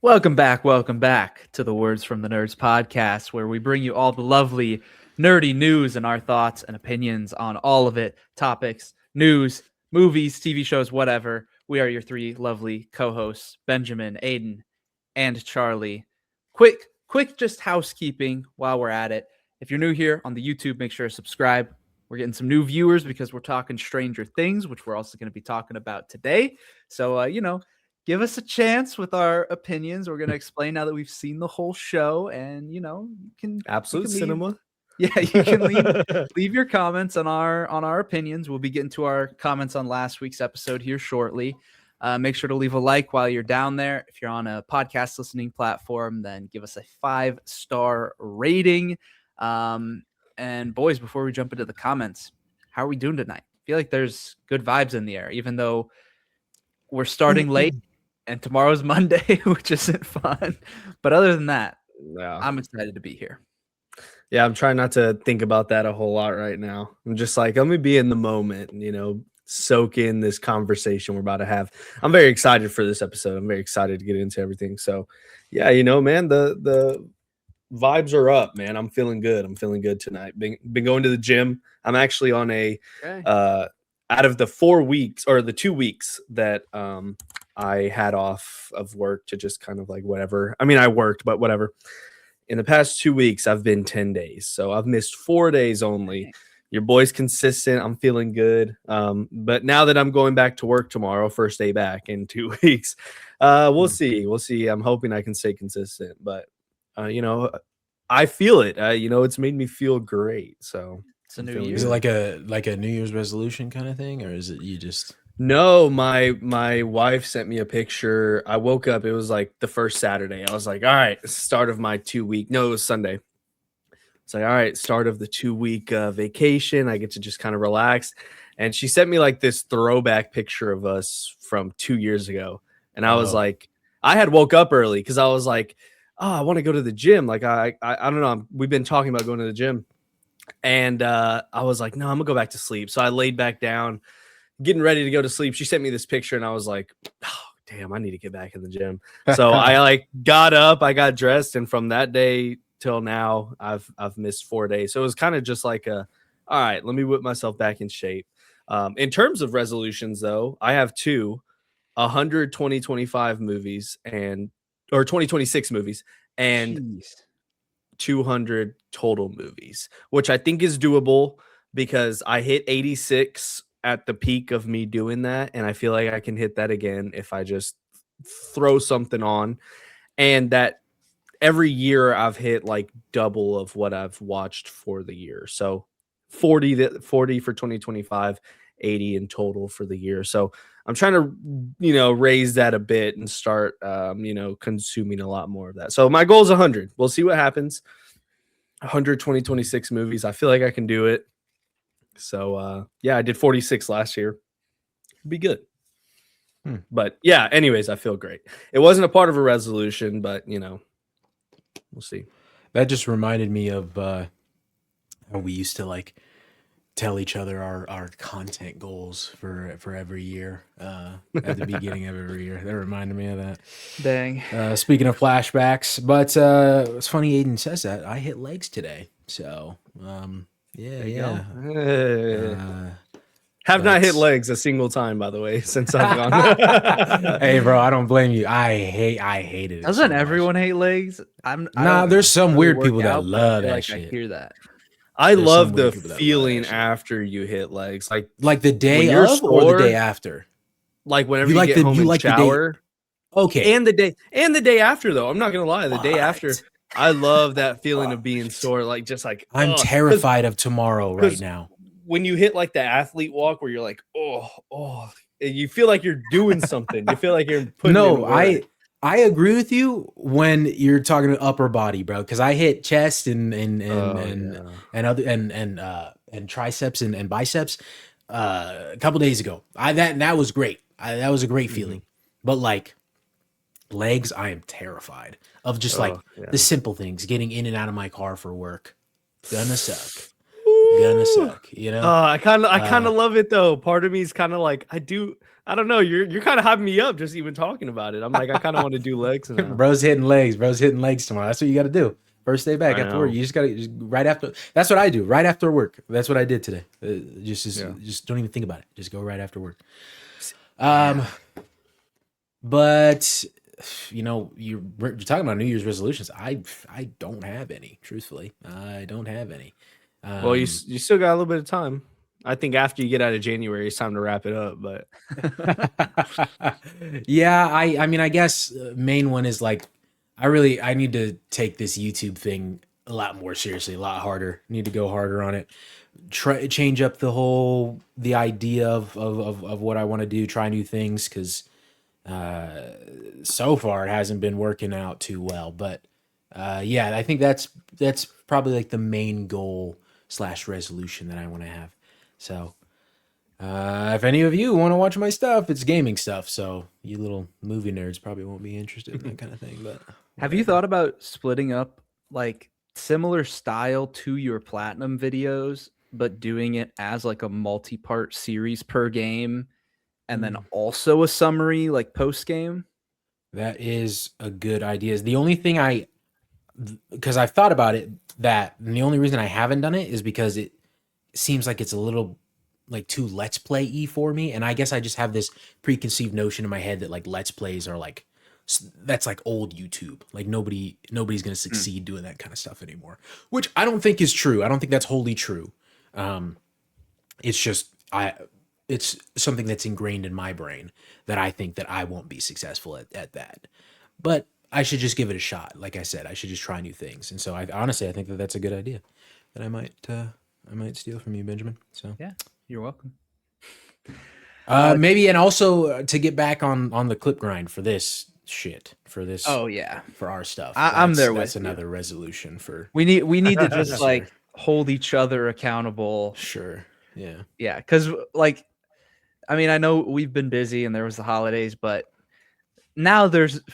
Welcome back to the Words from the Nerds podcast, where we bring you all the lovely, nerdy news and our thoughts and opinions on all of it. Topics, news, movies, TV shows, whatever. We are your three lovely co-hosts, Benjamin, Aiden, and Charlie. Quick, just housekeeping while we're at it. If you're new here on the YouTube, make sure to subscribe. We're getting some new viewers because we're talking Stranger Things, which we're also going to be talking about today. So, give us a chance with our opinions. We're going to explain now that we've seen the whole show, and you can absolute cinema. Yeah, you can leave your comments on our opinions. We'll be getting to our comments on last week's episode here shortly. Make sure to leave a like while you're down there. If you're on a podcast listening platform, then give us a 5-star rating. And boys, before we jump into the comments, how are we doing tonight? I feel like there's good vibes in the air, even though we're starting late and tomorrow's Monday, which isn't fun. But other than that, I'm excited to be here. Yeah, I'm trying not to think about that a whole lot right now. I'm just like, let me be in the moment, soak in this conversation we're about to have. I'm very excited for this episode. I'm very excited to get into everything. So, yeah, man, the vibes are up, man. I'm feeling good. I'm feeling good tonight. Been going to the gym. I'm actually on out of the 4 weeks or the 2 weeks that I had off of work to just kind of like whatever. I mean, I worked, but whatever. In the past 2 weeks, I've been 10 days. So I've missed 4 days only. Your boy's consistent. I'm feeling good. But now that I'm going back to work tomorrow, first day back in 2 weeks, we'll see. We'll see. I'm hoping I can stay consistent. But, I feel it. It's made me feel great. So it's a new year. Is it like a New Year's resolution kind of thing? Or is it you just... No, my wife sent me a picture. I woke up. It was like the first Saturday. I was like, all right, start of my 2 week. No, it was Sunday. It's like, all right, start of the 2 week vacation. I get to just kind of relax. And she sent me like this throwback picture of us from 2 years ago. And I was like, I had woke up early because I was like, oh, I want to go to the gym. Like, I don't know. We've been talking about going to the gym. And I was like, no, I'm gonna go back to sleep. So I laid back down, getting ready to go to sleep. She sent me this picture and I was like, oh, damn, I need to get back in the gym. So I got up, I got dressed. And from that day till now, I've missed 4 days. So it was kind of just like all right, let me whip myself back in shape. In terms of resolutions though, I have 100 2025 movies or 2026 movies and 200 total movies, which I think is doable because I hit 86 at the peak of me doing that. And I feel like I can hit that again if I just throw something on. And that every year I've hit like double of what I've watched for the year. So 40 for 2025, 80 in total for the year. So I'm trying to, raise that a bit and start, consuming a lot more of that. So my goal is 100. We'll see what happens. 100 2026 movies. I feel like I can do it. So, I did 46 last year. It'd be good. But yeah, anyways, I feel great. It wasn't a part of a resolution, but we'll see. That just reminded me of how we used to like tell each other our content goals for every year at the beginning of every year. That reminded me of that. Dang. Speaking of flashbacks, but it's funny Aiden says that. I hit legs today. So, yeah. Have not hit legs a single time, by the way, since I've gone. Hey, bro, I don't blame you. I hate it. Doesn't everyone hate legs? There's some weird people that love that shit. I hear that. I love the feeling after you hit legs, like the day of or the day after. Like whenever you get home and shower. Okay, and the day after though. I'm not gonna lie, the day after. I love that feeling of being sore, I'm terrified of tomorrow right now. When you hit like the athlete walk where you're like, oh, you feel like you're doing something. You feel like you're putting in work. I agree with you when you're talking to upper body, bro, because I hit chest and triceps and biceps a couple days ago. That was great. That was a great feeling. But like legs, I am terrified of just the simple things, getting in and out of my car for work. Gonna suck. gonna suck. You know. I kind of love it though. Part of me is kind of like I don't know. You're kind of hyping me up just even talking about it. I'm like I kind of want to do legs now. Bro's hitting legs. Bro's hitting legs tomorrow. That's what you got to do. First day back I after work. know. You just got to right after. That's what I do. Right after work. That's what I did today. Just don't even think about it. Just go right after work. But you know, you're talking about New Year's resolutions. I don't have any. Truthfully, I don't have any. Well, you still got a little bit of time. I think after you get out of January, it's time to wrap it up. But yeah, I mean, I guess main one is like, I need to take this YouTube thing a lot more seriously, a lot harder. Need to go harder on it. Change up the idea of what I want to do. Try new things because so far it hasn't been working out too well. But yeah, I think that's probably like the main goal / resolution that I want to have. So if any of you want to watch my stuff, it's gaming stuff. So you little movie nerds probably won't be interested in that kind of thing. But have you thought about splitting up like similar style to your platinum videos, but doing it as like a multi-part series per game, and then also a summary like post game? That is a good idea. The only thing because I've thought about it, and the only reason I haven't done it is because it seems like it's a little like too Let's Play-y for me. And I guess I just have this preconceived notion in my head that like Let's Plays are like, that's like old YouTube. Like nobody's going to succeed doing that kind of stuff anymore, which I don't think is true. I don't think that's wholly true. It's just, it's something that's ingrained in my brain that I think that I won't be successful at that. But I should just give it a shot. Like I said, I should just try new things. And so I think that that's a good idea that I might steal from you, Benjamin. So yeah, you're welcome. Maybe, and also to get back on the clip grind for this shit, for this. Oh yeah, for our stuff. I'm there with That's another resolution for. We need to just like hold each other accountable. Sure. Yeah. Yeah, because like, I mean, I know we've been busy and there was the holidays, but now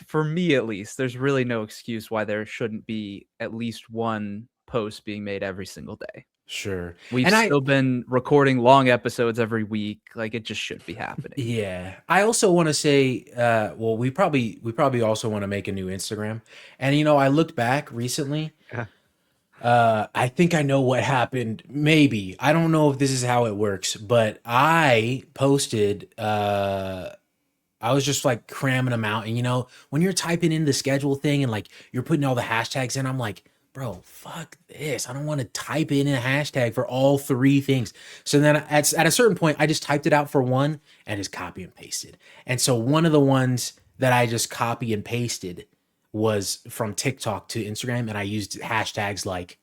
for me at least, there's really no excuse why there shouldn't be at least one post being made every single day. Sure. We've still been recording long episodes every week. Like it just should be happening. Yeah. I also want to say, well, we probably also want to make a new Instagram. And you know, I looked back recently. I think I know what happened. Maybe. I don't know if this is how it works, but I posted I was just like cramming them out. And you know, when you're typing in the schedule thing and like you're putting all the hashtags in, I'm like, bro, fuck this. I don't want to type in a hashtag for all three things. So then at a certain point, I just typed it out for one and just copy and pasted. And so one of the ones that I just copy and pasted was from TikTok to Instagram. And I used hashtags like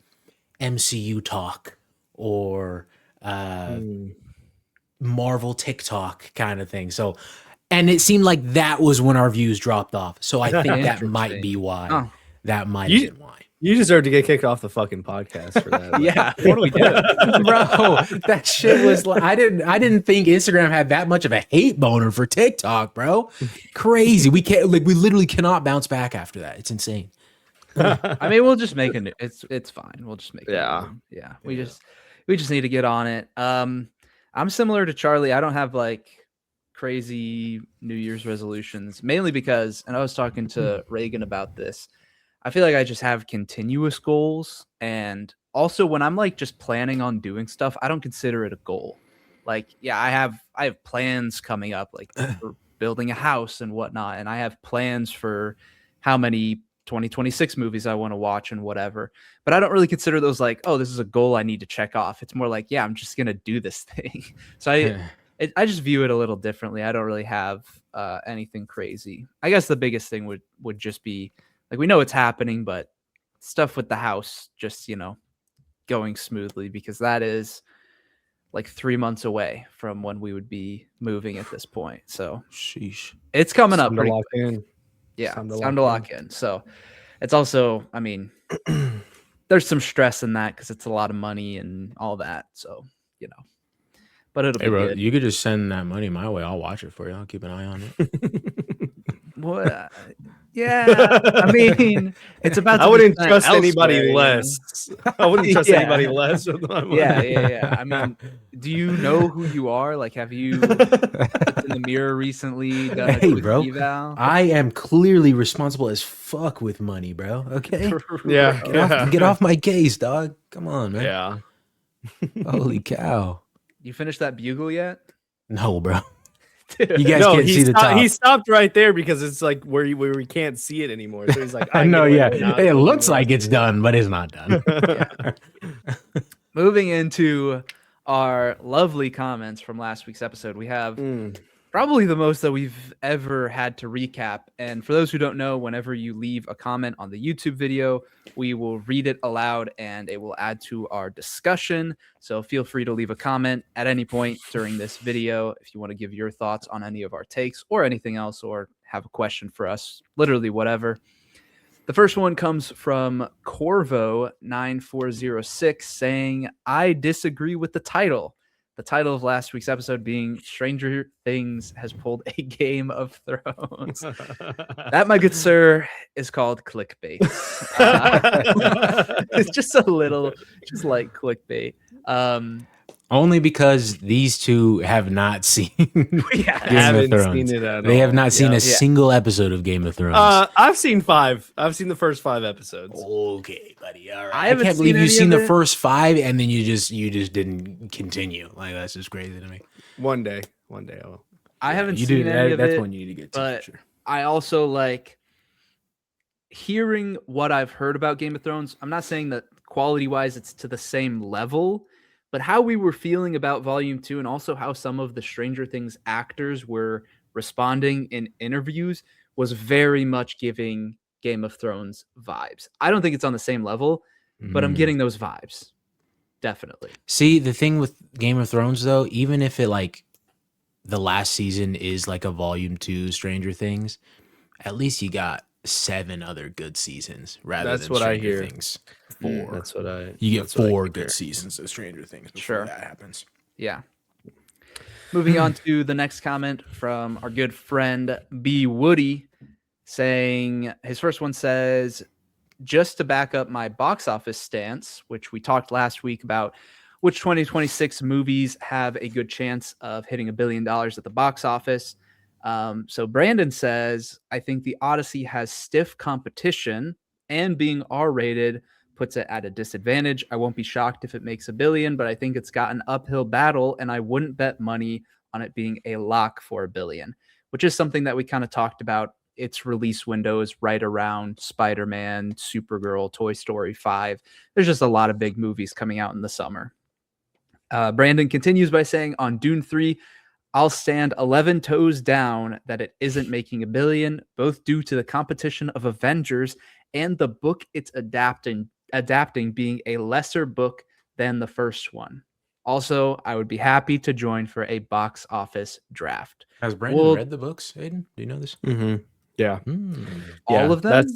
MCU talk or Marvel TikTok kind of thing. So, and it seemed like that was when our views dropped off. So I think that might be why. Oh. That might have been why. You deserve to get kicked off the fucking podcast for that. Yeah, what do we do? Bro, that shit was like, I didn't think Instagram had that much of a hate boner for TikTok, bro. Crazy. We literally cannot bounce back after that. It's insane. I mean, we'll just make a new, it's fine. We'll just make it. Yeah. We just need to get on it. I'm similar to Charlie. I don't have like crazy New Year's resolutions, mainly because, and I was talking to Reagan about this, I feel like I just have continuous goals. And also when I'm like just planning on doing stuff, I don't consider it a goal. Like, yeah, I have plans coming up, like for building a house and whatnot. And I have plans for how many 2026 movies I want to watch and whatever. But I don't really consider those like, oh, this is a goal I need to check off. It's more like, yeah, I'm just going to do this thing. So I just view it a little differently. I don't really have anything crazy. I guess the biggest thing would just be, like, we know it's happening, but stuff with the house just, you know, going smoothly, because that is like 3 months away from when we would be moving at this point. So sheesh, it's coming up. Time to lock in. Yeah, time to lock in. So it's also, I mean, there's some stress in that because it's a lot of money and all that. So, you know, but it'll be good. You could just send that money my way. I'll watch it for you. I'll keep an eye on it. What? Yeah, I mean, it's about. I To wouldn't be spent trust elsewhere, anybody you know? less. I wouldn't trust Yeah. anybody less with my Yeah, money. yeah. I mean, do you know who you are? Like, have you looked in the mirror recently, done a Hey, quick bro. eval? I am clearly responsible as fuck with money, bro. Okay, Yeah, get off my case, dog. Come on, man. yeah. Holy cow. You finished that bugle yet? No, bro. Dude. You guys No, can't see the top. he stopped right there because it's like where we can't see it anymore. So he's like, I I know, get away yeah. with not It looking looks the like rest it's of it. done, but it's not done. Moving into our lovely comments from last week's episode, we have probably the most that we've ever had to recap. And for those who don't know, whenever you leave a comment on the YouTube video, we will read it aloud and it will add to our discussion. So feel free to leave a comment at any point during this video if you want to give your thoughts on any of our takes or anything else, or have a question for us, literally whatever. The first one comes from Corvo9406 saying, I disagree with the title. The title of last week's episode being Stranger Things has pulled a Game of Thrones. That, my good sir, is called clickbait. It's just a little, just like clickbait. Only because these two have not seen Game haven't of Thrones. seen it at They have all. not seen Yeah. a single episode of Game of Thrones. I've seen 5. I've seen the first 5 episodes. Okay, buddy. All right. I I haven't can't seen believe you've any seen of the it. first 5 and then you just didn't continue. Like, that's just crazy to me. One day I will. I haven't You seen do any of that's it, when you need to get to. but For sure. I also like hearing what I've heard about Game of Thrones. I'm not saying that quality-wise it's to the same level, but how we were feeling about Volume 2 and also how some of the Stranger Things actors were responding in interviews was very much giving Game of Thrones vibes. I don't think it's on the same level, but I'm getting those vibes. Definitely. See, the thing with Game of Thrones, though, even if it like the last season is like a volume 2 Stranger Things, at least you got 7 other good seasons rather That's than what I Stranger hear. Things 4. That's what I. You get that's what I 4 hear. good seasons of Stranger Things before Sure. that happens. Yeah. Moving on to the next comment from our good friend B. Woody, saying his first one says, just to back up my box office stance, which we talked last week about which 2026 movies have a good chance of hitting $1 billion at the box office. So Brandon says, I think The Odyssey has stiff competition, and being R-rated puts it at a disadvantage. I won't be shocked if it makes $1 billion, but I think it's got an uphill battle, and I wouldn't bet money on it being a lock for $1 billion, which is something that we kind of talked about. Its release window is right around Spider-Man, Supergirl, Toy Story 5. There's just a lot of big movies coming out in the summer. Brandon continues by saying, on Dune 3, I'll stand 11 toes down that it isn't making $1 billion, both due to the competition of Avengers and the book it's adapting being a lesser book than the first one. Also, I would be happy to join for a box office draft. Has Brandon Well- read the books, Aiden? Do you know this? Yeah. All of them?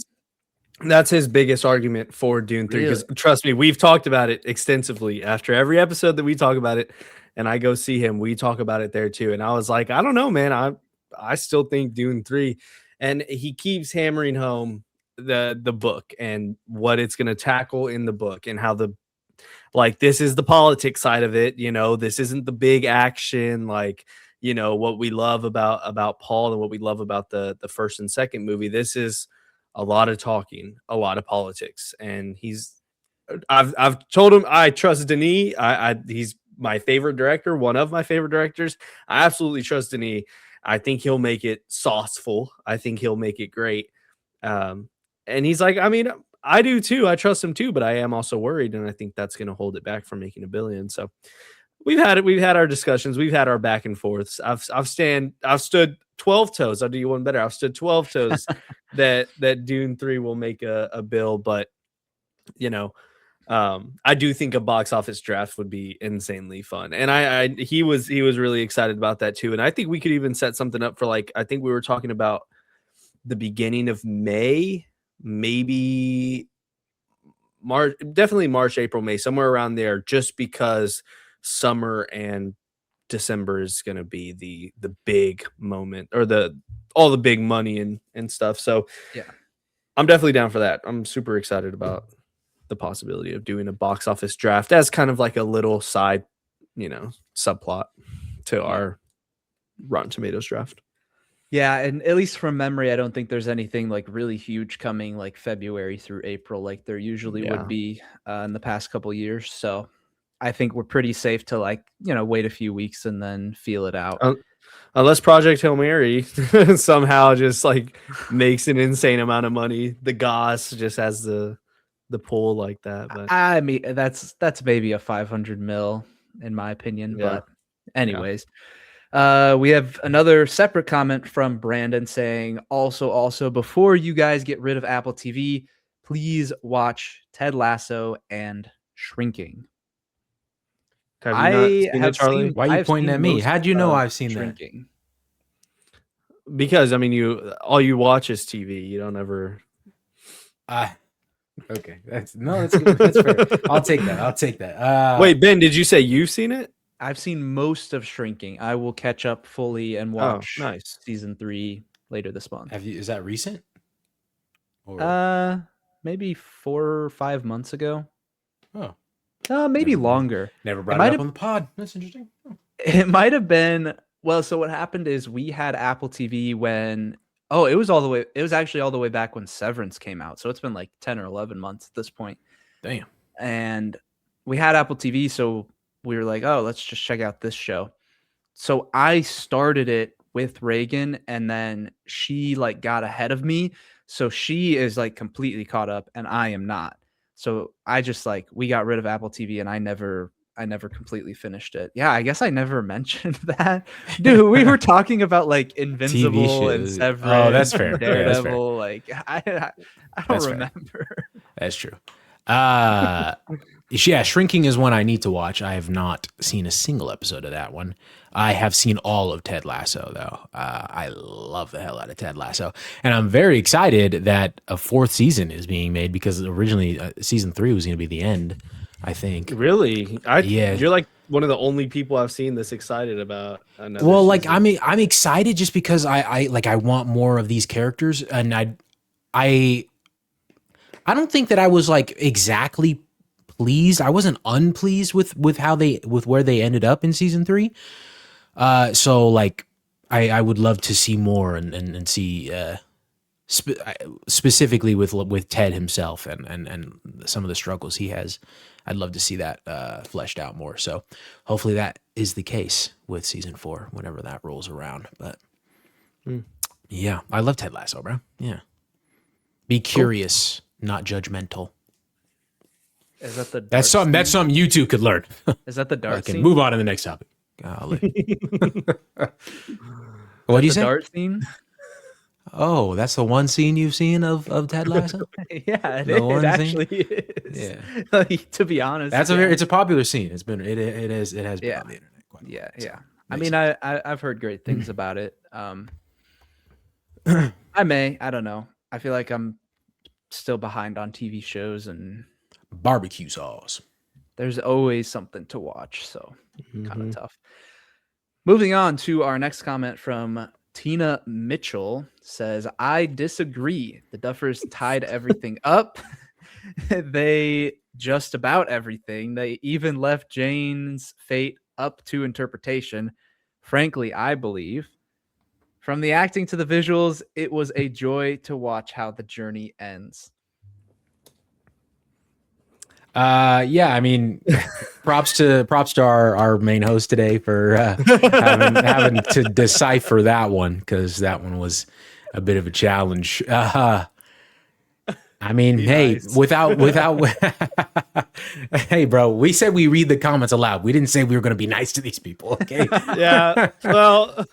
That's his biggest argument for Dune 3. Because trust me, we've talked about it extensively. After every episode that we talk about it, and I go see him, we talk about it there too. And I was like, I don't know, man. I still think Dune 3. And he keeps hammering home the book and what it's going to tackle in the book, and how this is the politics side of it. You know, this isn't the big action, like, you know, what we love about Paul and what we love about the first and second movie. This is a lot of talking, a lot of politics. And I've told him I trust Denis. He's my favorite director, one of my favorite directors. I absolutely trust Denis. I think he'll make it sauceful. I think he'll make it great. And he's like, I mean, I do too. I trust him too, but I am also worried, and I think that's going to hold it back from making $1 billion. So we've had our discussions. We've had our back and forths. I've stood 12 toes. I'll do you one better. I've stood 12 toes that Dune 3 will make a bill, but you know, I do think a box office draft would be insanely fun. And he was really excited about that too. And I think we could even set something up for, like, I think we were talking about the beginning of May, maybe March, definitely March, April, May, somewhere around there, just because summer and December is going to be the big moment, or all the big money and stuff. So Yeah. I'm definitely down for that. I'm super excited about the possibility of doing a box office draft as kind of like a little side, subplot to our Rotten Tomatoes draft. Yeah, and at least from memory, I don't think there's anything like really huge coming like February through April like there usually would be in the past couple years. So I think we're pretty safe to like, wait a few weeks and then feel it out. Unless Project Hail Mary somehow just like makes an insane amount of money. The Goss just has the pull like that. But I mean, that's maybe a 500 mil in my opinion. Yeah. But anyways, we have another separate comment from Brandon saying, also, before you guys get rid of Apple TV, please watch Ted Lasso and Shrinking. have you not seen it, Charlie? Why are you pointing at me? How'd you know I've seen Shrinking? Because I mean, all you watch is TV. You don't ever. Okay, that's good. That's fair. I'll take that. Wait, Ben, did you say you've seen it? I've seen most of Shrinking. I will catch up fully and watch nice. season 3 later this month. Is that recent? Or... maybe 4 or 5 months ago. Oh, maybe longer. Never brought it up on the pod. That's interesting. It might have been. Well, so what happened is we had Apple TV when. Oh, it was actually all the way back when Severance came out. So it's been like 10 or 11 months at this point. Damn. And we had Apple TV, so we were like, oh, let's just check out this show. So I started it with Reagan, and then she like got ahead of me. So she is like completely caught up and I am not. So I just we got rid of Apple TV and I never completely finished it. Yeah, I guess I never mentioned that. Dude, we were talking about like Invincible and Severance. Oh, that's fair. Daredevil. I don't That's remember. Fair. That's true. Yeah, Shrinking is one I need to watch. I have not seen a single episode of that one. I have seen all of Ted Lasso, though. I love the hell out of Ted Lasso. And I'm very excited that a 4th season is being made, because originally season 3 was going to be the end, I think. Really? Yeah. You're like one of the only people I've seen this excited about another Well, season. I'm excited just because I want more of these characters, and I don't think that I was like exactly pleased. I wasn't unpleased with where they ended up in season 3. So like I would love to see more and see specifically with Ted himself and some of the struggles he has. I'd love to see that fleshed out more. So hopefully that is the case with season 4 whenever that rolls around. But yeah, I love Ted Lasso, bro. Yeah, be curious, not judgmental. Is that the that's something you two could learn. Is that the dart Okay, scene? move on to the next topic. What do you say? Dart scene? Oh, that's the one scene you've seen of Ted Lasso? Yeah, The it actually is. Yeah. Like, to be honest, That's it's a popular scene. It has been on the internet quite a lot. Yeah. So, I makes mean, sense. I've heard great things about it. I don't know. I feel like I'm still behind on TV shows, and Barbecue sauce. there's always something to watch, so kind of tough. Moving on to our next comment from Tina Mitchell, says, I disagree. The Duffers tied everything up. They just about everything. They even left Jane's fate up to interpretation. Frankly, I believe. From the acting to the visuals, it was a joy to watch how the journey ends. Yeah, I mean, props to our main host today for having to decipher that one, because that one was a bit of a challenge. I mean, hey, nice. without hey, bro, we said we read the comments aloud. We didn't say we were going to be nice to these people. Okay. Yeah. Well.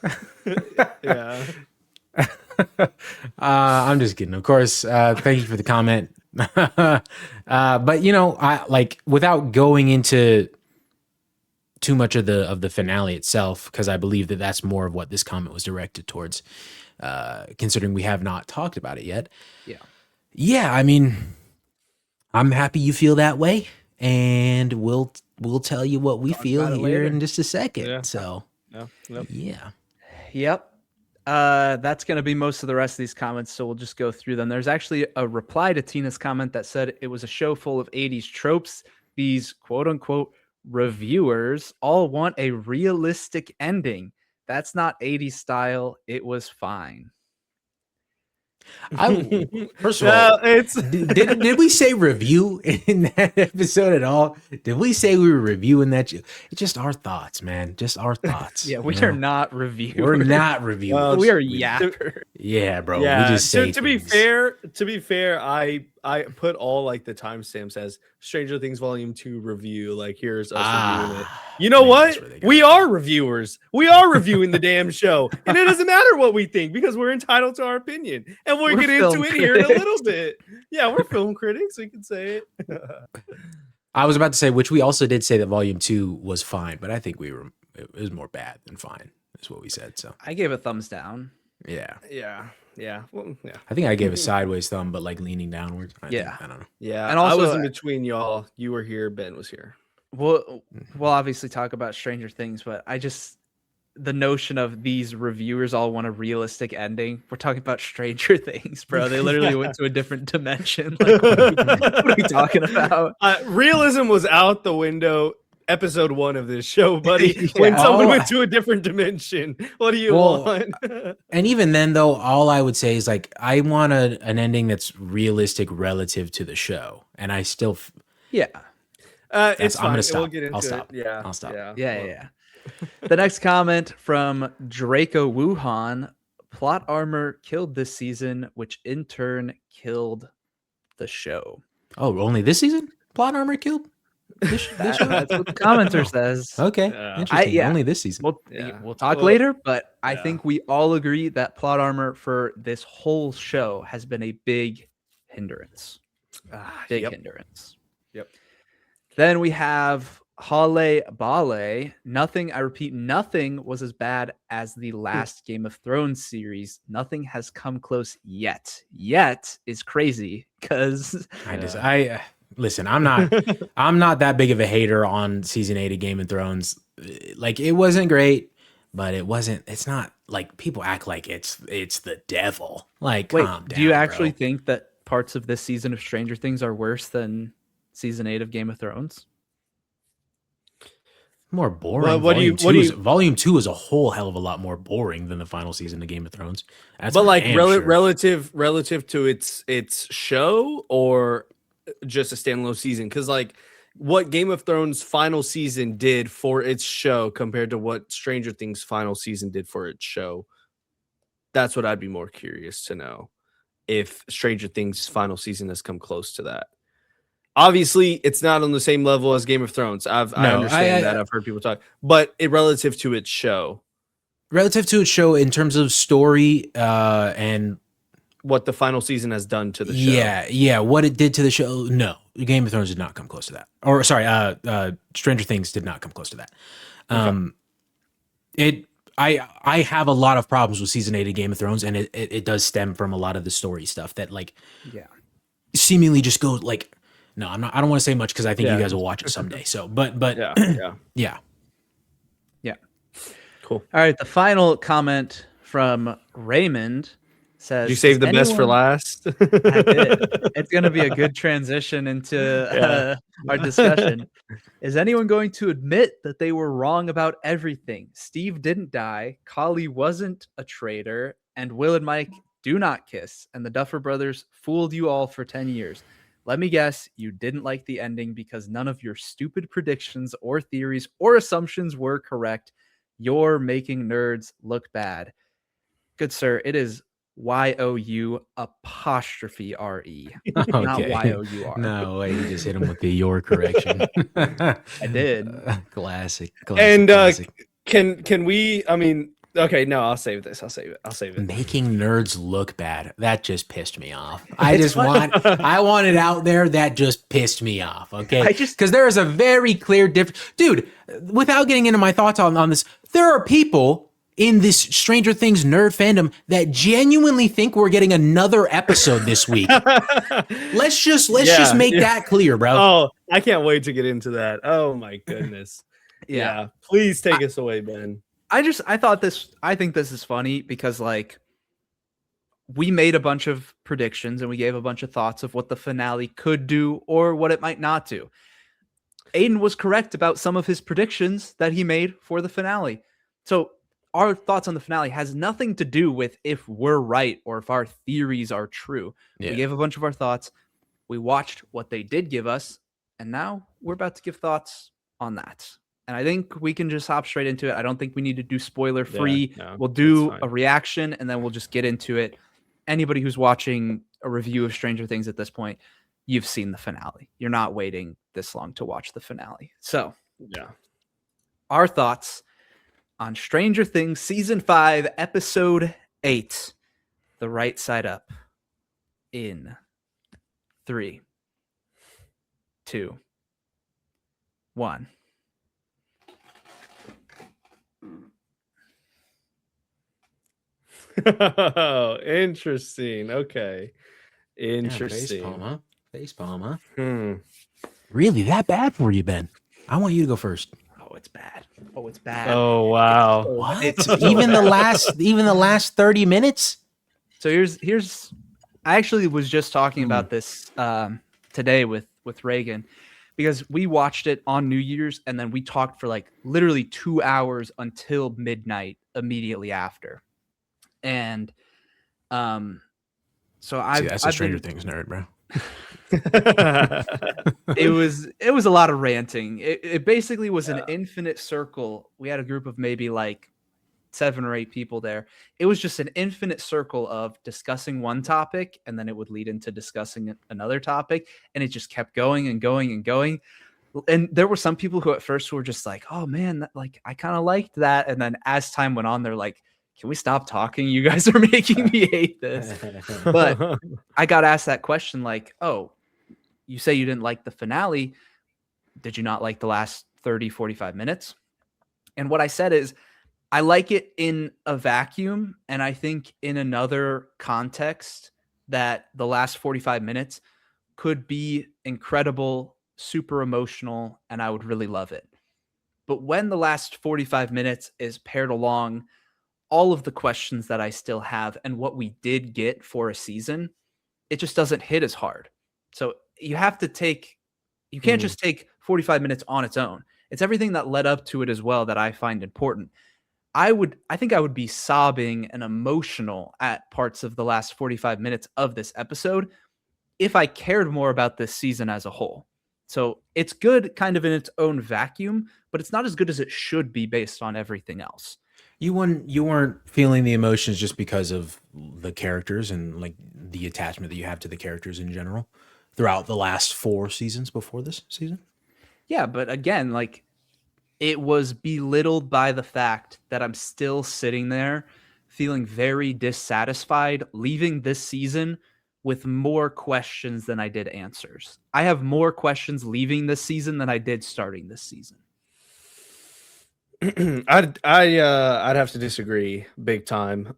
Yeah. I'm just kidding. Of course. Thank you for the comment. But I like, without going into too much of the finale itself, because I believe that that's more of what this comment was directed towards, considering we have not talked about it yet. Yeah, I mean, I'm happy you feel that way, and we'll tell you what we feel here in just a second. Yeah. So No, nope. Yeah. Yep. That's going to be most of the rest of these comments, so we'll just go through them. There's actually a reply to Tina's comment that said it was a show full of 80s tropes. These quote-unquote reviewers all want a realistic ending. That's not 80s style. It was fine. First of all, it's did we say review in that episode at all? Did we say we were reviewing that? It's just our thoughts, man. Just our thoughts. Yeah, we you know? are not reviewers. We're not reviewers. Well, we are We- yappers. Yeah, bro. yeah. We just say to be things. fair, I put all like the timestamps as Stranger Things Volume 2 review. Like here's us reviewing it. You know maybe what? that's where they got We it. are reviewers. We are reviewing the damn show, and it doesn't matter what we think because we're entitled to our opinion, and we'll We're get film into it here in a critics. little bit. Yeah, we're film critics. We can say it. I was about to say, which we also did say that Volume 2 was fine, but I think it was more bad than fine, is what we said. So I gave a thumbs down. yeah. Yeah. Well, yeah. I think I gave a sideways thumb, but like leaning downwards. I Yeah. don't know. Yeah. And I also- was in between y'all. You were here. Ben was here. We'll obviously talk about Stranger Things, but the notion of these reviewers all want a realistic ending. We're talking about Stranger Things, bro. They literally went to a different dimension. Like, what are we talking about? Realism was out the window. Episode 1 of this show, buddy. When Yeah. someone Oh. went to a different dimension, what do you Well, want? And even then, though, all I would say is like, I want an ending that's realistic relative to the show. And I still, Yeah. It's I'm fine. gonna stop. We'll get into I'll stop. it. Yeah, I'll stop. Yeah. The next comment from Draco Wuhan: plot armor killed this season, which in turn killed the show. oh, only this season? Plot armor killed? This show? That's what the commenter says. Okay. Yeah. Interesting. yeah. Only this season. We'll Yeah. talk Well, later, but I yeah. think we all agree that plot armor for this whole show has been a big hindrance. Big Yep. hindrance. Yep. Then we have Hale Bale. Nothing, I repeat, nothing was as bad as the last Game of Thrones series. Nothing has come close yet. Yet is crazy because Listen, I'm not that big of a hater on season 8 of Game of Thrones. Like, it wasn't great, but it's not like people act like it's the devil. Like, wait, calm down, do you actually bro. think that parts of this season of Stranger Things are worse than season 8 of Game of Thrones? More boring? Well, what do you- Volume 2 is a whole hell of a lot more boring than the final season of Game of Thrones. That's But for like damn sure. relative to its show or just a standalone season, because like what Game of Thrones final season did for its show compared to what Stranger Things final season did for its show, that's what I'd be more curious to know, if Stranger Things final season has come close to that. Obviously, it's not on the same level as Game of Thrones. I understand that. I've heard people talk, but relative to its show, Relative to its show in terms of story and what the final season has done to the show. yeah, what it did to the show. No, Game of Thrones did not come close to that. Or sorry, Stranger Things did not come close to that. I have a lot of problems with season 8 of Game of Thrones, and it does stem from a lot of the story stuff that like seemingly just goes like. No, I don't want to say much because I think you guys will watch it someday. So, but Yeah. Yeah. Cool. All right. The final comment from Raymond says, Did you save the "Does best for anyone-" last? I did. It's going to be a good transition into our discussion. Is anyone going to admit that they were wrong about everything? Steve didn't die. Collie wasn't a traitor. And Will and Mike do not kiss. And the Duffer Brothers fooled you all for 10 years. Let me guess, you didn't like the ending because none of your stupid predictions or theories or assumptions were correct. You're making nerds look bad. Good sir, it is YOU apostrophe RE, not YOUR. No way, you just hit him with the your correction. I did. Classic. And classic. can we? I mean, okay, no, I'll save this. I'll save it. Making nerds look bad. That just pissed me off. It's just fun. I want it out there. That just pissed me off. Okay. I just- because there is a very clear difference. Dude, without getting into my thoughts on this, there are people in this Stranger Things nerd fandom that genuinely think we're getting another episode this week. Let's just make that clear, bro. Oh, I can't wait to get into that. Oh my goodness. Yeah. Please take us away, Ben. I think this is funny because like we made a bunch of predictions and we gave a bunch of thoughts of what the finale could do or what it might not do. Aiden was correct about some of his predictions that he made for the finale. So our thoughts on the finale has nothing to do with if we're right or if our theories are true. Yeah. We gave a bunch of our thoughts. We watched what they did give us, and now we're about to give thoughts on that. And I think we can just hop straight into it. I don't think we need to do spoiler free. Yeah, no, we'll it's do fine. a reaction and then we'll just get into it. Anybody who's watching a review of Stranger Things at this point, you've seen the finale. You're not waiting this long to watch the finale. So, Yeah. our thoughts on Stranger Things Season 5, Episode 8, The Right Side Up, in 3, 2, 1. Oh, interesting. Okay. Interesting. Facepalm, huh? Facepalm, huh? Hmm. Really, that bad for you, Ben? I want you to go first. Oh, it's bad. Oh, it's bad. Oh, wow. What? It's even the last 30 minutes? So here's I actually was just talking about this today with Reagan because we watched it on New Year's and then we talked for like literally 2 hours until midnight immediately after. And so That's a I've Stranger been, Things nerd, bro. it was a lot of ranting. It basically was an infinite circle. We had a group of maybe like 7 or 8 people there. It was just an infinite circle of discussing one topic and then it would lead into discussing another topic and it just kept going and going and going. And there were some people who at first were just like, "Oh man, like I kind of liked that." And then as time went on, they're like, "Can we stop talking? You guys are making me hate this." But I got asked that question like, "Oh, you say you didn't like the finale. Did you not like the last 30, 45 minutes?" And what I said is, I like it in a vacuum. And I think in another context that the last 45 minutes could be incredible, super emotional, and I would really love it. But when the last 45 minutes is paired along all of the questions that I still have and what we did get for a season, it just doesn't hit as hard. So you can't just take 45 minutes on its own. It's everything that led up to it as well that I find important. I think I would be sobbing and emotional at parts of the last 45 minutes of this episode if I cared more about this season as a whole. So it's good kind of in its own vacuum, but it's not as good as it should be based on everything else. You weren't feeling the emotions just because of the characters and like the attachment that you have to the characters in general throughout the last 4 seasons before this season? Yeah, but again, like it was belittled by the fact that I'm still sitting there feeling very dissatisfied, leaving this season with more questions than I did answers. I have more questions leaving this season than I did starting this season. I'd have to disagree big time.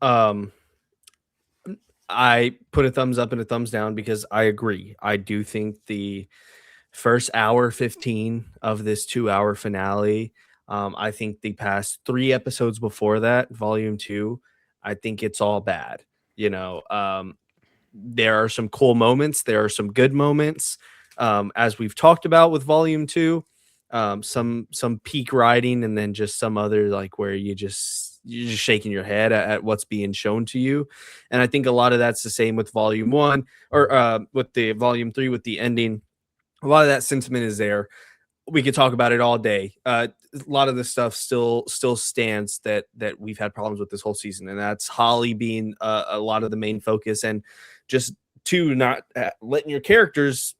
I put a thumbs up and a thumbs down because I agree. I do think the first hour 15 of this 2-hour finale, I think the past 3 episodes before that, volume 2, I think it's all bad. There are some cool moments, there are some good moments, as we've talked about with volume 2. Some peak writing and then just some other like where you're just shaking your head at what's being shown to you. And I think a lot of that's the same with volume 1 or with the volume 3 with the ending. A lot of that sentiment is there. We could talk about it all day. A lot of the stuff still stands that we've had problems with this whole season, and that's Holly being a lot of the main focus, and just not letting your characters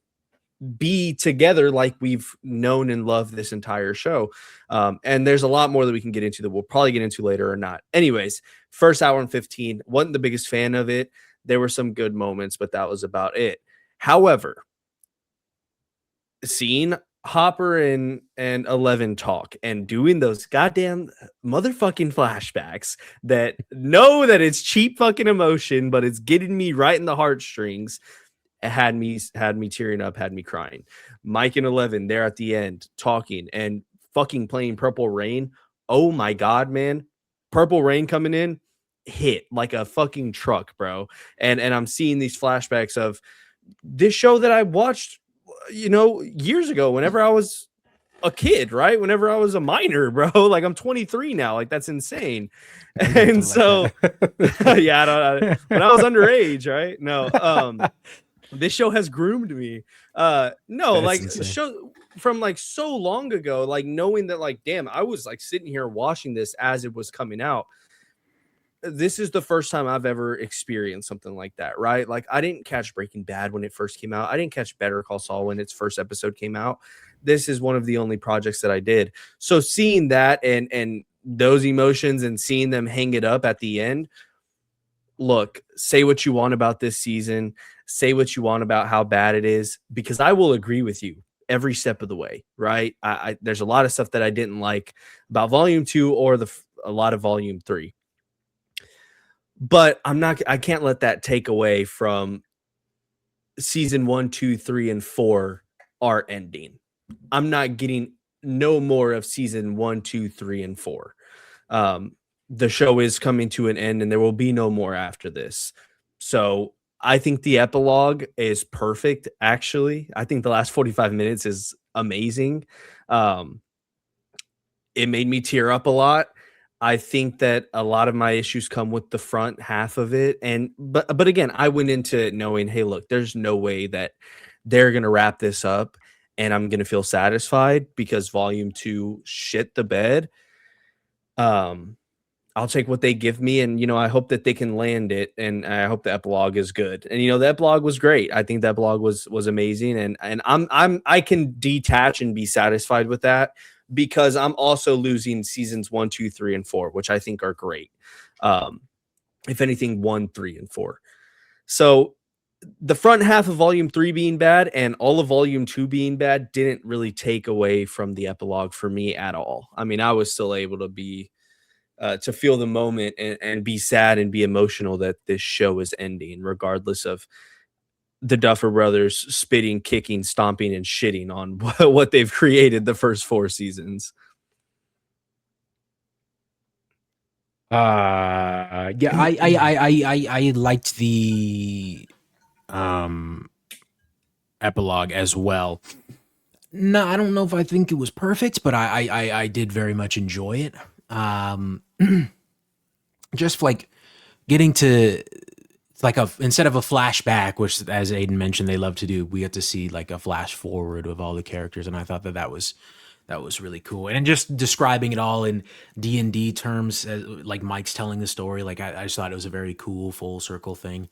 be together like we've known and loved this entire show. And there's a lot more that we can get into that we'll probably get into later or not. Anyways, first hour and 15, wasn't the biggest fan of it. There were some good moments, but that was about it. However, seeing Hopper and 11 talk and doing those goddamn motherfucking flashbacks that know that it's cheap fucking emotion, but it's getting me right in the heartstrings. It had me tearing up, had me crying. Mike and 11 there at the end talking and fucking playing Purple Rain. Oh my God, man. Purple Rain coming in hit like a fucking truck, bro. And I'm seeing these flashbacks of this show that I watched, years ago, whenever I was a kid, right? Whenever I was a minor, bro. Like I'm 23 now. Like that's insane. And so, yeah, when I was underage, right? No, this show has groomed me. No, That's like insane. show from like so long ago, like knowing that, like, damn, I was like sitting here watching this as it was coming out. This is the first time I've ever experienced something like that, right? Like I didn't catch Breaking Bad when it first came out. I didn't catch Better Call Saul when its first episode came out. This is one of the only projects that I did. So seeing that and those emotions and seeing them hang it up at the end, look, say what you want about this season, say what you want about how bad it is, because I will agree with you every step of the way, right? There's a lot of stuff that I didn't like about Volume 2 or a lot of Volume 3. But I can't let that take away from season 1, 2, 3, and 4 are ending. I'm not getting no more of season 1, 2, 3, and 4. The show is coming to an end and there will be no more after this. So I think the epilogue is perfect. Actually, I think the last 45 minutes is amazing. It made me tear up a lot. I think that a lot of my issues come with the front half of it. But again, I went into it knowing, hey, look, there's no way that they're going to wrap this up and I'm going to feel satisfied because Volume 2 shit the bed. I'll take what they give me, and I hope that they can land it, and I hope the epilogue is good. And the epilogue was great. I think the epilogue was amazing, and I can detach and be satisfied with that because I'm also losing seasons 1, 2, 3, and 4, which I think are great. If anything, 1, 3, and 4. So the front half of Volume 3 being bad and all of Volume 2 being bad didn't really take away from the epilogue for me at all. I mean, I was still able to be to feel the moment and be sad and be emotional that this show is ending, regardless of the Duffer Brothers spitting, kicking, stomping, and shitting on what they've created the first 4 seasons. Yeah, I liked the epilogue as well. No, I don't know if I think it was perfect, but I did very much enjoy it. Just like getting to like instead of a flashback, which as Aiden mentioned they love to do, we get to see like a flash forward of all the characters, and I thought that was really cool. And just describing it all in D&D terms, like Mike's telling the story, like I just thought it was a very cool full circle thing.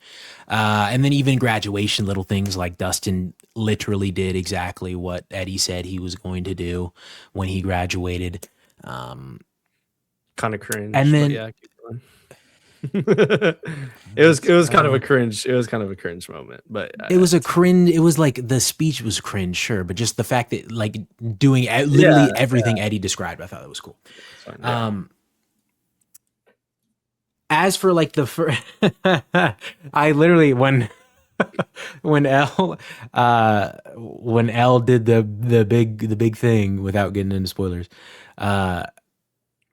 And then even graduation little things like Dustin literally did exactly what Eddie said he was going to do when he graduated. Kind of cringe. And then yeah, keep going. it was kind of a cringe. It was kind of a cringe moment, but it was a cringe. It was like the speech was cringe, sure, but just the fact that like doing literally everything Eddie described, I thought that was cool. As for like I literally when Elle did the big thing without getting into spoilers,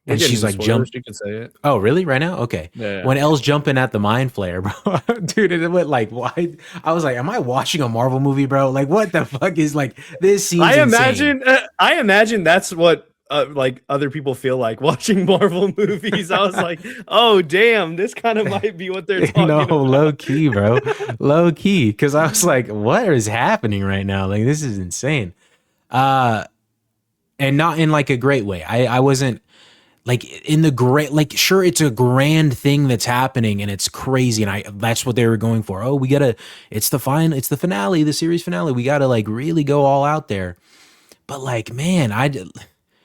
and she's like, jump. You can say it. Oh, really? Right now? Okay. Yeah. When Elle's jumping at the mind flare, bro, dude, it went like, why? I was like, am I watching a Marvel movie, bro? Like, what the fuck is like this scene? I imagine that's what like other people feel like watching Marvel movies. I was like, oh damn, this kind of might be what they're talking about. Low key, bro, low key, because I was like, what is happening right now? Like, this is insane, and not in like a great way. I wasn't. Like in the great, like sure, it's a grand thing that's happening and it's crazy, and that's what they were going for. Oh, it's the finale, the series finale. We gotta like really go all out there. But like, man,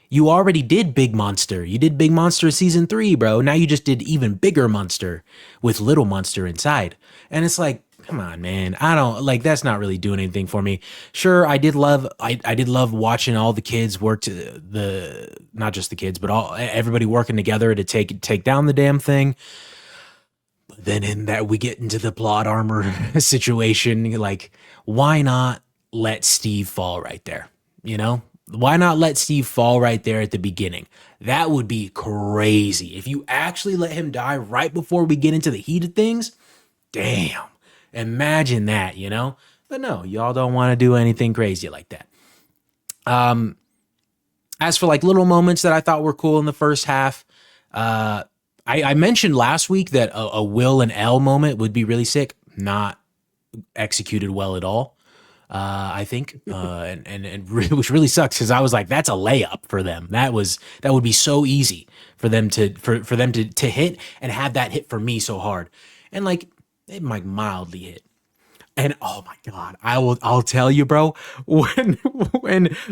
you already did Big Monster. You did Big Monster season 3, bro. Now you just did even bigger Monster with Little Monster inside, and it's like, come on, man. I don't like that's not really doing anything for me. Sure, I did love watching all the kids work to not just the kids, but everybody working together to take down the damn thing. But then in that we get into the plot armor situation, like why not let Steve fall right there? Why not let Steve fall right there at the beginning? That would be crazy. If you actually let him die right before we get into the heat of things, damn. Imagine that, you know? But no, y'all don't want to do anything crazy like that. As for like little moments that I thought were cool in the first half, I mentioned last week that a Will and L moment would be really sick. Not executed well at all. I think, which really sucks because I was like, that's a layup for them. That would be so easy for them to hit and have that hit for me so hard, and like it might mildly hit. And oh my god, I'll tell you, bro. When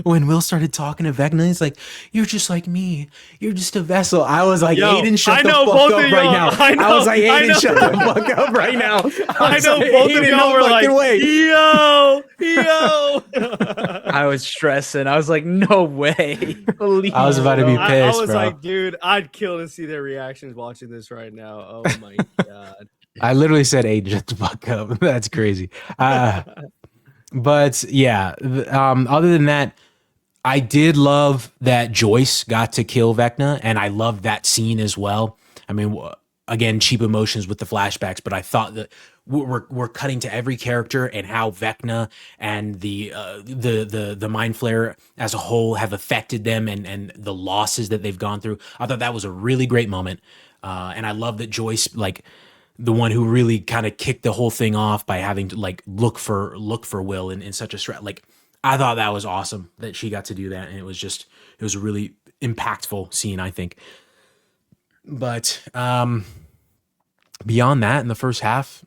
Will started talking to Vecna, he's like, "You're just like me. You're just a vessel." I was like, Yo, "Aiden, shut I the know fuck both up of right y'all. now." I was like, know. "Aiden, shut the fuck up right now." I was know like, both of "Aiden, y'all no were like, fucking way." yo. I was stressing. I was like, no way. Please. I was about to be I pissed, was bro. like, dude, I'd kill to see their reactions watching this right now. Oh my god. I literally said, "Aiden, shut the fuck up." That's crazy. But yeah, other than that, I did love that Joyce got to kill Vecna, and I loved that scene as well. I mean, again, cheap emotions with the flashbacks, but I thought that we're cutting to every character and how Vecna and the Mind Flayer as a whole have affected them and the losses that they've gone through. I thought that was a really great moment, and I love that Joyce, like the one who really kind of kicked the whole thing off by having to like look for Will in such a stretch. Like I thought that was awesome that she got to do that, and it was a really impactful scene, I think. But beyond that, in the first half,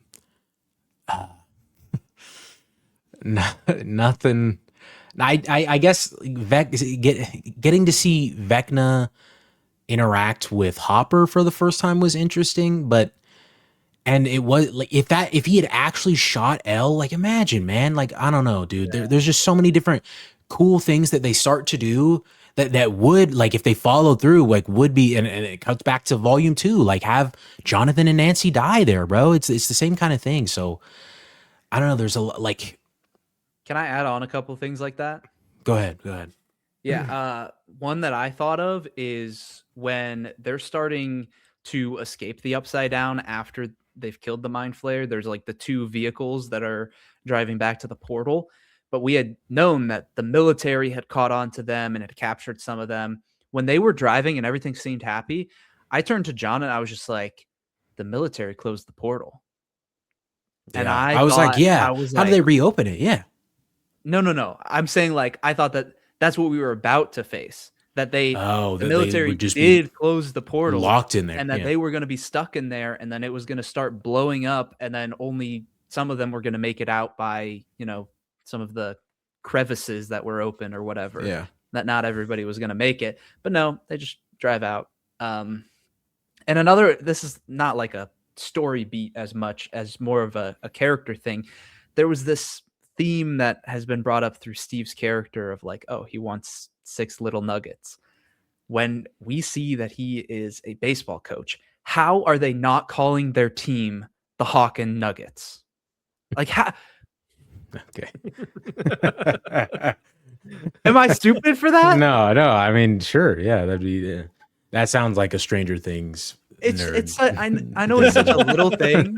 nothing. I guess getting to see Vecna interact with Hopper for the first time was interesting, but and it was like if he had actually shot L, like imagine, man, like I don't know, dude. There's just so many different cool things that they start to do that would, like, if they followed through, like would be, and it comes back to volume 2, like have Jonathan and Nancy die there, bro. It's the same kind of thing. So I don't know. There's like, Can I add on a couple things like that? go ahead. Yeah. One that I thought of is when they're starting to escape the Upside Down after they've killed the Mind Flayer. There's like the 2 vehicles that are driving back to the portal. But we had known that the military had caught on to them and had captured some of them. When they were driving and everything seemed happy, I turned to John and I was just like, the military closed the portal. And Yeah. I was thought, like, yeah. I was How do they reopen it? Yeah. No. I'm saying, like, I thought that that's what we were about to face. That the military would just did close the portal, locked in there, and that they were going to be stuck in there, and then it was going to start blowing up, and then only some of them were going to make it out by, some of the crevices that were open or whatever. Yeah. That not everybody was going to make it, but no, they just drive out. And another, this is not like a story beat as much as more of a character thing. There was this theme that has been brought up through Steve's character of like, oh, he wants 6 little nuggets. When we see that he is a baseball coach, how are they not calling their team the Hawken Nuggets? Like, how? Okay. Am I stupid for that? No. I mean, sure. Yeah, that'd be. That sounds like a Stranger Things. It's I know it's such a little thing,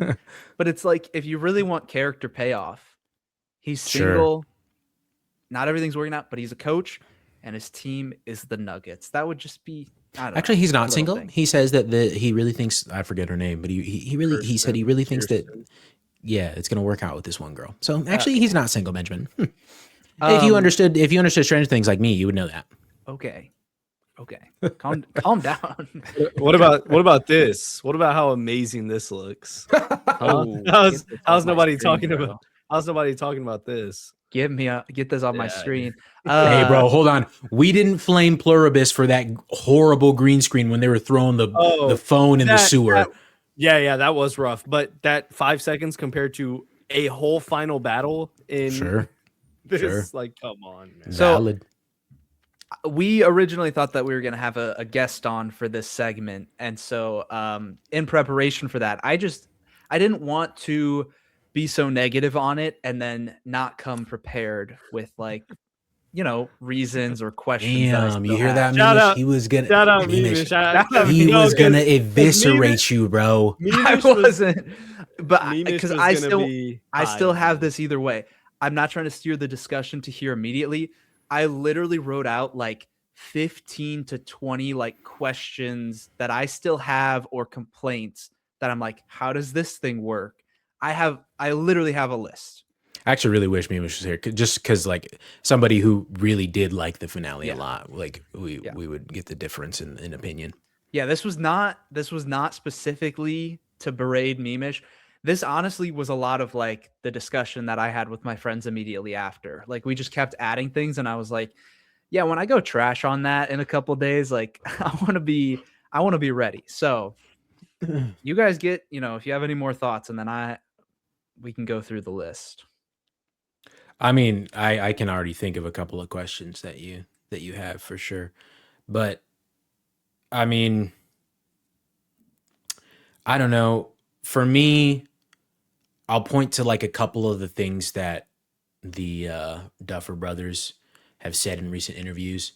but it's like if you really want character payoff, he's single. Sure. Not everything's working out, but he's a coach, and his team is the Nuggets. That would just be. I don't Actually, know, he's not single. Thing. He says that he really thinks, I forget her name, but he said he really thinks that, yeah, it's gonna work out with this one girl. So actually, he's not single, Benjamin. If you understood Stranger Things like me, you would know that. Okay. Calm down. What about this? What about how amazing this looks? How's nobody talking about? How's nobody talking about this? Get this on my screen. Hey, bro, hold on. We didn't flame Pluribus for that horrible green screen when they were throwing the phone in the sewer. That was rough. But that 5 seconds compared to a whole final battle in this, like, come on, man. Valid. So we originally thought that we were going to have a guest on for this segment. And so in preparation for that, I didn't want to be so negative on it and then not come prepared with, like, reasons or questions that I Damn, still you hear have. that, Shout Mimish? out- He was gonna Shout out Mimish. Mimish. I- He no, was 'cause- gonna 'cause eviscerate you, bro. I Mimish was wasn't, but Mimish because was I gonna still be I high still on have this. this either way. I'm not trying to steer the discussion to here immediately. I literally wrote out like 15 to 20 like questions that I still have or complaints that I'm like, how does this thing work? I literally have a list. I actually really wish Mimish was here, just because like somebody who really did like the finale Yeah. a lot, like we Yeah. would get the difference in opinion. Yeah, this was not specifically to berate Mimish. This honestly was a lot of like the discussion that I had with my friends immediately after. Like we just kept adding things and I was like, yeah, when I go trash on that in a couple days, like I want to be ready. So, you guys get, if you have any more thoughts and then we can go through the list. I mean, I can already think of a couple of questions that you have for sure, but I mean, I don't know. For me, I'll point to like a couple of the things that the Duffer brothers have said in recent interviews.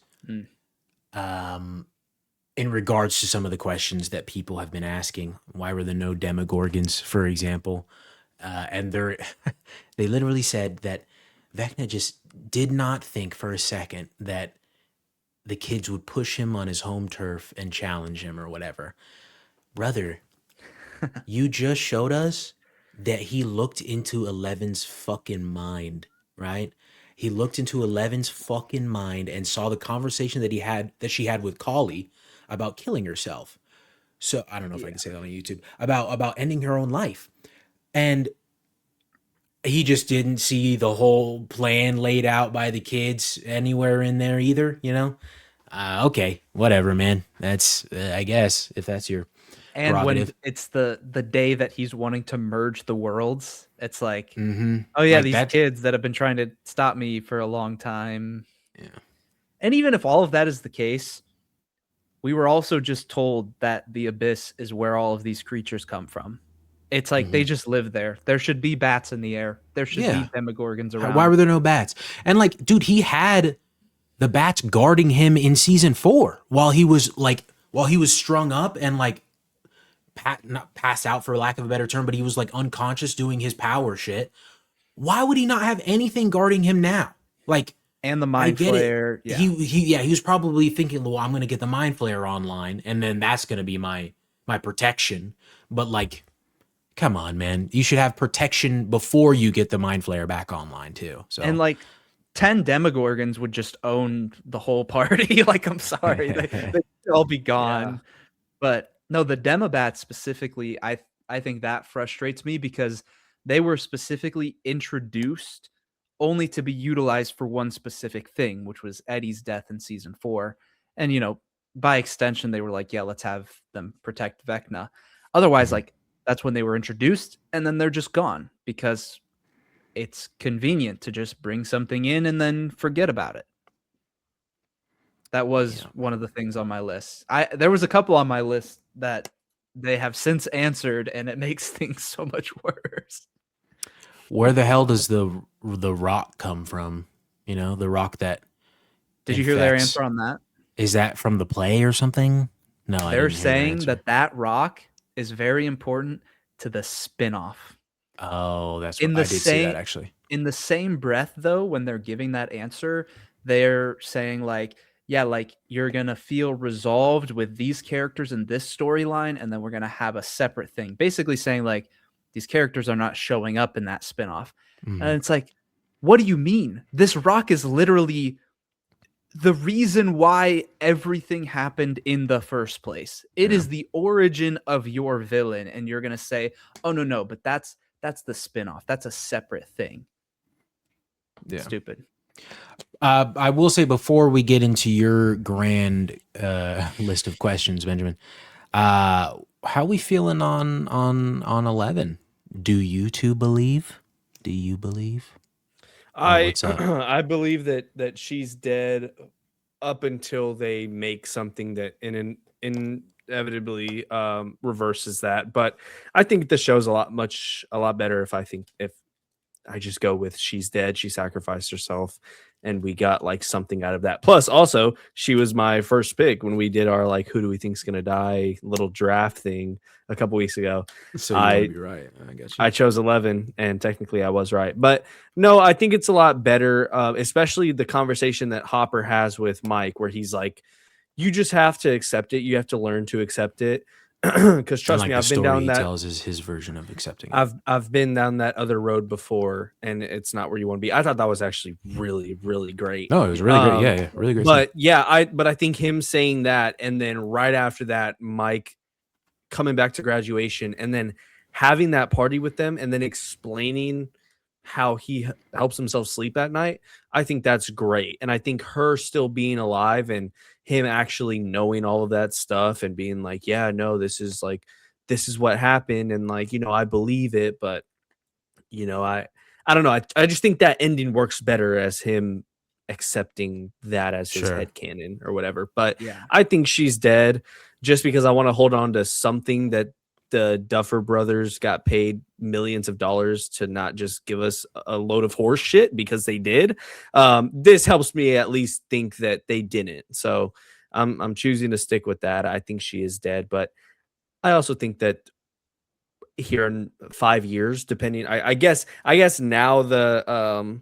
In regards to some of the questions that people have been asking. Why were there no Demogorgons, for example? And they literally said that Vecna just did not think for a second that the kids would push him on his home turf and challenge him or whatever. Brother, you just showed us that he looked into Eleven's fucking mind, right? He looked into Eleven's fucking mind and saw the conversation that she had with Collie about killing herself. So I don't know if I can say that on YouTube about ending her own life. And he just didn't see the whole plan laid out by the kids anywhere in there either, Okay, whatever, man. That's I guess if that's your And when prerogative. it's the day that he's wanting to merge the worlds, it's like, Mm-hmm. oh yeah, Like these that- kids that have been trying to stop me for a long time. Yeah. And even if all of that is the case, we were also just told that the abyss is where all of these creatures come from. It's like they just live there. There should be bats in the air. There should be demogorgons around. Why were there no bats? And like, dude, he had the bats guarding him in season 4 while he was strung up and like not passed out for lack of a better term, but he was like unconscious doing his power shit. Why would he not have anything guarding him now? Like, and the mind flare. Yeah. He was probably thinking, well, I'm gonna get the mind flare online, and then that's gonna be my protection. But like, come on, man. You should have protection before you get the mind flare back online too. So and like 10 demogorgons would just own the whole party. Like, I'm sorry, they'd all be gone. Yeah. But no, the demobats specifically, I think that frustrates me because they were specifically introduced only to be utilized for one specific thing, which was Eddie's death in season 4. And by extension, they were like, yeah, let's have them protect Vecna. Otherwise, like, that's when they were introduced, and then they're just gone because it's convenient to just bring something in and then forget about it. That was one of the things on my list. There was a couple on my list that they have since answered, and it makes things so much worse. Where the hell does the rock come from? The rock that Did you hear their answer on that? Is that from the play or something? No, they're saying that rock is very important to the spinoff. Oh, that's what I did see that actually. In the same breath, though, when they're giving that answer, they're saying like, yeah, like you're gonna feel resolved with these characters in this storyline, and then we're gonna have a separate thing. Basically saying like these characters are not showing up in that spinoff. And it's like, what do you mean? This rock is literally the reason why everything happened in the first place. It is the origin of your villain, and you're gonna say, oh no, but that's the spinoff. That's a separate thing. Yeah. Stupid. I will say before we get into your grand list of questions, Benjamin, how are we feeling on 11? Do you two believe? Do you believe? I believe that she's dead up until they make something that inevitably reverses that. But I think the show's a lot better if just go with she's dead. She sacrificed herself, and we got like something out of that. Plus, also, she was my first pick when we did our like who do we think's gonna die little draft thing a couple weeks ago. So you want to be right. I guess I chose 11, and technically I was right. But no, I think it's a lot better, especially the conversation that Hopper has with Mike, where he's like, you just have to accept it. You have to learn to accept it. Because trust me, I've been down that. Tells is his version of accepting. I've been down that other road before, and it's not where you want to be. I thought that was actually really, really great. No, it was really great. Yeah, really great. But yeah, I think him saying that, and then right after that, Mike coming back to graduation, and then having that party with them, and then explaining how he helps himself sleep at night. I think that's great, and I think her still being alive and him actually knowing all of that stuff and being like, yeah, no, this is what happened, and like, I believe it, but I don't know. I just think that ending works better as him accepting that as his headcanon or whatever. But Yeah. I think she's dead just because I want to hold on to something that the Duffer brothers got paid millions of dollars to not just give us a load of horse shit, because they did. This helps me at least think that they didn't. So I'm choosing to stick with that. I think she is dead, but I also think that here in 5 years, depending, I guess now the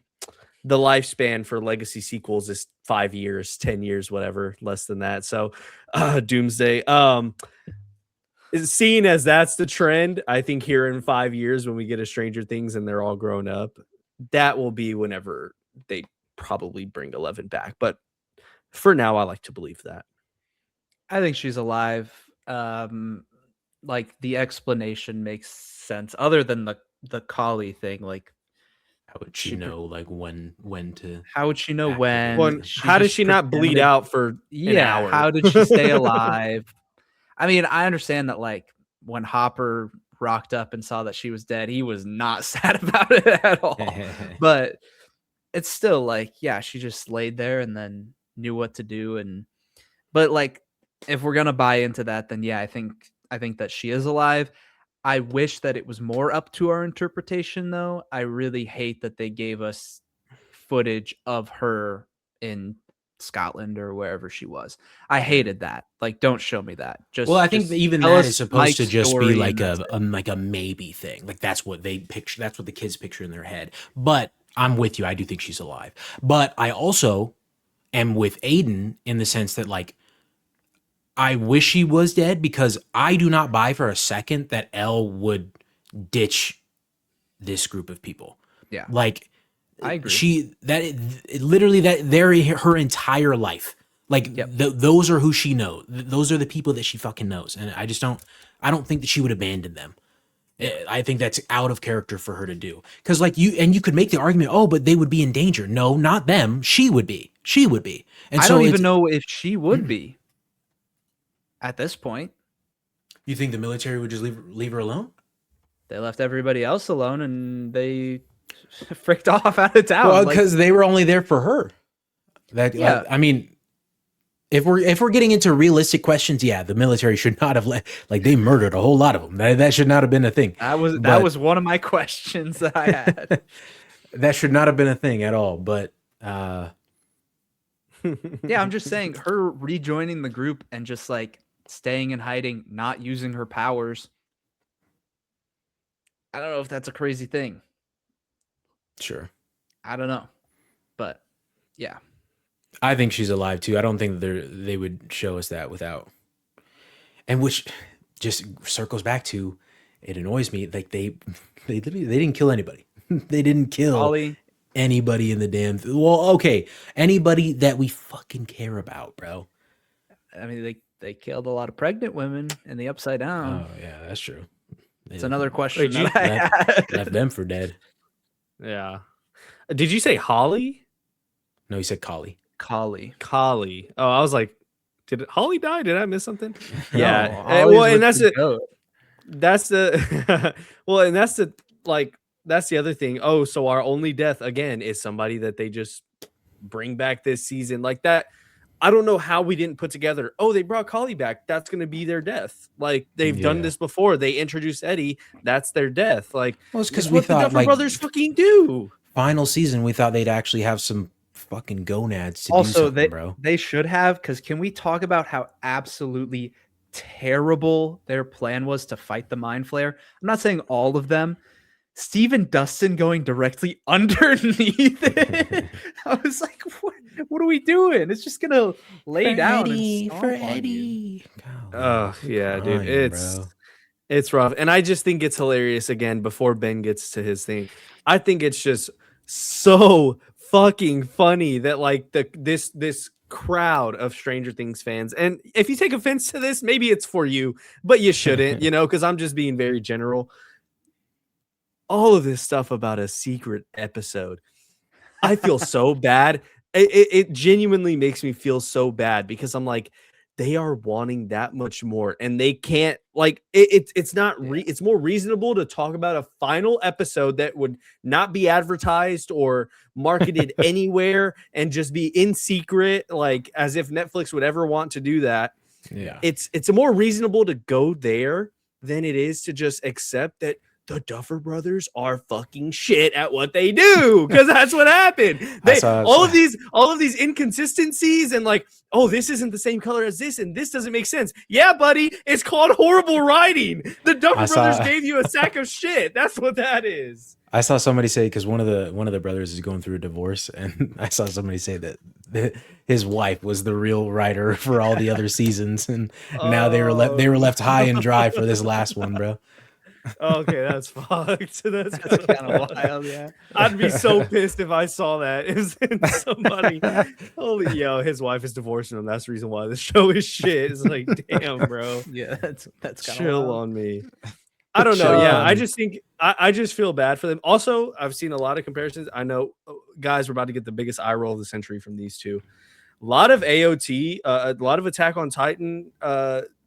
lifespan for legacy sequels is 5 years, 10 years, whatever, less than that. So Doomsday, seeing as that's the trend, I think here in 5 years, when we get a Stranger Things and they're all grown up, that will be whenever they probably bring 11 back. But for now, I like to believe that. I think she's alive. Like the explanation makes sense, other than the Kali thing. Like, how would she know like when to? How would she know when? Well, how does she not bleed out for an hour? How did she stay alive? I mean, I understand that like when Hopper rocked up and saw that she was dead, he was not sad about it at all. But it's still like, yeah, she just laid there and then knew what to do. But like, if we're gonna buy into that, then yeah, I think that she is alive. I wish that it was more up to our interpretation, though. I really hate that they gave us footage of her in Scotland or wherever she was. I hated that. Like, don't show me that. Just I think even that is supposed to just be like a maybe thing. Like that's what they picture. That's what the kids picture in their head. But I'm with you. I do think she's alive. But I also am with Aiden in the sense that like, I wish she was dead, because I do not buy for a second that Elle would ditch this group of people. Yeah. Like, I agree. Literally they're her entire life. Like those are who she knows. Those are the people that she fucking knows. And I don't think that she would abandon them. I think that's out of character for her to do. Cause like you could make the argument, oh, but they would be in danger. No, not them. She would be. And I don't even know if she would be at this point. You think the military would just leave her alone? They left everybody else alone and they fricked off out of town. Well, because they were only there for her. I mean, if we're getting into realistic questions, yeah, the military should not have they murdered a whole lot of them. That should not have been a thing. That was one of my questions that I had. That should not have been a thing at all. But yeah, I'm just saying, her rejoining the group and just like staying in hiding, not using her powers. I don't know if that's a crazy thing. Sure. I don't know. But yeah. I think she's alive too. I don't think they would show us that without. And which just circles back to, it annoys me. Like they didn't kill anybody. They didn't kill Ollie. Anybody in the damn. Well, okay. Anybody that we fucking care about, bro. I mean, they killed a lot of pregnant women in the Upside Down. Oh yeah, that's true. It's another question that I had. Left them for dead. Yeah. Did you say Holly? No, he said Kali. Kali. Oh, I was like, did Holly die? Did I miss something? No, yeah. Holly's And that's it. goat. That's the well, and that's the other thing. Oh, so our only death again is somebody that they just bring back this season like that. I don't know how we didn't put together, oh, they brought Collie back. That's going to be their death. Like, they've done this before. They introduced Eddie. That's their death. Like, Well, it's because it's we what the thought Duffer like Brothers fucking do. final season, we thought they'd actually have some fucking gonads to do Also, something, bro. they should have, because can we talk about how absolutely terrible their plan was to fight the Mind Flayer? I'm not saying all of them. Steve and Dustin going directly underneath it. I was like, what are we doing? It's just gonna lay down and stomp on you. Oh yeah, dude. Bro. It's rough. And I just think it's hilarious again before Ben gets to his thing. I think it's just so fucking funny that like this crowd of Stranger Things fans, and if you take offense to this, maybe it's for you, but you shouldn't, because I'm just being very general. All of this stuff about a secret episode, I feel so bad. It genuinely makes me feel so bad because I'm like, they are wanting that much more, and they can't. Like, it's not. It's more reasonable to talk about a final episode that would not be advertised or marketed anywhere, and just be in secret, like as if Netflix would ever want to do that. Yeah, it's more reasonable to go there than it is to just accept that the Duffer Brothers are fucking shit at what they do, because that's what happened. All of these inconsistencies and like, oh, this isn't the same color as this, and this doesn't make sense. Yeah, buddy, it's called horrible writing. The Duffer Brothers gave you a sack of shit. That's what that is. I saw somebody say, because one of the brothers is going through a divorce, and I saw somebody say that his wife was the real writer for all the other seasons, and now they were left high and dry for this last one, bro. Okay, that's fucked. That's kind of wild, yeah. I'd be so pissed if I saw that. It was somebody. Holy his wife is divorcing him. That's the reason why the show is shit. It's like, damn, bro. Yeah, that's kind chill on me. I don't know. Yeah, I just think I just feel bad for them. Also, I've seen a lot of comparisons. I know guys, we're about to get the biggest eye roll of the century from these two. A lot of AOT, a lot of Attack on Titan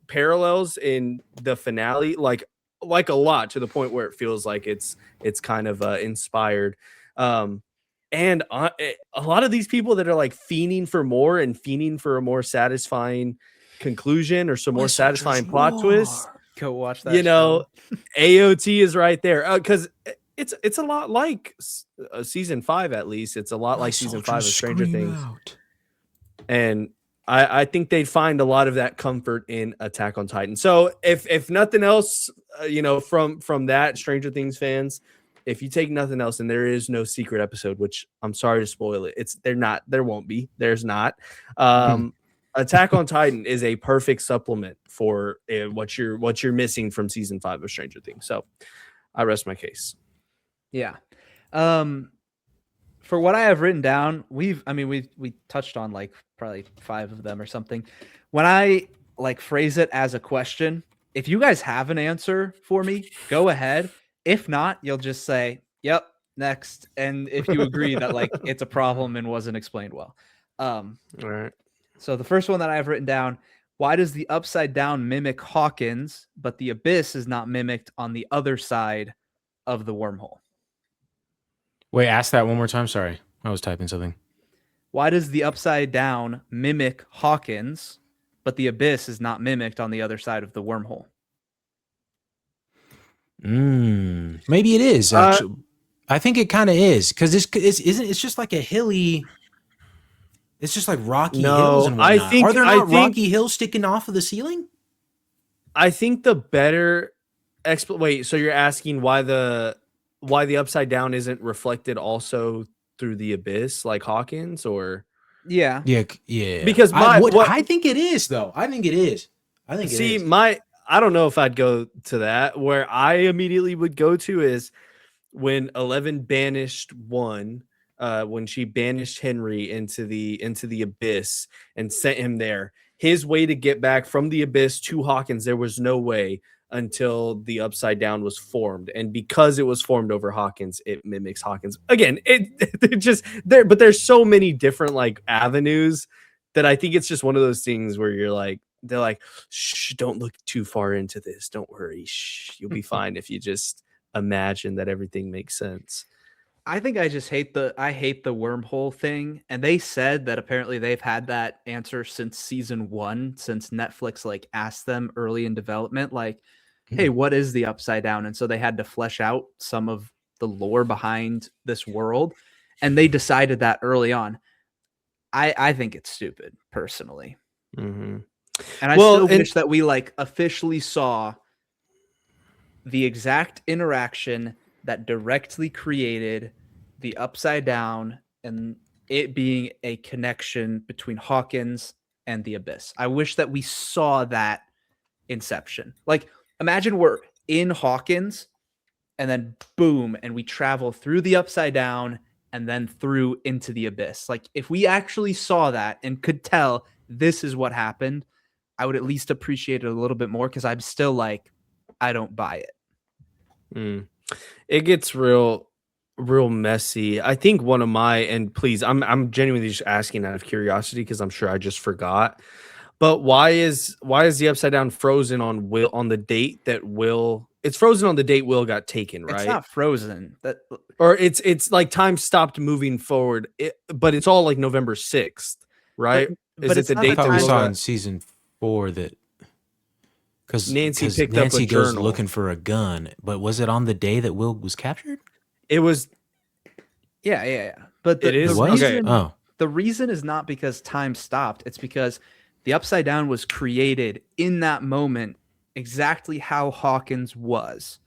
parallels in the finale, like a lot, to the point where it feels like it's kind of inspired. And a lot of these people that are like fiending for more and fiending for a more satisfying conclusion or some more satisfying plot twist. Go watch that. AOT is right there, because it's a lot like season 5. At least it's a lot like season 5 of Stranger Things. And I think they'd find a lot of that comfort in Attack on Titan. So if nothing else, from that, Stranger Things fans, if you take nothing else, and there is no secret episode, which I'm sorry to spoil it, there won't be. There's not. Attack on Titan is a perfect supplement for what you're missing from season 5 of Stranger Things. So I rest my case. Yeah. For what I have written down, we touched on like probably 5 of them or something. When I like phrase it as a question, if you guys have an answer for me, go ahead. If not, you'll just say, "Yep, next." And if you agree that like it's a problem and wasn't explained well. All right. So the first one that I have written down: why does the Upside Down mimic Hawkins, but the Abyss is not mimicked on the other side of the wormhole? Wait, ask that one more time. Sorry, I was typing something. Why does the Upside Down mimic Hawkins, but the Abyss is not mimicked on the other side of the wormhole? Maybe it is. Actually, I think it kind of is, because it's just like a hilly. It's just like rocky hills and whatnot. Are there not rocky hills sticking off of the ceiling? I think the better wait, so you're asking why the Upside Down isn't reflected also through the Abyss like Hawkins, or yeah. Because I think it is, though. I think it is. I don't know if I'd go to that. Where I immediately would go to is when 11 banished 1. When she banished Henry into the Abyss and sent him there, his way to get back from the Abyss to Hawkins, there was no way until the Upside Down was formed. And because it was formed over Hawkins, it mimics Hawkins. Again, it just there, but there's so many different like avenues that I think it's just one of those things where you're like, they're like, shh, don't look too far into this. Don't worry. Shh, you'll be fine if you just imagine that everything makes sense. I think I just hate the wormhole thing. And they said that apparently they've had that answer since season 1, since Netflix like asked them early in development, like, hey, what is the upside down? And so they had to flesh out some of the lore behind this world. And they decided that early on. I think it's stupid, personally. Mm-hmm. And I still wish that we like officially saw the exact interaction that directly created the upside down and it being a connection between Hawkins and the Abyss. I wish that we saw that inception. Like, imagine we're in Hawkins and then boom, and we travel through the upside down and then through into the Abyss. Like, if we actually saw that and could tell this is what happened, I would at least appreciate it a little bit more, because I'm still like, I don't buy it. It gets real messy. I think one of my, and please, I'm genuinely just asking out of curiosity because I'm sure I just forgot. But why is the upside down frozen on Will on the date that Will? It's frozen on the date Will got taken, right? It's not frozen. Or it's like time stopped moving forward. But it's all like November 6th, right? But is it the date that we Will saw got in season 4 that because Nancy picked up a Nancy goes journal looking for a gun, but was it on the day that Will was captured? It was. Yeah. But it is reason, okay. The reason is not because time stopped. It's because the upside down was created in that moment, exactly how Hawkins was.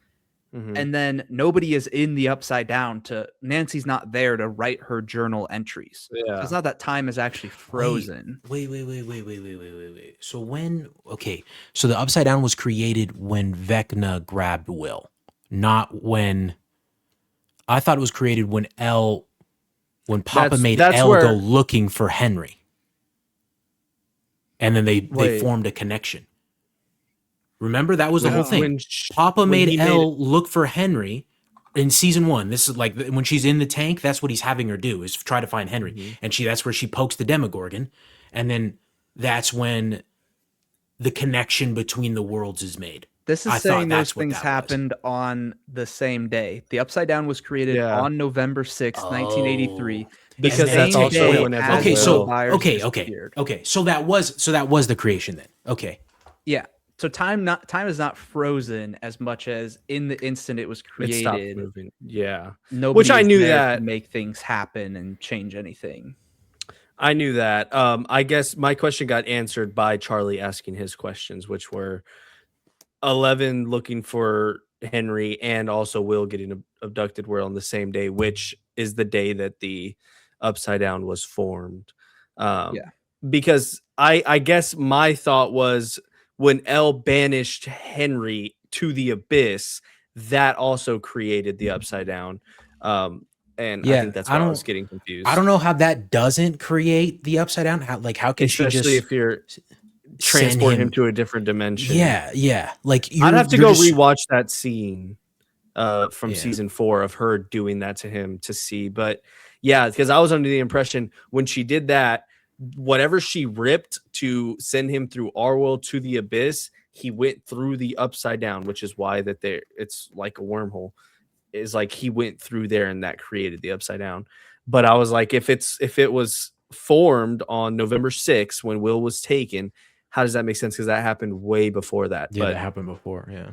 Mm-hmm. And then nobody is in the upside down Nancy's not there to write her journal entries. Yeah. So it's not that time is actually frozen. Wait. So the upside down was created when Vecna grabbed Will, not when. I thought it was created when Papa made Elle go looking for Henry. And then they formed a connection. Remember, that was the whole thing. Papa made Elle look for Henry in season 1. This is like when she's in the tank. That's what he's having her do, is try to find Henry. Mm-hmm. And that's where she pokes the Demogorgon. And then that's when the connection between the worlds is made. This is saying those things happened on the same day. The upside down was created on November 6th, 1983. Because that's also when Okay. So that was the creation then. Okay. Yeah. So time is not frozen as much as in the instant it was created. It stopped moving. Yeah. Which I knew that make things happen and change anything. I knew that. I guess my question got answered by Charlie asking his questions, which were 11 looking for Henry and also Will getting abducted were on the same day, which is the day that the upside down was formed. Because I guess my thought was when Elle banished Henry to the Abyss, that also created the upside down. And I think that's why I was getting confused. I don't know how that doesn't create the upside down. How can she just, if you're transport him to a different dimension? Yeah. Like I'd have to go rewatch that scene from season 4 of her doing that to him to see. But yeah, because I was under the impression when she did that, whatever she ripped to send him through our world to the Abyss, he went through the upside down, which is why it's like a wormhole. Is like he went through there and that created the upside down. But I was like, if it was formed on November 6th when Will was taken, how does that make sense? Because that happened way before that. Yeah, that happened before. Yeah.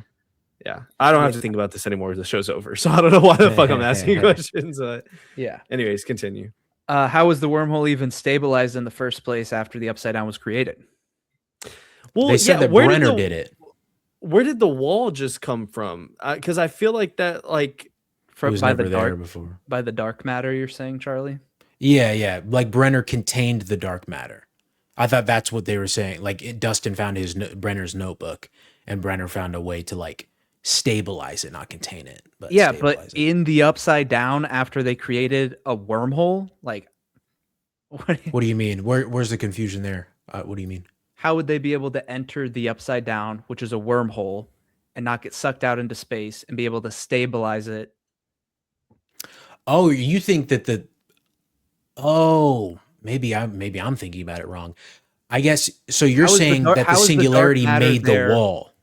I don't have to think about this anymore. The show's over. So I don't know why the fuck I'm asking questions. But anyways, continue. How was the wormhole even stabilized in the first place after the upside down was created? Well, they said that Brenner did it. Where did the wall just come from? Because I feel like that, like, by the dark matter, you're saying, Charlie? Yeah. Like Brenner contained the dark matter. I thought that's what they were saying. Like Dustin found Brenner's notebook, and Brenner found a way to like stabilize it, not contain it. But in the upside down, after they created a wormhole, like, what do you mean? Where's the confusion there? What do you mean? How would they be able to enter the upside down, which is a wormhole, and not get sucked out into space and be able to stabilize it? Oh, you think that maybe I'm thinking about it wrong. I guess so. You're saying that the singularity made the wall.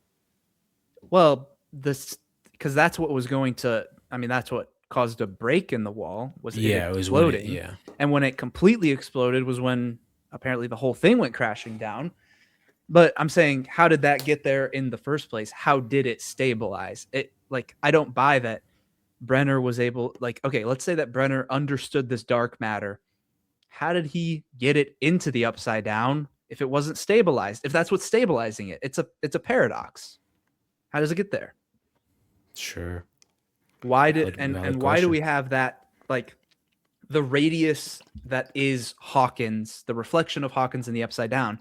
Well, because that's what was going to. I mean, that's what caused a break in the wall was it Yeah, it was when exploding. yeah. And when it completely exploded was when apparently the whole thing went crashing down. But I'm saying, how did that get there in the first place? How did it stabilize? It like I don't buy that Brenner was able, like, okay, let's say that Brenner understood this dark matter. How did he get it into the upside down if it wasn't stabilized? If that's what's stabilizing it, it's a paradox. How does it get there? Sure. Why did Valid and why do question. we have that, like, the radius that is Hawkins, the reflection of Hawkins in the upside down?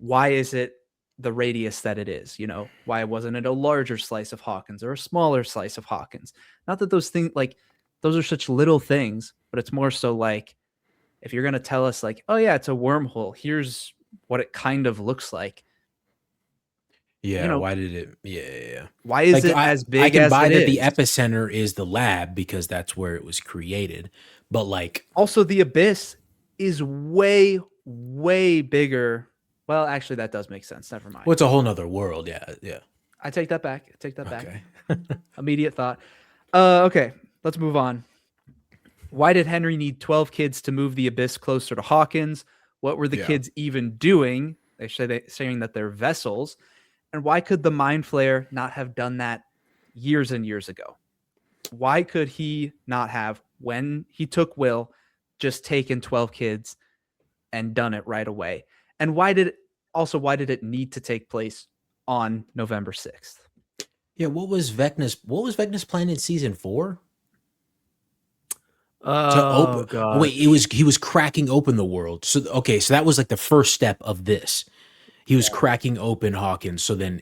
Why is it the radius that it is? Why wasn't it a larger slice of Hawkins or a smaller slice of Hawkins? Not that those things, like, those are such little things, but it's more so like, if you're going to tell us like, oh yeah, it's a wormhole, here's what it kind of looks like. Yeah, why did it? Yeah. Why is it as big I can as buy it that is? the epicenter is the lab because that's where it was created. But like, also, the abyss is way, way bigger. Well, actually, that does make sense. Never mind. well, it's a whole nother world. Yeah. I take that back. Back. Okay. Immediate thought. Okay, let's move on. Why did Henry need 12 kids to move the abyss closer to Hawkins? What were the kids even doing? Saying that they're vessels. And why could the Mind Flayer not have done that years and years ago? Why could he not have, when he took Will, just taken 12 kids and done it right away? And why did it need to take place on November 6th? Yeah, what was Vecna's plan in season 4? Oh god. Wait, he was cracking open the world. So that was like the first step of this. He was cracking open Hawkins, so then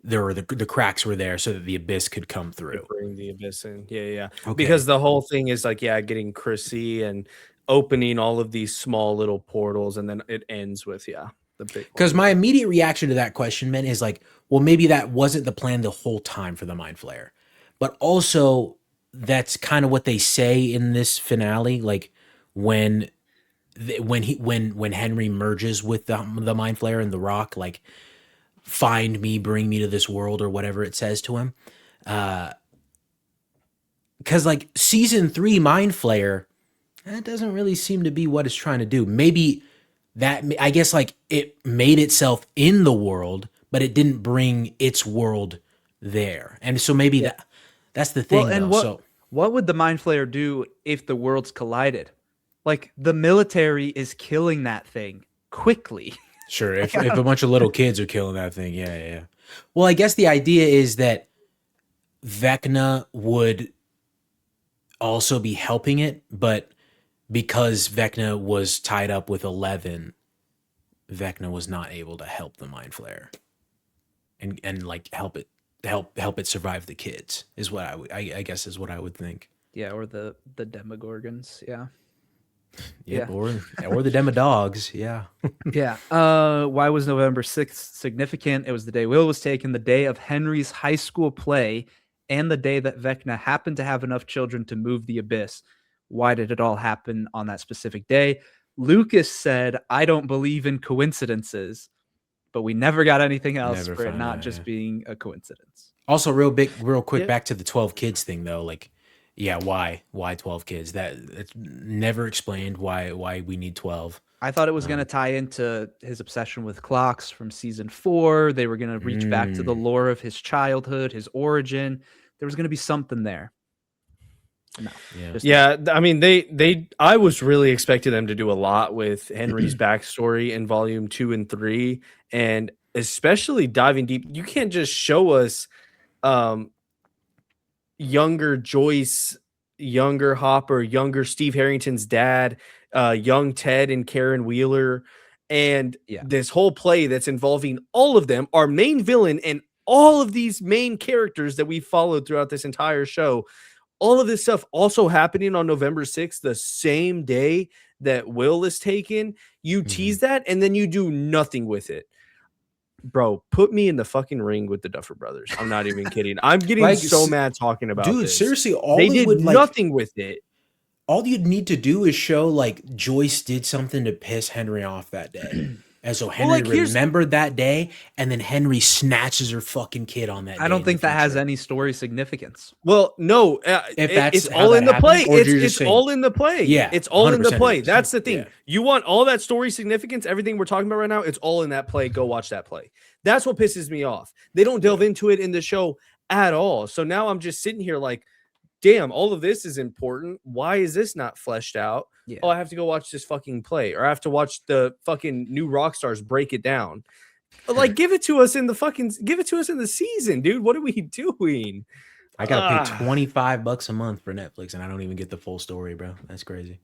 there were the cracks were there so that the abyss could come through. Bring the abyss in. Yeah. Okay. Because the whole thing is like, getting Chrissy and opening all of these small little portals, and then it ends with the big. Because my immediate reaction to that question, man, is like, well, maybe that wasn't the plan the whole time for the Mind Flayer, but also that's kind of what they say in this finale, like when Henry merges with the Mind Flayer and the Rock, like, find me, bring me to this world, or whatever it says to him. Because like season 3 Mind Flayer, that doesn't really seem to be what it's trying to do. Maybe that, I guess, like, it made itself in the world, but it didn't bring its world there. And so maybe that's the thing. Well, and what would the Mind Flayer do if the worlds collided? Like, the military is killing that thing quickly. Sure, if a bunch of little kids are killing that thing, yeah. Well, I guess the idea is that Vecna would also be helping it, but because Vecna was tied up with 11, Vecna was not able to help the Mind Flayer and like help it survive the kids, is what I guess is what I would think. Yeah, or the Demogorgons, yeah. Yep, yeah. or the Demodogs, yeah. Yeah. Why was November 6th significant? It was the day Will was taken, the day of Henry's high school play, and the day that Vecna happened to have enough children to move the abyss. Why did it all happen on that specific day? Lucas said, I don't believe in coincidences, but we never got anything else for it not just being a coincidence. Also, real quick, back to the 12 kids thing, though. Like, yeah, why 12 kids? It's never explained why we need 12. I thought it was going to tie into his obsession with clocks from season 4. They were going to reach back to the lore of his childhood, his origin. There was going to be something there. No. Yeah. I mean, I was really expecting them to do a lot with Henry's backstory in volume 2 and 3, and especially diving deep. You can't just show us younger Joyce, younger Hopper, younger Steve Harrington's dad, young Ted and Karen Wheeler, and this whole play that's involving all of them, our main villain, and all of these main characters that we followed throughout this entire show. All of this stuff also happening on November 6th, the same day that Will is taken. You tease that, and then you do nothing with it. Bro, put me in the fucking ring with the Duffer Brothers. I'm not even kidding. I'm getting so mad talking about this. Seriously, they did nothing with it. All you'd need to do is show like Joyce did something to piss Henry off that day. And so Henry like, remembered that day, and then Henry snatches her fucking kid on that day. I don't think that has future. any story significance. Well, no, If that's it's how all that in the happened, play. or you're just It's saying- all in the play. Yeah, It's all in the 100% play. it is. That's the thing. Yeah. You want all that story significance, everything we're talking about right now, it's all in that play. Go watch that play. That's what pisses me off. They don't delve into it in the show at all. So now I'm just sitting here like, damn, all of this is important. Why is this not fleshed out? Yeah. Oh, I have to go watch this fucking play, or I have to watch the fucking new rock stars break it down. Like, give it to us in the season, dude. What are we doing? I gotta pay $25 a month for Netflix, and I don't even get the full story, bro. That's crazy.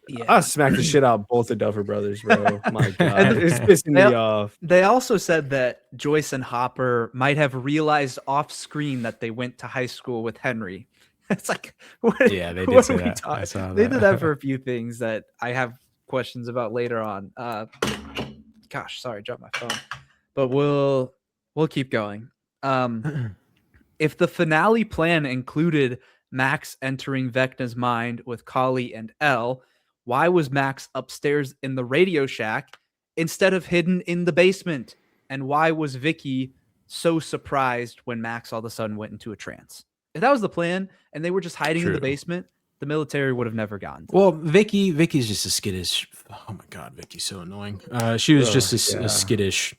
Yeah. I smacked the shit out of both the Duffer Brothers, bro. My God, it's pissing me off. They also said that Joyce and Hopper might have realized off screen that they went to high school with Henry. It's like, what, Yeah, they did what say are we that. talking? I saw They that. did that for a few things that I have questions about later on. Gosh, sorry, dropped my phone. But we'll keep going. If the finale plan included Max entering Vecna's mind with Kali and Elle, why was Max upstairs in the Radio Shack instead of hidden in the basement? And why was Vicky so surprised when Max all of a sudden went into a trance? If that was the plan and they were just hiding in the True. basement, the military would have never gotten to Well, Vicky's just a skittish. Oh my God, Vicky's so annoying. She was just a skittish.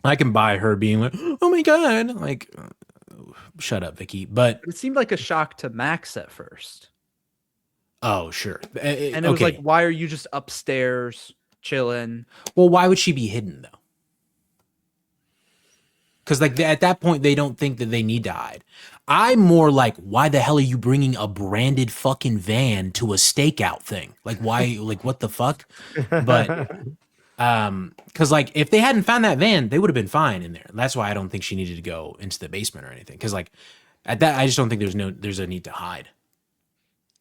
I can buy her being like, oh my God, like, shut up, Vicky. But it seemed like a shock to Max at first. oh, sure. And it was like, why are you just upstairs chilling? well, why would she be hidden though? Because like at that point, they don't think that they need to hide. I'm more like, why the hell are you bringing a branded fucking van to a stakeout thing? Like, why? Like, what the fuck? But because like if they hadn't found that van, they would have been fine in there. That's why I don't think she needed to go into the basement or anything. Because like at that, I just don't think there's a need to hide.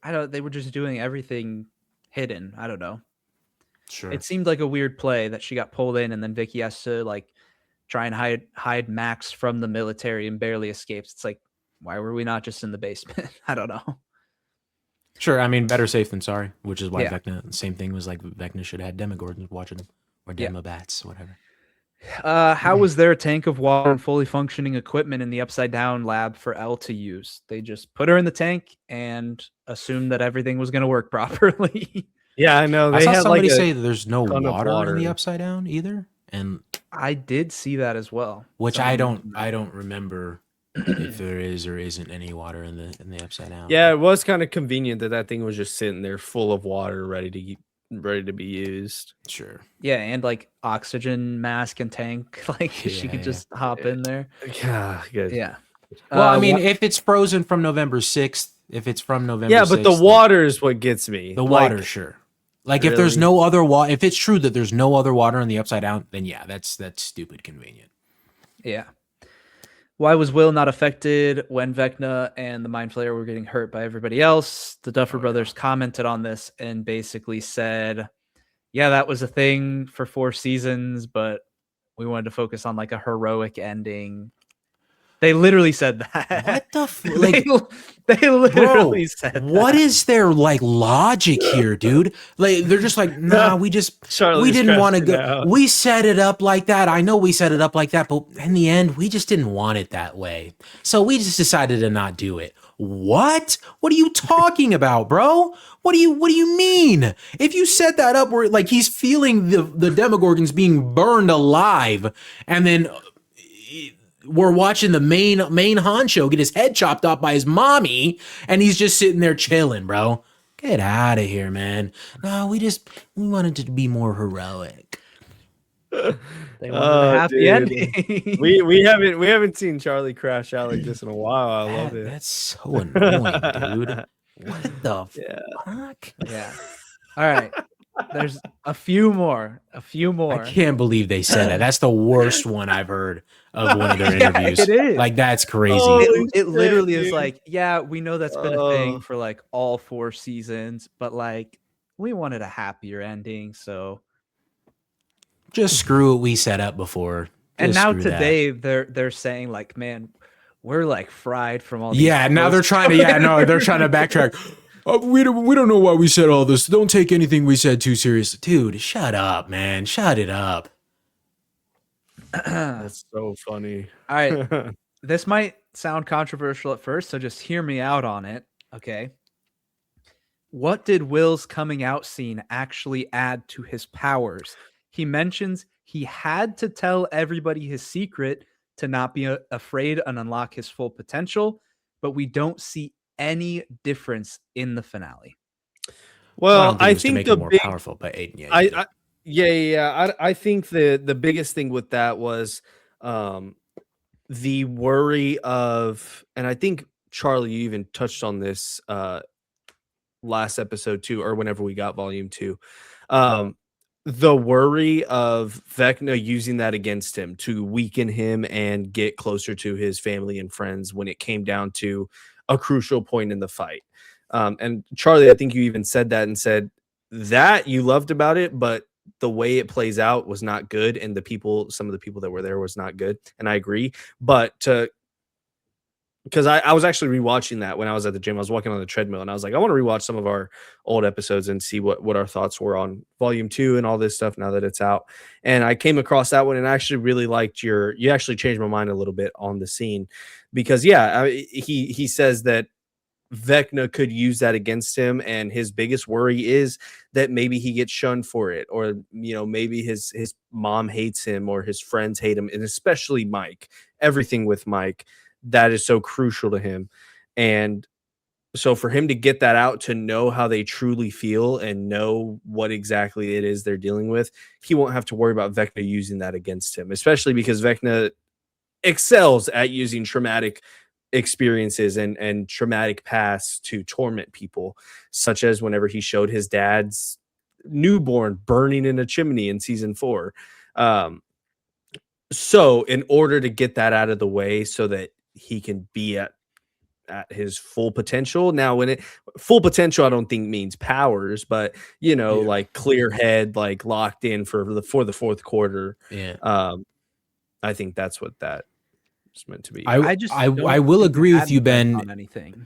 They were just doing everything hidden. I don't know. Sure. It seemed like a weird play that she got pulled in and then Vicky has to like try and hide Max from the military and barely escapes. It's like, why were we not just in the basement? I don't know. Sure. I mean, better safe than sorry, which is why Yeah. Vecna, same thing was like Vecna should have had Demogorgons watching them or Demobats, whatever. How was there a tank of water and fully functioning equipment in the upside down lab for Elle to use? They just put her in the tank and assumed that everything was going to work properly. Yeah, I know. I They saw had somebody like say that there's no ton of water in the water. upside down either, and I did see that as well. which I Someone- don't remember if there is or isn't any water in the upside down. Yeah, it was kind of convenient that thing was just sitting there full of water, ready to be used. Sure. Yeah, and like oxygen mask and tank. Like she could Yeah. just hop in there. Yeah, good. Yeah. Well, I Uh, mean, if it's frozen from November 6th, if it's from November Yeah, but the 6th, water is what gets me. the Like, water, sure. Like if there's really? no other water, if it's true that there's no other water in the upside down, then yeah, that's stupid convenient. Yeah. Why was Will not affected when Vecna and the Mind Flayer were getting hurt by everybody else? The Duffer brothers commented on this and basically said, yeah, that was a thing for 4 seasons, but we wanted to focus on like a heroic ending. They literally said that. What the they literally said that. What is their like logic here, dude? Like they're just like, nah, we Charlie's didn't want to crashing go. out. We set it up like that. I know we set it up like that, but in the end, we just didn't want it that way. So we just decided to not do it. What? What are you talking about, bro? What do you mean? If you set that up where like he's feeling the Demogorgons being burned alive, and then we're watching the main honcho get his head chopped off by his mommy, and he's just sitting there chilling, bro. Get out of here, man. No, we wanted it to be more heroic. They wanted a happy dude. ending. we haven't seen Charlie crash out like this in a while. I love it. That's so annoying, dude. What the fuck? Yeah. All right. There's a few more. I can't believe they said that. That's the worst one I've heard of one of their Yeah, interviews. it is. Like that's crazy. Oh, It literally is dude. like, yeah, we know that's been a Oh. thing for like all 4 seasons, but like we wanted a happier ending, so Just screw what we set up before. and Just now screw that. today they're saying like, man, we're like fried from all these Yeah, now they're posts." trying to. Yeah, no, they're trying to backtrack. We don't know why we said all this. Don't take anything we said too seriously, dude. Shut up, man. Shut it up. That's so funny. All right. This might sound controversial at first, so just hear me out on it. Okay. What did Will's coming out scene actually add to his powers? He mentions he had to tell everybody his secret to not be afraid and unlock his full potential, but we don't see any difference in the finale. Well, I Well, don't think I it was to think make the him more big, powerful, but Aiden, yeah, you did. I think the biggest thing with that was the worry of, and I think Charlie, you even touched on this last episode too, or whenever we got volume 2. The worry of Vecna using that against him to weaken him and get closer to his family and friends when it came down to a crucial point in the fight. And Charlie, I think you even said that and said that you loved about it, but the way it plays out was not good, and some of the people that were there was not good. And I agree. But because I was actually rewatching that when I was at the gym. I was walking on the treadmill and I was like, I want to rewatch some of our old episodes and see what our thoughts were on volume 2 and all this stuff now that it's out. And I came across that one and I actually really liked you actually changed my mind a little bit on the scene because he says that Vecna could use that against him, and his biggest worry is that maybe he gets shunned for it, or maybe his mom hates him or his friends hate him, and especially Mike. Everything with Mike that is so crucial to him. And so for him to get that out, to know how they truly feel and know what exactly it is they're dealing with, he won't have to worry about Vecna using that against him, especially because Vecna excels at using traumatic experiences and traumatic pasts to torment people, such as whenever he showed his dad's newborn burning in a chimney in season 4. So in order to get that out of the way so that he can be at his full potential. Now, full potential, I don't think means powers, but like clear head, like locked in for the fourth quarter. Yeah. I think that's what that is meant to be. I will agree with you, Ben. On anything.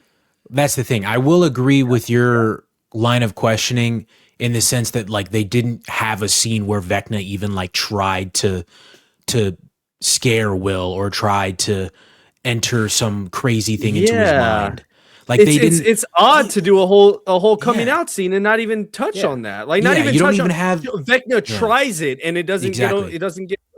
That's the thing. I will agree with your line of questioning in the sense that like they didn't have a scene where Vecna even like tried to scare Will or tried to enter some crazy thing into his mind. Like it's odd to do a whole coming out scene and not even touch on that. Like not even you touch don't even on, have Vecna tries it and it doesn't get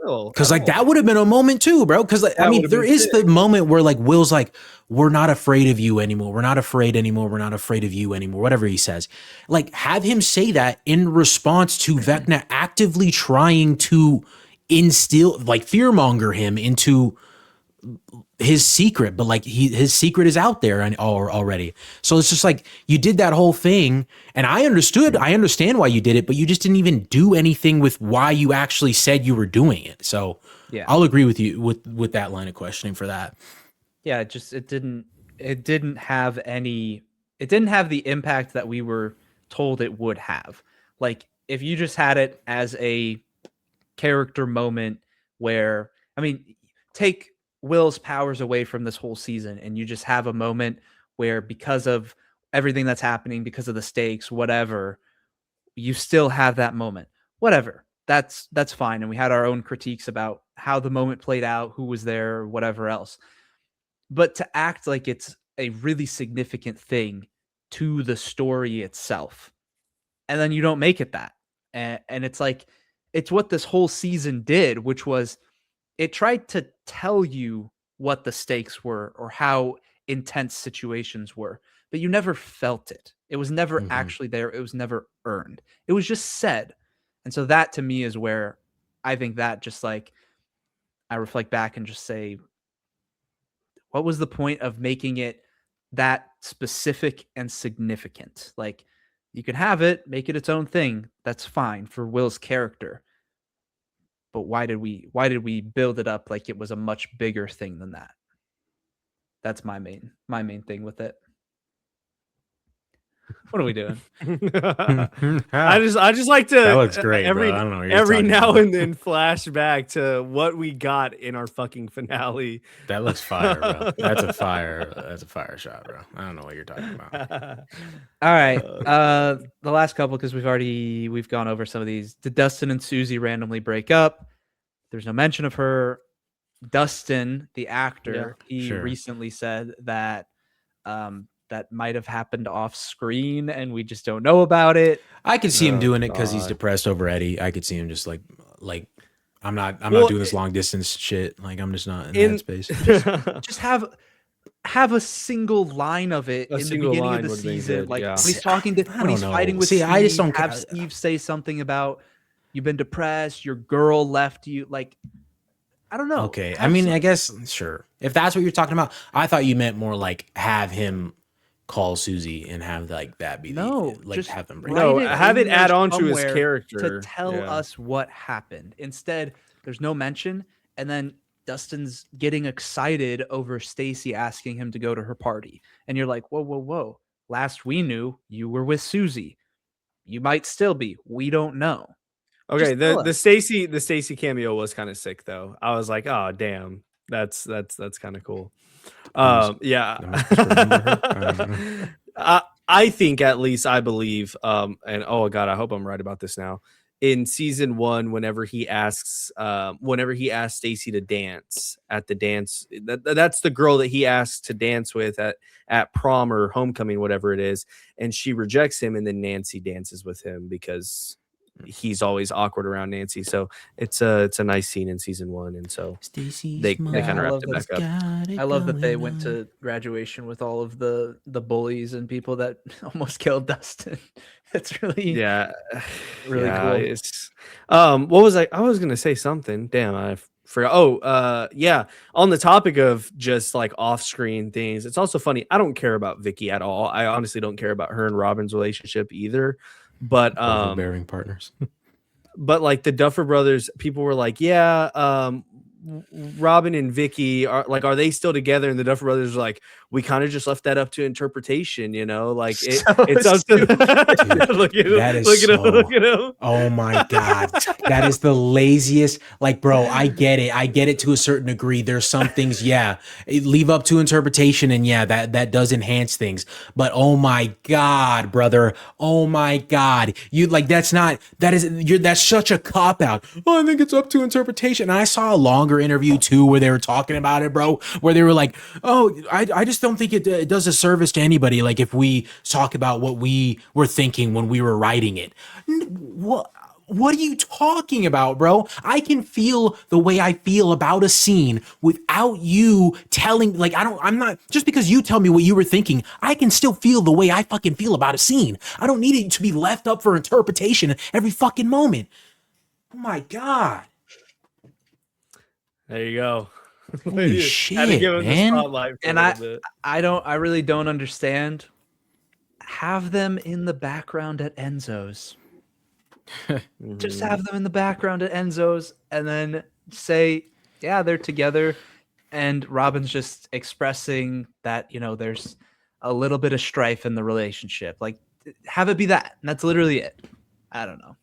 Will. Because like that would have been a moment too, bro. Because like, I mean, there is the moment where like Will's like, "We're not afraid of you anymore. We're not afraid anymore. We're not afraid of you anymore." Whatever he says, like have him say that in response to Vecna actively trying to instill, like fearmonger him into his secret, but like his secret is out there already. So it's just like you did that whole thing, and I understand why you did it, but you just didn't even do anything with why you actually said you were doing it. So yeah, I'll agree with you with that line of questioning for that. Yeah, it didn't have the impact that we were told it would have. Like if you just had it as a character moment where, I mean, take Will's powers away from this whole season and you just have a moment where because of everything that's happening, because of the stakes, whatever, you still have that moment. Whatever. That's fine. And we had our own critiques about how the moment played out, who was there, whatever else. But to act like it's a really significant thing to the story itself, and then you don't make it that. And it's like, it's what this whole season did, which was it tried to tell you what the stakes were or how intense situations were, but you never felt it. It was never actually there. It was never earned. It was just said. And so that to me is where I think that just like, I reflect back and just say, what was the point of making it that specific and significant? Like you can have it, make it its own thing. That's fine for Will's character. But why did we build it up like it was a much bigger thing than that? That's my main thing with it. What are we doing? I just like to. That looks great. Bro. I don't know. Every now and then flash back to what we got in our fucking finale. That looks fire, bro. That's a fire shot, bro. I don't know what you're talking about. All right. The last couple, because we've gone over some of these. Did Dustin and Susie randomly break up? There's no mention of her. Dustin, the actor, he sure. recently said that that might have happened off screen and we just don't know about it. I could see him Oh, doing it because he's God. depressed over Eddie. I could see him just like I'm not Well, doing this long distance shit. Like I'm just not in In that space. Just have a single line of it in the single beginning of line the would've been season. good, Like yeah. when he's talking to I when he's don't know. fighting with See, Steve, I just don't have care. Steve say something about you've been depressed, your girl left you. Like, I don't know. Okay. I mean, I guess sure. If that's what you're talking about, I thought you meant more like have him call Susie and have like that be no, the like just have them break. No, write have in it add there on to his somewhere character. to tell Yeah. us what happened. Instead, there's no mention, and then Dustin's getting excited over Stacy asking him to go to her party, and you're like, whoa, whoa, whoa! Last we knew, you were with Susie. You might still be. We don't know. Okay, Just tell the us. Stacy cameo was kind of sick though. I was like, oh damn, that's kind of cool. Yeah. Am I supposed to remember her? I don't know. I think at least I believe, and oh god, I hope I'm right about this now. In season 1, whenever he asks Stacy to dance at the dance, that's the girl that he asks to dance with at prom or homecoming, whatever it is, and she rejects him, and then Nancy dances with him because he's always awkward around Nancy. So it's a nice scene in season 1, and so they kind of wrapped it back up. I love that they went to graduation with all of the bullies and people that almost killed Dustin. It's really Yeah, really yeah, cool. It's what was I was gonna say something. Damn, I forgot. Oh, yeah. On the topic of just like off-screen things, it's also funny. I don't care about Vicky at all. I honestly don't care about her and Robin's relationship either. But Overbearing partners. but like the Duffer Brothers, people were like, yeah, Robin and Vicky are they still together? And the Duffer Brothers are like, we kind of just left that up to interpretation, like it's up to look at him, That is look at him. Oh my god, that is the laziest. Like, bro, I get it to a certain degree. There's some things, yeah, leave up to interpretation, and yeah, that does enhance things. But oh my god, brother, oh my god, that's such a cop out. Oh, I think it's up to interpretation. And I saw a longer interview too where they were talking about it, bro, where they were like, oh, I just don't think it does a service to anybody. Like if we talk about what we were thinking when we were writing it. What are you talking about, bro? I can feel the way I feel about a scene without you telling, I'm not, just because you tell me what you were thinking, I can still feel the way I fucking feel about a scene. I don't need it to be left up for interpretation every fucking moment. Oh my God. There you go. Holy shit, Had to give him the man. spotlight for And a little bit. I really don't understand. Have them in the background at Enzo's. Just have them in the background at Enzo's and then say, yeah, they're together. And Robin's just expressing that, there's a little bit of strife in the relationship. Like, have it be that. And that's literally it. I don't know.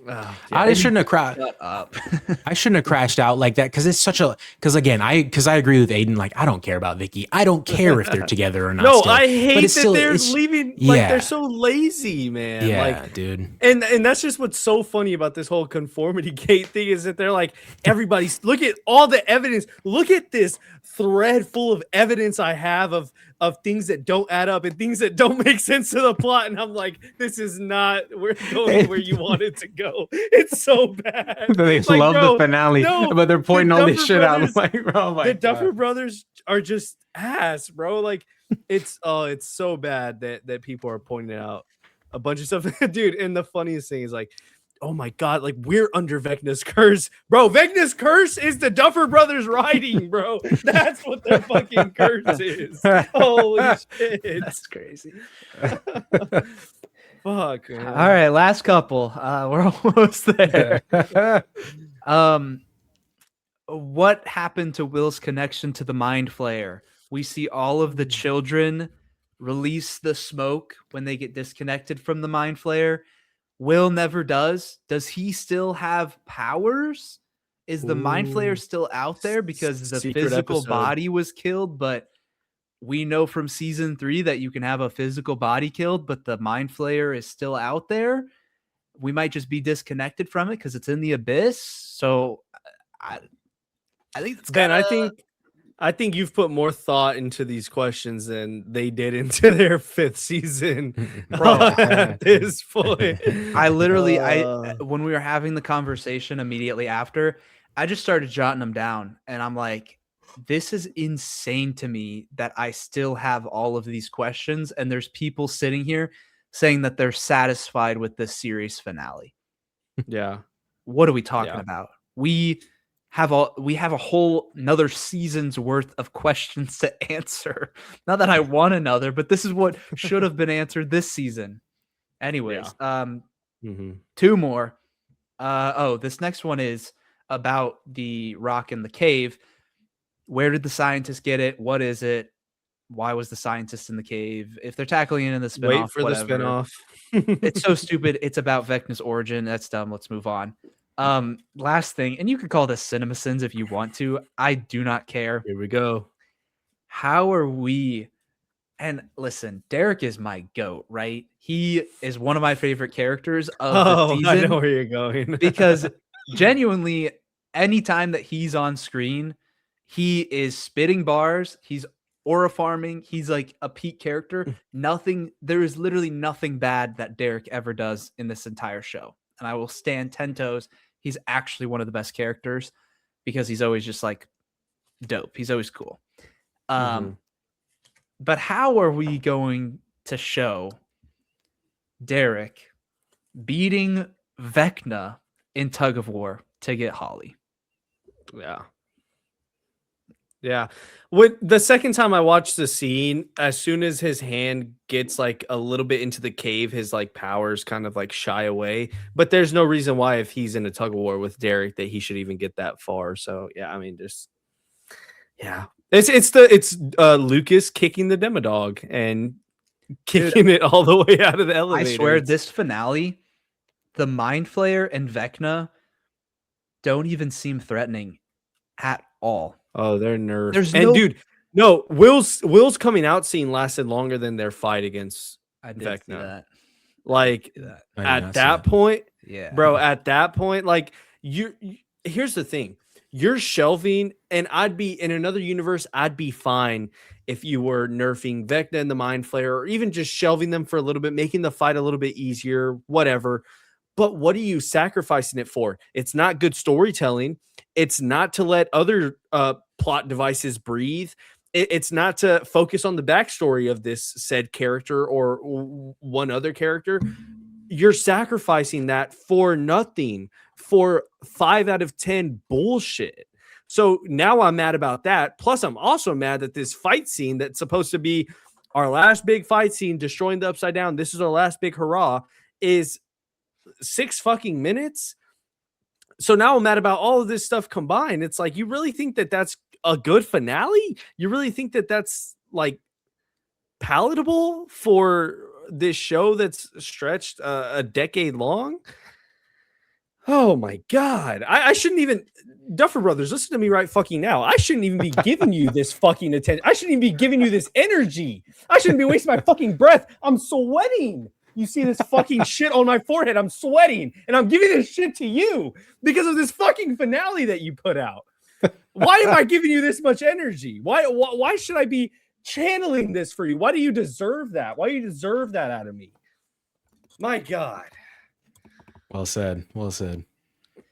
I shouldn't have crashed. Shut up. I shouldn't have crashed out like that because it's because I agree with Aiden. Like I don't care about Vicky. I don't care if they're together or not. No, still. I hate that still, they're leaving. Like they're so lazy, man. Yeah, like, dude. And that's just what's so funny about this whole conformity gate thing is that they're like, everybody's look at all the evidence. Look at this thread full of evidence I have of things that don't add up and things that don't make sense to the plot. And I'm like, this is not we're going where you want it to go. It's so bad. They like, love bro, the finale, no, but they're pointing all this shit out. Brothers, I'm like, bro, the Duffer Brothers are just ass, bro. Like it's so bad that people are pointing out a bunch of stuff. Dude, and the funniest thing is like, oh my god, like we're under Vecna's curse, bro. Vecna's curse is the Duffer Brothers writing, bro. That's what their fucking curse is. Holy shit, That's crazy. Fuck, man. All right, last couple. We're almost there. What happened to Will's connection to the Mind Flayer? We see all of the children release the smoke when they get disconnected from the Mind Flayer. Will never does. Does he still have powers? Is the Mind Flayer still out there because the Secret physical episode. body was killed? But we know from season 3 that you can have a physical body killed, but the Mind Flayer is still out there. We might just be disconnected from it because it's in the abyss. So I think it's Ben, kinda... I think you've put more thought into these questions than they did into their 5th season. Bro, At this point. I literally, Uh, when we were having the conversation immediately after, I just started jotting them down, and I'm like, this is insane to me that I still have all of these questions, and there's people sitting here saying that they're satisfied with this series finale. yeah. What are we talking Yeah. about? We have a whole another season's worth of questions to answer. Not that I want another, but this is what should have been answered this season. Anyways, Mhm. 2 more. This next one is about the rock in the cave. Where did the scientists get it? What is it? Why was the scientist in the cave? If they're tackling it in the Wait spinoff, for whatever. the spinoff. It's so stupid. It's about Vecna's origin. That's dumb. Let's move on. Last thing, and you could call this CinemaSins if you want to. I do not care. Here we go. How are we? And listen, Derek is my goat, right? He is one of my favorite characters of the season. I know where you're going. Because genuinely, anytime that he's on screen, he is spitting bars. He's aura farming. He's like a peak character. There is literally nothing bad that Derek ever does in this entire show. And I will stand 10 toes. He's actually one of the best characters because he's always just like dope. He's always cool. But how are we going to show Derek beating Vecna in tug of war to get Holly? Yeah. Yeah. When the second time I watched the scene, as soon as his hand gets like a little bit into the cave, his like powers kind of like shy away. But there's no reason why, if he's in a tug of war with Derek, that he should even get that far. So yeah, I mean, just yeah. It's Lucas kicking the Demodog and kicking it all the way out of the elevator. I swear, this finale, the Mind Flayer and Vecna don't even seem threatening at all. Oh, they're nerfed. There's Will's coming out scene lasted longer than their fight against Vecna. That. Like at that point, yeah, bro. At that point, like here's the thing. You're shelving, and I'd be in another universe. I'd be fine if you were nerfing Vecna and the Mind Flayer, or even just shelving them for a little bit, making the fight a little bit easier, whatever. But what are you sacrificing it for? It's not good storytelling. It's not to let other plot devices breathe. It's not to focus on the backstory of this said character or one other character. You're sacrificing that for nothing, for 5 out of 10 bullshit. So now I'm mad about that. Plus, I'm also mad that this fight scene that's supposed to be our last big fight scene, destroying the Upside Down, this is our last big hurrah, is 6 fucking minutes. So now I'm mad about all of this stuff combined. It's like, you really think that that's a good finale? You really think that that's like palatable for this show that's stretched a decade long? Oh my God. I shouldn't even, Duffer Brothers, listen to me right fucking now. I shouldn't even be giving you this fucking attention. I shouldn't even be giving you this energy. I shouldn't be wasting my fucking breath. I'm sweating. You see this fucking shit on my forehead. I'm sweating, and I'm giving this shit to you because of this fucking finale that you put out. Why am I giving you this much energy? Why should I be channeling this for you? Why do you deserve that? Why do you deserve that out of me? My God. Well said. Well said.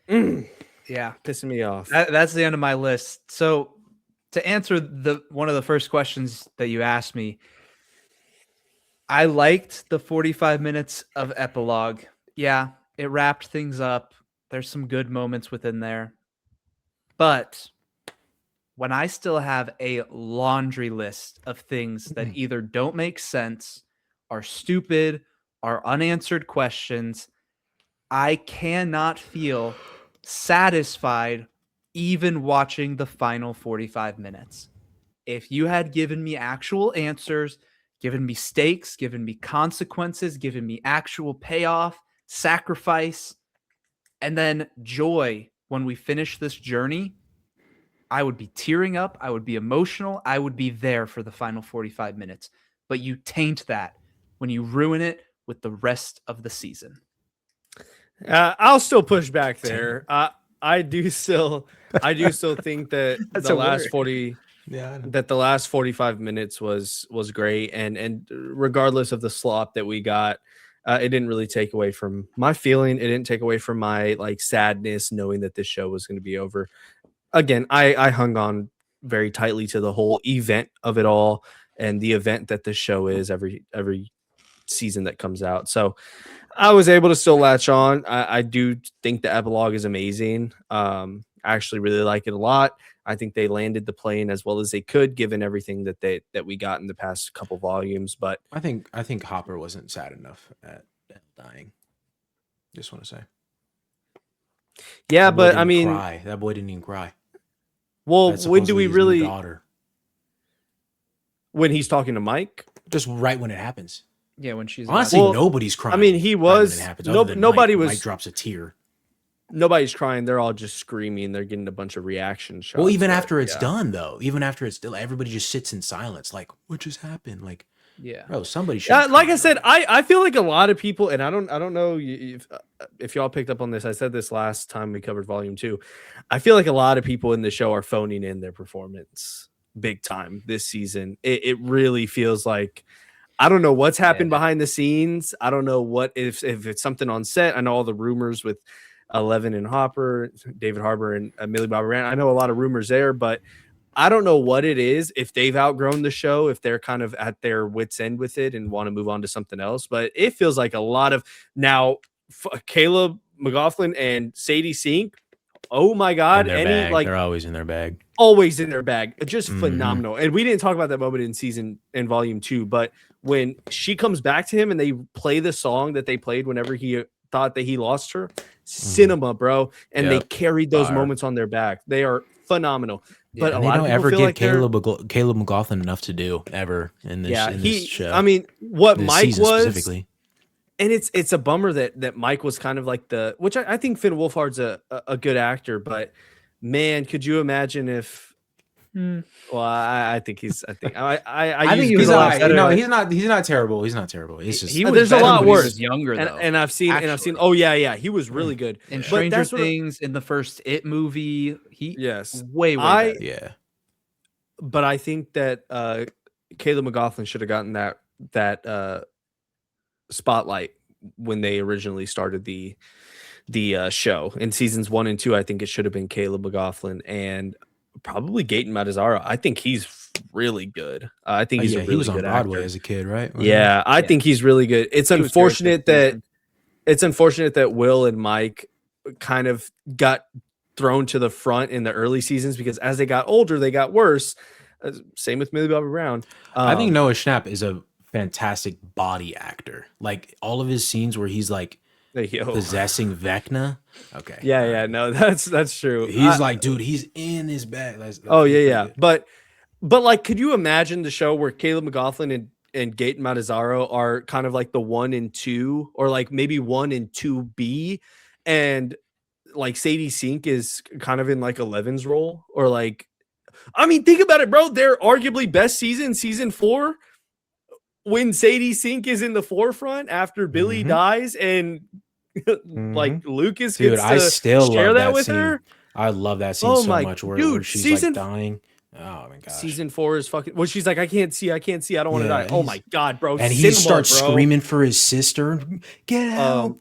Yeah, pissing me off. That's the end of my list. So to answer one of the first questions that you asked me, I liked the 45 minutes of epilogue. Yeah, it wrapped things up. There's some good moments within there. But when I still have a laundry list of things that either don't make sense, are stupid, are unanswered questions, I cannot feel satisfied even watching the final 45 minutes. If you had given me actual answers, given me stakes, given me consequences, given me actual payoff, sacrifice, and then joy when we finish this journey, I would be tearing up. I would be emotional. I would be there for the final 45 minutes. But you taint that when you ruin it with the rest of the season. I'll still push back there. I do still think that That's the a last word. 40 Yeah, I know. that the last 45 minutes was great, and regardless of the slop that we got, it didn't really take away from my feeling. It didn't take away from my like sadness knowing that this show was going to be over. Again, I hung on very tightly to the whole event of it all and the event that this show is every season that comes out. So I was able to still latch on. I do think the epilogue is amazing. I actually really like it a lot. I think they landed the plane as well as they could, given everything that we got in the past couple volumes. But I think Hopper wasn't sad enough at dying. Just want to say. yeah, That boy but I didn't mean, cry. That boy didn't even cry. well, That's when do supposedly we his new really? daughter? When he's talking to Mike? Just right when it happens. Yeah, when she's Honestly, Well, nobody's crying. I mean, he right when was. it happens, No, other than nobody Mike. was. Mike drops a tear. Nobody's crying. They're all just screaming. They're getting a bunch of reaction shots. Well, even but, after it's yeah. done, though, even after it's still, everybody just sits in silence, like, what just happened? Like, yeah. bro, somebody should. Yeah, like I said, I feel like a lot of people, and I don't know if y'all picked up on this. I said this last time we covered Volume 2. I feel like a lot of people in the show are phoning in their performance big time this season. It really feels like I don't know what's happened behind the scenes. I don't know what if it's something on set. I know all the rumors with Eleven and Hopper, David Harbour and Millie Bobby Brown. I know a lot of rumors there, but I don't know what it is, if they've outgrown the show, if they're kind of at their wits' end with it and want to move on to something else. But it feels like a lot of now Caleb McLaughlin and Sadie Sink. Oh my God. They're always in their bag. Always in their bag. Just Mhm. phenomenal. And we didn't talk about that moment in volume 2, but when she comes back to him and they play the song that they played whenever he thought that he lost her, cinema, bro. And they carried those moments on their back. They are phenomenal. But And a lot of people ever feel give like Caleb McLaughlin enough to do ever in this, this show. I mean, what this Mike season was specifically. and it's a bummer that Mike was kind of like which I think Finn Wolfhard's a good actor, but man, could you imagine if well, I think I think he was He's a all lot right. better. No, he's not terrible. He's not terrible. It's just He was there's a better lot when he worse. was younger though. and I've seen actually. oh yeah, he was really good. In But Stranger that's what Things, in the first It movie, he yes. way better. yeah. But I think that Caleb McLaughlin should have gotten that spotlight when they originally started the show in seasons 1 and 2. I think it should have been Caleb McLaughlin and probably Gaten Matazzaro. I think he's really good. I think he's a really he was on good Broadway actor. as a kid, right? Yeah, I think he's really good. It's He was very unfortunate good that Will and Mike kind of got thrown to the front in the early seasons because as they got older, they got worse. Same with Millie Bobby Brown. I think Noah Schnapp is a fantastic body actor. Like all of his scenes where he's like possessing Vecna. Okay. Yeah, no, that's true. He's like, dude, he's in his bag. That's yeah. But like, could you imagine the show where Caleb McLaughlin and Gaten Matazzaro are kind of like the 1 and 2, or like maybe 1 and 2B, and like Sadie Sink is kind of in like Eleven's role, or like, I mean, think about it, bro. They're arguably best season 4, when Sadie Sink is in the forefront after Billy dies and like Lucas dude, gets to I still share love that with scene. her. I love that scene so much where she's like dying. Oh my god. Season 4 is fucking. Well, she's like, I can't see. I don't want to die. Oh my god, bro. And he starts screaming for his sister. Get out.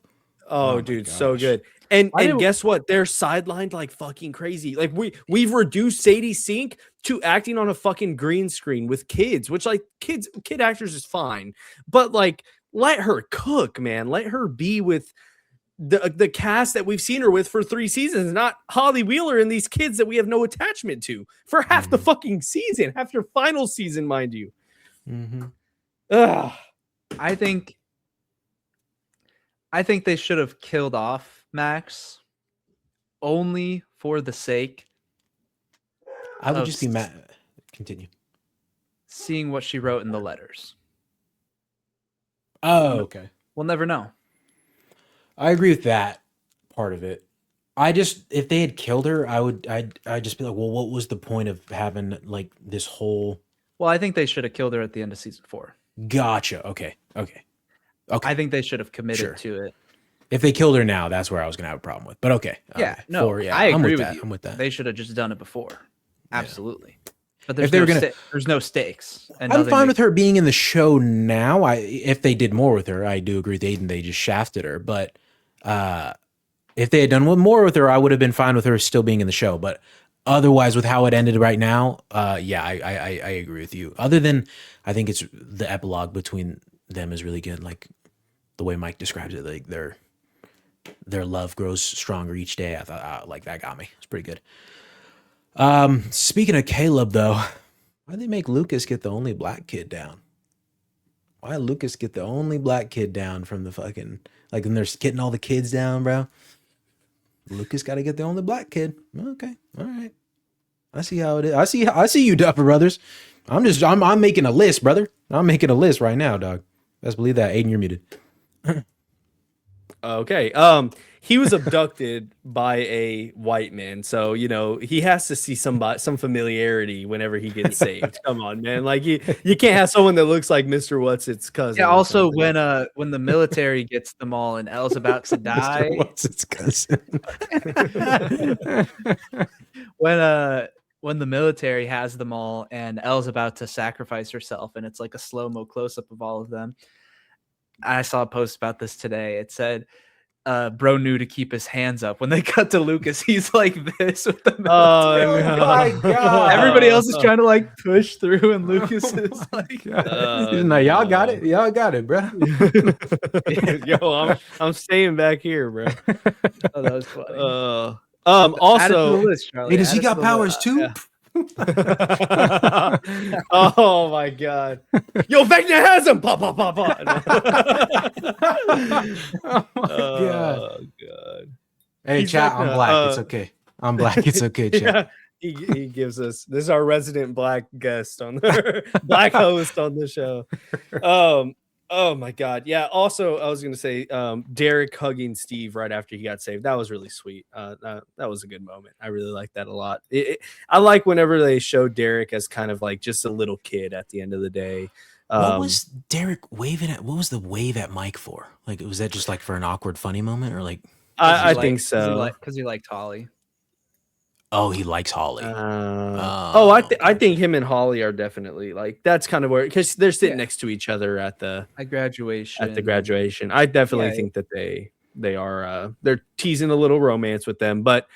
Dude, so good. And guess what? They're sidelined like fucking crazy. Like we've reduced Sadie Sink to acting on a fucking green screen with kids, which like kid actors is fine, but like let her cook, man. Let her be with the cast that we've seen her with for 3 seasons, not Holly Wheeler and these kids that we have no attachment to for half the fucking season, half your final season, mind you. Ugh. I think they should have killed off Max only for the sake I would of just be mad. Continue. seeing what she wrote in the letters. Oh, okay. We'll never know. I agree with that part of it. If they had killed her, I'd just be like, well, what was the point of having like this whole? Well, I think they should have killed her at the end of season 4. Gotcha. Okay. I think they should have committed to it. If they killed her now, that's where I was gonna have a problem with. But okay. Yeah, I I'm agree with with that. you. I'm with that. They should have just done it before. Absolutely. But If they were gonna, there's no stakes. And I'm fine with her being in the show now. If they did more with her, I do agree with Aiden. They just shafted her. But if they had done more with her, I would have been fine with her still being in the show. But otherwise, with how it ended right now, I agree with you. Other than, I think it's the epilogue between them is really good. Like the way Mike describes it, like their love grows stronger each day. I thought like that got me. It's pretty good. Speaking of Caleb, though, why did they make Lucas get the only black kid down? Why did Lucas get the only black kid down from the fucking, like when they're getting all the kids down, bro? Lucas got to get the only black kid. Okay, all right. I see how it is. I see you, Dupper Brothers. I'm making a list, brother. I'm making a list right now, dog. Best believe that. Aiden, you're muted. Okay. He was abducted by a white man, so he has to see some familiarity whenever he gets saved. Come on, man! Like you can't have someone that looks like Mr. What's its cousin. Yeah. Also, when the military gets them all and Elle's about to die, Mr. What's its cousin? when the military has them all and Elle's about to sacrifice herself, and it's like a slow-mo close-up of all of them. I saw a post about this today. It said, bro knew to keep his hands up. When they cut to Lucas, he's like this with the military. Oh my God. Everybody else is trying to like push through, and Lucas is like, He's like, y'all got it. Y'all got it, bro. Yo, I'm staying back here, bro. oh, that was funny. Add it to the Also, list, Charlie. Hey, does Add he it got to the powers list. too? Yeah. Oh my God. Yo, Vecna has him. Pop, pop, pop, pop. Oh my God. Oh God. Hey, He's chat, Vecna. I'm black. It's okay. I'm black. It's okay, chat. Yeah, he gives us, this is our resident black guest on the black host on the show. Oh my God. Yeah. Also, I was gonna say, Derek hugging Steve right after he got saved. That was really sweet. That was a good moment. I really like that a lot. I like whenever they show Derek as kind of like just a little kid at the end of the day. What was Derek waving at? What was the wave at Mike for? Like, was that just like for an awkward, funny moment, or like? I think so. Because he liked Holly. Oh, he likes Holly. I think him and Holly are definitely like, that's kind of where, because they're sitting next to each other at the graduation. I definitely think that they are they're teasing a little romance with them, but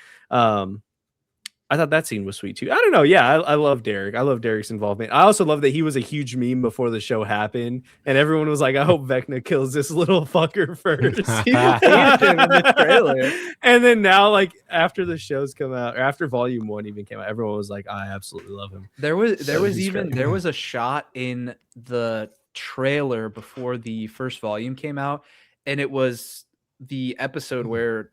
I thought that scene was sweet too. I don't know. Yeah, I love Derek. I love Derek's involvement. I also love that he was a huge meme before the show happened, and everyone was like, "I hope Vecna kills this little fucker first." He teased him in the trailer, and then now, like after the shows come out, or after Volume 1 even came out, everyone was like, "I absolutely love him." There was a shot in the trailer before the first volume came out, and it was the episode where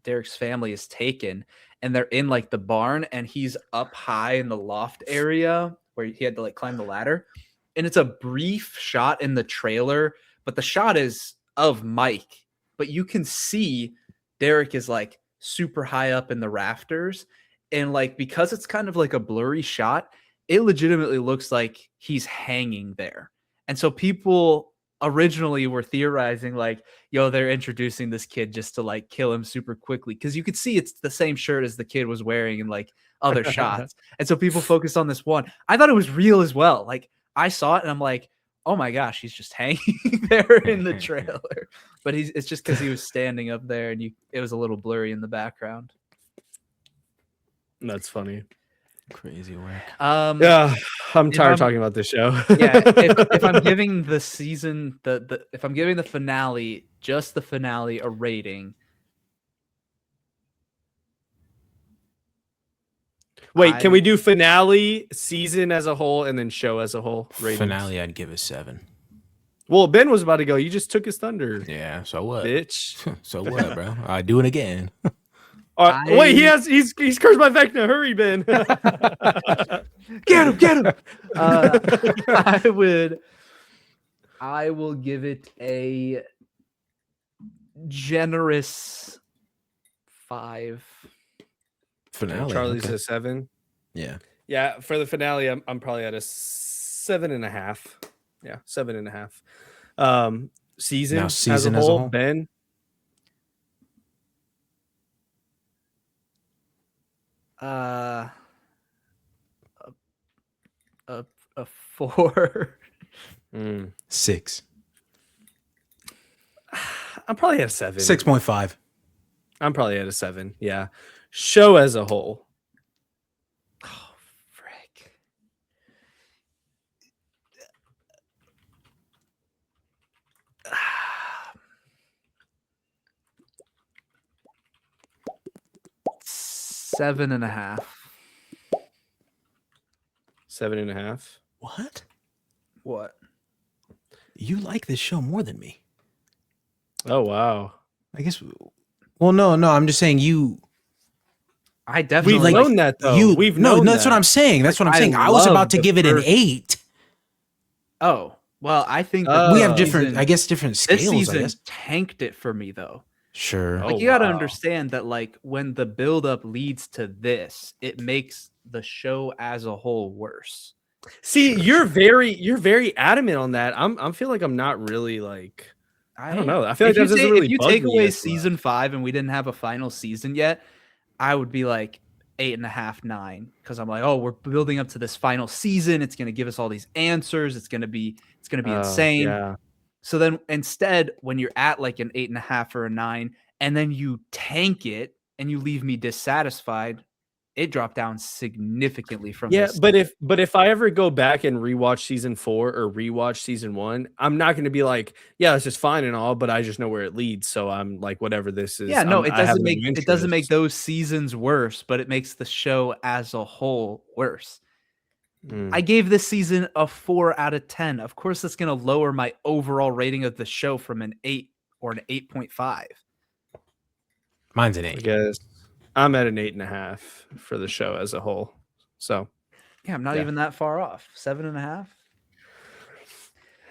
Derek's family is taken, and they're in like the barn, and he's up high in the loft area where he had to like climb the ladder. And it's a brief shot in the trailer, but the shot is of Mike, but you can see Derek is like super high up in the rafters. And like, because it's kind of like a blurry shot, it legitimately looks like he's hanging there. And so people originally were theorizing like, yo, they're introducing this kid just to like kill him super quickly, because you could see it's the same shirt as the kid was wearing in like other shots. And so people focused on this one. I thought it was real as well. Like I saw it and I'm like, oh my gosh, he's just hanging there in the trailer. But it's just because he was standing up there and it was a little blurry in the background. That's funny. Crazy work. Yeah, I'm tired of talking about this show. Yeah, if I'm giving the season if I'm giving the finale, just the finale, a rating. Wait, can we do finale, season as a whole, and then show as a whole? Ratings? Finale, I'd give a 7. Well, Ben was about to go. You just took his thunder. Yeah, so what? Bitch. So what, bro? I do it again. Wait, he's cursed by Vecna. Hurry, Ben. Get him. I will give it a generous 5. Finale. Charlie's okay. a 7. Yeah. Yeah, for the finale, I'm probably at a 7.5. Yeah, 7.5. Season as a whole, Ben. Uh, a 4. Mm. 6. I'm probably at a 7. 6.5. I'm probably at a 7. Yeah. Show as a whole. Oh, frick. Seven and a half. 7.5. What? What? You like this show more than me? Oh wow. I guess. Well, no. I'm just saying you. I definitely We've like. known that though. You. We've no, known that's what that. I'm saying. That's Like, what I'm I saying. I was love about to the give it an first- 8. Oh well, I think that We this have different. season- I guess different This scales. I season guess. tanked it for me though. Sure. Like Oh, you got to wow. understand that like when the buildup leads to this, it makes the show as a whole worse. See, Sure. you're very adamant on that. I feel like I'm not really like I don't know. I feel like that doesn't really if you bug take me away as much. season 5 and we didn't have a final season yet, I would be like 8.5, 9, because I'm like, oh, we're building up to this final season. It's gonna give us all these answers. It's gonna be insane. Yeah. So then instead, when you're at like an 8.5 or a 9, and then you tank it and you leave me dissatisfied, it dropped down significantly from Yeah, this. but if I ever go back and rewatch season 4 or rewatch season 1, I'm not going to be like, yeah, it's just fine and all, but I just know where it leads, so I'm like, whatever this is. Yeah, no, I have no it doesn't make interest. those seasons worse, but it makes the show as a whole worse. Mm. I gave this season a 4 out of 10. Of course, that's going to lower my overall rating of the show from an 8 or an 8.5. Mine's an I 8. guess I'm at an 8.5 for the show as a whole. So Yeah, I'm not Yeah. even that far off. 7.5.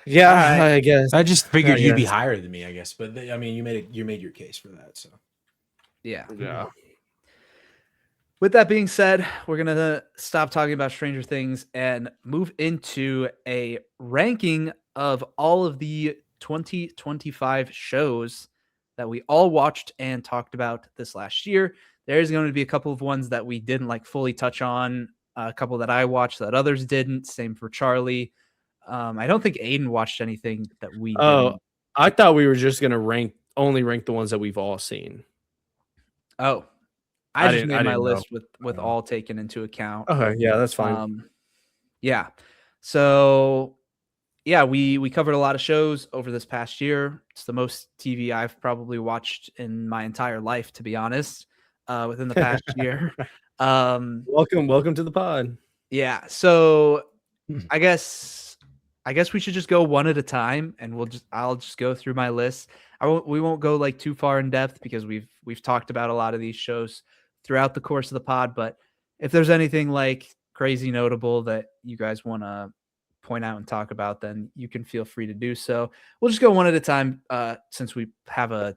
yeah, All right. I guess. I just figured I you'd be guess. higher than me. I guess, but I mean, you made your case for that. So Yeah. Yeah. With that being said, we're going to stop talking about Stranger Things and move into a ranking of all of the 2025 shows that we all watched and talked about this last year. There's going to be a couple of ones that we didn't like fully touch on, a couple that I watched that others didn't. Same for Charlie. I don't think Aiden watched anything that we Oh, didn't. I thought we were just going to only rank the ones that we've all seen. Oh, I I just didn't- made I my didn't know. list with all taken into account. Okay, yeah, that's fine. Yeah. So yeah, we covered a lot of shows over this past year. It's the most TV I've probably watched in my entire life, to be honest, within the past year. Welcome to the pod. Yeah. So I guess we should just go one at a time, and I'll just go through my list. We won't go like too far in depth because we've talked about a lot of these shows throughout the course of the pod. But if there's anything like crazy notable that you guys want to point out and talk about, then you can feel free to do so. We'll just go one at a time, since we have a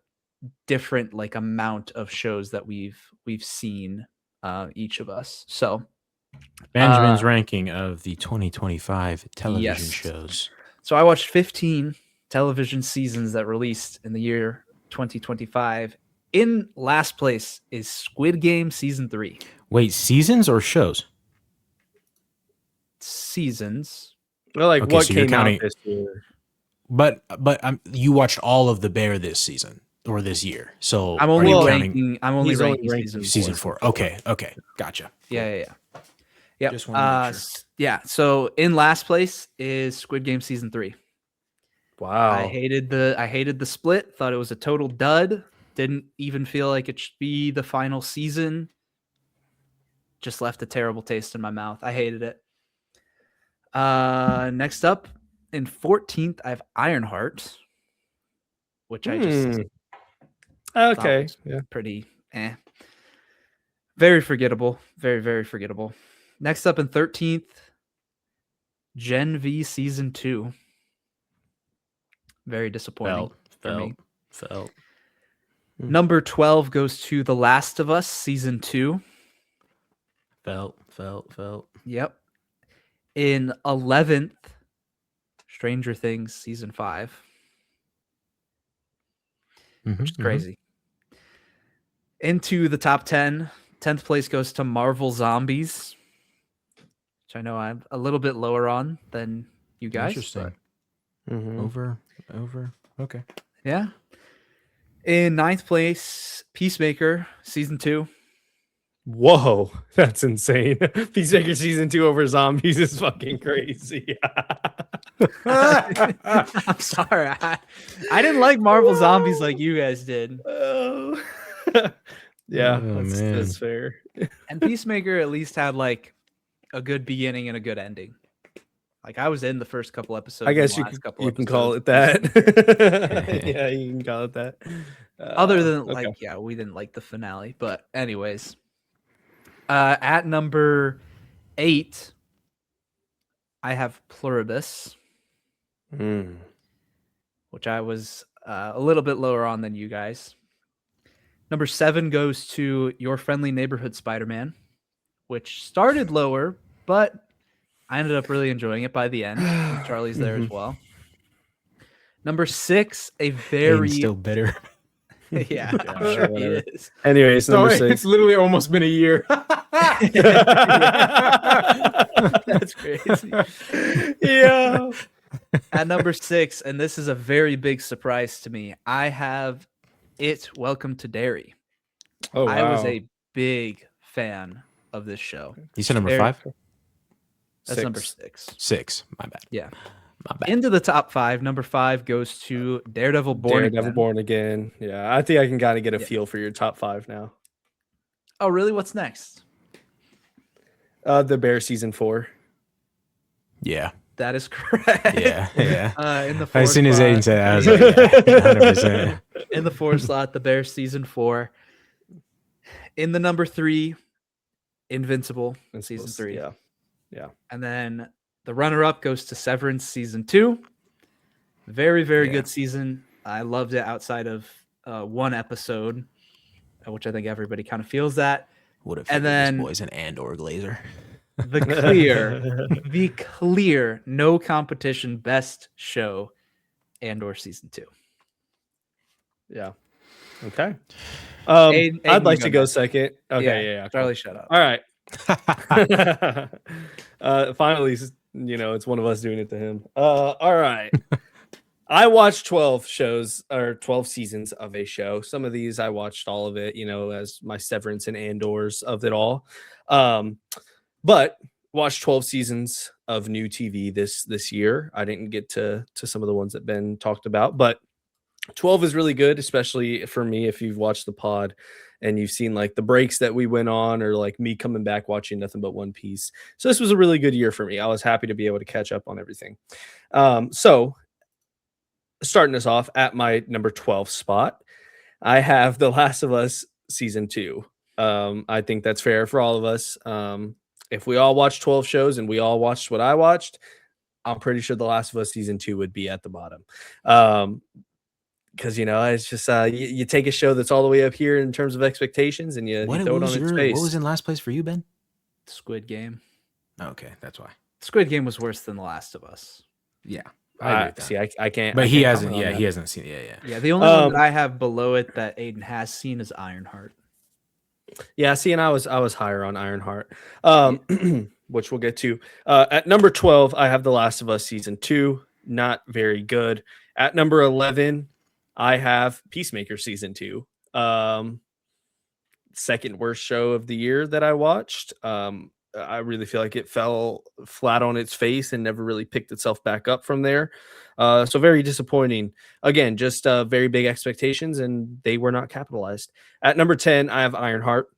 different like amount of shows that we've seen, each of us. So Benjamin's ranking of the 2025 television Yes. shows. So I watched 15 television seasons that released in the year 2025. In last place is Squid Game season 3. Wait, seasons or shows? Seasons. Well, like Okay, what so you're came out counting- this year? But you watched all of The Bear this season or this year. So I'm are only you Well, counting ranking. I'm only he's only ranking ranking season season 4. 4? Okay, gotcha. Yeah. Yep. Just wanted to make sure. Yeah. So in last place is Squid Game season 3. Wow. I hated the split. Thought it was a total dud. Didn't even feel like it should be the final season. Just left a terrible taste in my mouth. I hated it. Next up in 14th, I have Ironheart, which I just Okay. was Yeah. pretty very forgettable. Very, very forgettable. Next up in 13th, Gen V season 2. Very disappointing for me. Felt. Number 12 goes to The Last of Us season 2. Felt. Yep. In 11th, Stranger Things season 5, which is crazy. Into the top 10, 10th place goes to Marvel Zombies, which I know I'm a little bit lower on than you guys. Interesting. Mhm. Over. Okay. Yeah. In 9th place, Peacemaker season 2. Whoa, that's insane. Peacemaker season 2 over Zombies is fucking crazy. I'm sorry. I didn't like Marvel Zombies like you guys did. Oh. Yeah, Oh, that's man. fair. And Peacemaker at least had like a good beginning and a good ending. Like I was in the first couple episodes. I guess and the you last can, couple you can call it episodes. that. Yeah, you can call it that. Other than okay. like, yeah, we didn't like the finale. But anyways, at number 8, I have Pluribus, Mm. which I was a little bit lower on than you guys. Number 7 goes to Your Friendly Neighborhood Spider-Man, which started lower, but I ended up really enjoying it by the end. I think Charlie's there as well. Number 6, a very Aiden's still bitter. yeah, I'm sure he whatever. is. Anyways, No, number it's 6. literally almost been a year. That's crazy. Yeah. At number 6, and this is a very big surprise to me, I have It Welcome to Derry. Oh, wow. I was a big fan of this show. You said number Very- 5? That's number 6. 6. My bad. Yeah. My bad. Into the top 5. Number 5 goes to Daredevil Born Daredevil Again. Born Again. Yeah, I think I can kind of get a Yeah. feel for your top 5 now. Oh, really? What's next? The Bear season 4. Yeah. That is correct. Yeah. In the fourth As soon as slot, Aiden said it, I was like, yeah, 100%. in the 4th slot, The Bear season 4. In the number 3, Invincible season 3. Yeah. And then the runner-up goes to Severance season 2. Very, very Yeah. good season. I loved it outside of one episode, which I think everybody kind of feels that. Would have And figured then- this boy's an and/or glazer. The clear, no competition best show and/or season 2. Yeah. Okay. Aiden, I'd like you to go go next. second. Okay. Yeah. Charlie, shut up. All right. Finally, it's one of us doing it to him. All right. I watched 12 shows or 12 seasons of a show. Some of these I watched all of it, as my Severance and Andors of it all. But watched 12 seasons of new TV this year. I didn't get to some of the ones that Ben talked about, but 12 is really good, especially for me if you've watched the pod and you've seen like the breaks that we went on, or like me coming back watching nothing but One Piece. So this was a really good year for me. I was happy to be able to catch up on everything. So starting us off at my number 12 spot, I have The Last of Us season 2. I think that's fair for all of us. If we all watched 12 shows and we all watched what I watched, I'm pretty sure The Last of Us season 2 would be at the bottom. Because it's just you take a show that's all the way up here in terms of expectations and you throw it on its face. What was in last place for you, Ben? Squid Game. Okay, that's why. Squid Game was worse than The Last of Us. Yeah. I agree with that. See, I can't. But I he can't hasn't. comment on Yeah, that. he hasn't seen. Yeah. Yeah, the only one that I have below it that Aiden has seen is Ironheart. Yeah, see, and I was higher on Ironheart, which we'll get to. At number 12, I have The Last of Us season 2. Not very good. At number 11, I have Peacemaker season 2. Second worst show of the year that I watched. I really feel like it fell flat on its face and never really picked itself back up from there. So very disappointing. Again, just very big expectations, and they were not capitalized. At number 10, I have Ironheart.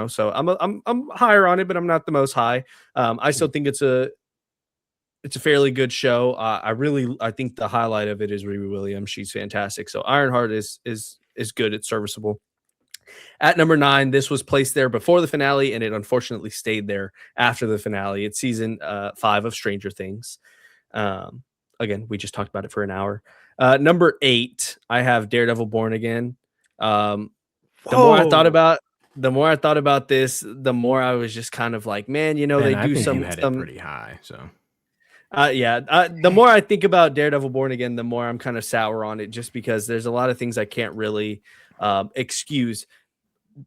So I'm higher on it, but I'm not the most high. I still think it's a fairly good show. I think the highlight of it is Riri Williams. She's fantastic. So Ironheart is good. It's serviceable. At number 9, this was placed there before the finale, and it unfortunately stayed there after the finale. It's season 5 of Stranger Things. Again, we just talked about it for an hour. Number 8, I have Daredevil Born Again. The more I thought about this, the more I was just kind of like, man, Ben, they I do think some you had it pretty high. So the more I think about Daredevil Born Again, the more I'm kind of sour on it, just because there's a lot of things I can't really excuse.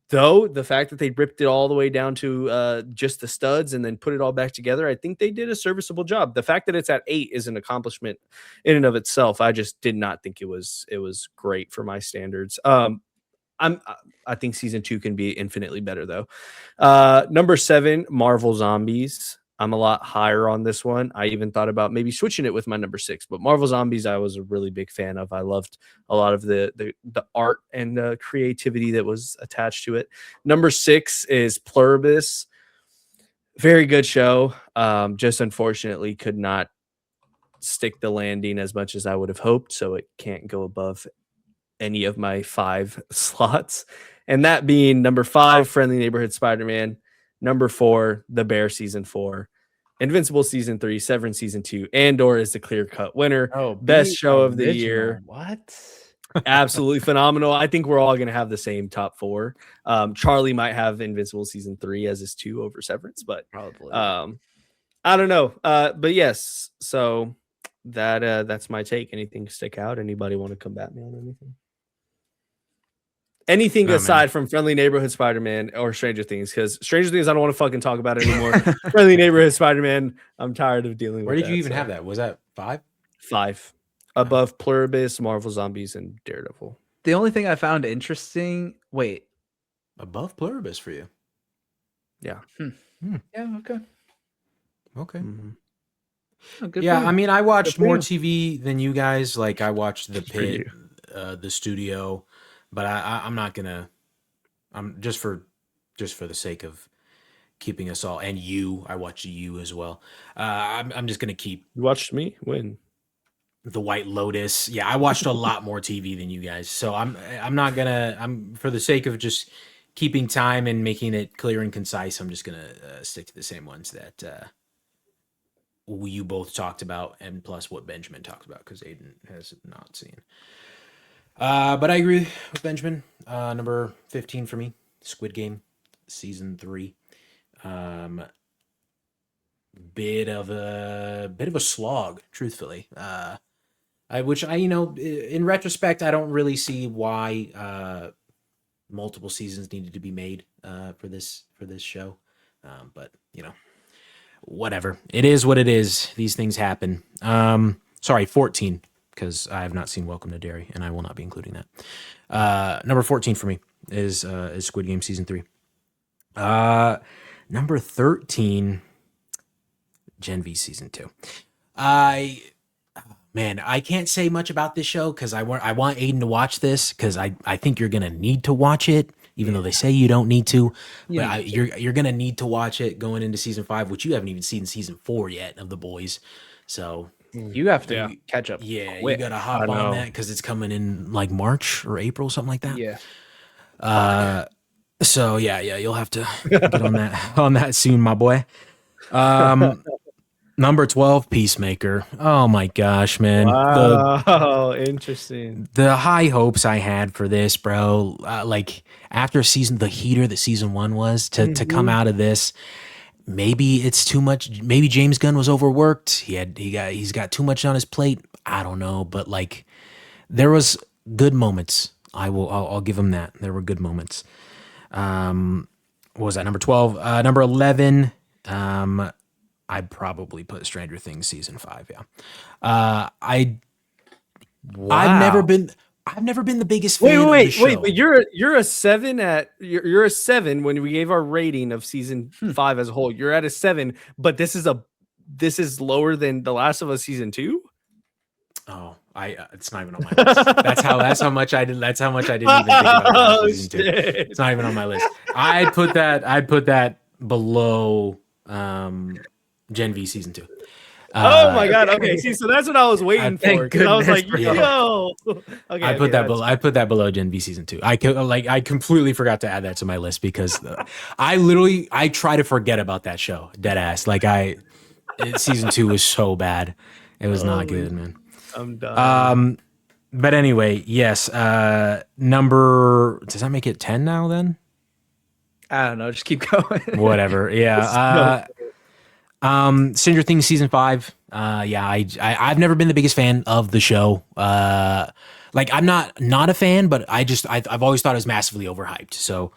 Though the fact that they ripped it all the way down to just the studs and then put it all back together, I think they did a serviceable job. The fact that it's at 8 is an accomplishment in and of itself. I just did not think it was great for my standards. I think season 2 can be infinitely better though. Number 7, Marvel Zombies. I'm a lot higher on this one. I even thought about maybe switching it with my number 6, but Marvel Zombies I was a really big fan of. I loved a lot of the art and the creativity that was attached to it. Number 6 is Pluribus. Very good show. Just unfortunately could not stick the landing as much as I would have hoped, so it can't go above any of my 5 slots. And that being number 5, Friendly Neighborhood Spider-Man. Number 4, The Bear season 4. Invincible season 3, Severance season 2. Andor is the clear-cut winner. Oh, best show of the year. What? Absolutely phenomenal. I think we're all going to have the same top 4. Charlie might have Invincible season 3 as his 2 over Severance, but Probably. I don't know. But yes, so that's my take. Anything stick out? Anybody want to combat me on anything? Anything aside from Friendly Neighborhood Spider-Man or Stranger Things, because Stranger Things I don't want to fucking talk about anymore. Friendly Neighborhood Spider-Man, I'm tired of dealing with. Where did you even have that? Was that 5? 5 above Pluribus, Marvel Zombies, and Daredevil. The only thing I found interesting. Wait. Above Pluribus for you? Yeah. Yeah. Okay. Okay. Mm-hmm. Oh, good Yeah, for you. I mean, I watched Good for more you. TV than you guys. Like, I watched The For Pit, the studio, but I'm not gonna. I'm just for the sake of keeping us all, and you. I watched you as well. I'm just gonna keep You watched me when? The White Lotus. Yeah, I watched a lot more TV than you guys, so I'm not gonna. I'm for the sake of just keeping time and making it clear and concise. I'm just gonna stick to the same ones that you both talked about, and plus what Benjamin talked about, because Aiden has not seen. But I agree with Benjamin. Number 15 for me, Squid Game, season 3. Bit of a slog, truthfully. Which in retrospect, I don't really see why multiple seasons needed to be made for this show. But whatever. It is what it is. These things happen. Sorry, 14, because I have not seen Welcome to Derry, and I will not be including that. Number 14 for me is Squid Game season 3. Number 13, Gen V season 2. I can't say much about this show because I want Aiden to watch this, because I think you're gonna need to watch it, even though they say you don't need to. But you're gonna need to watch it going into season 5, which you haven't even seen season 4 yet of The Boys. So You have to catch up. yeah, quick. you gotta hop on that because it's coming in like March or April, something like that. Yeah. So yeah, you'll have to get on that soon, my boy. Number 12, Peacemaker. Oh my gosh, man. Wow, interesting. The high hopes I had for this, bro. Like after the heater that season 1 was to come out of this. Maybe it's too much. Maybe James Gunn was overworked. He's got too much on his plate. I don't know, but like there was good moments. I'll give him that. There were good moments. What was that? Number 12. Number 11. I'd probably put Stranger Things season 5. Yeah. I've never been the biggest fan of the show. Wait, but you're a 7 you're a 7 when we gave our rating of season 5 as a whole. You're at a 7, but this is lower than The Last of Us season 2? Oh, it's not even on my list. That's how much I didn't even think about season 2. It's not even on my list. I'd put that below Gen V season 2. Oh my god! Okay, see, so that's what I was waiting for. Because I was like, "Yo." Okay, I put that below Gen V season 2. I completely forgot to add that to my list because I try to forget about that show. Dead ass. Season 2 was so bad. It was not good, man. I'm done. But anyway, yes. Number, does that make it 10 now? Then I don't know. Just keep going. whatever. Yeah. Stranger Things season 5. I've never been the biggest fan of the show. I'm not a fan, but I've always thought it was massively overhyped. So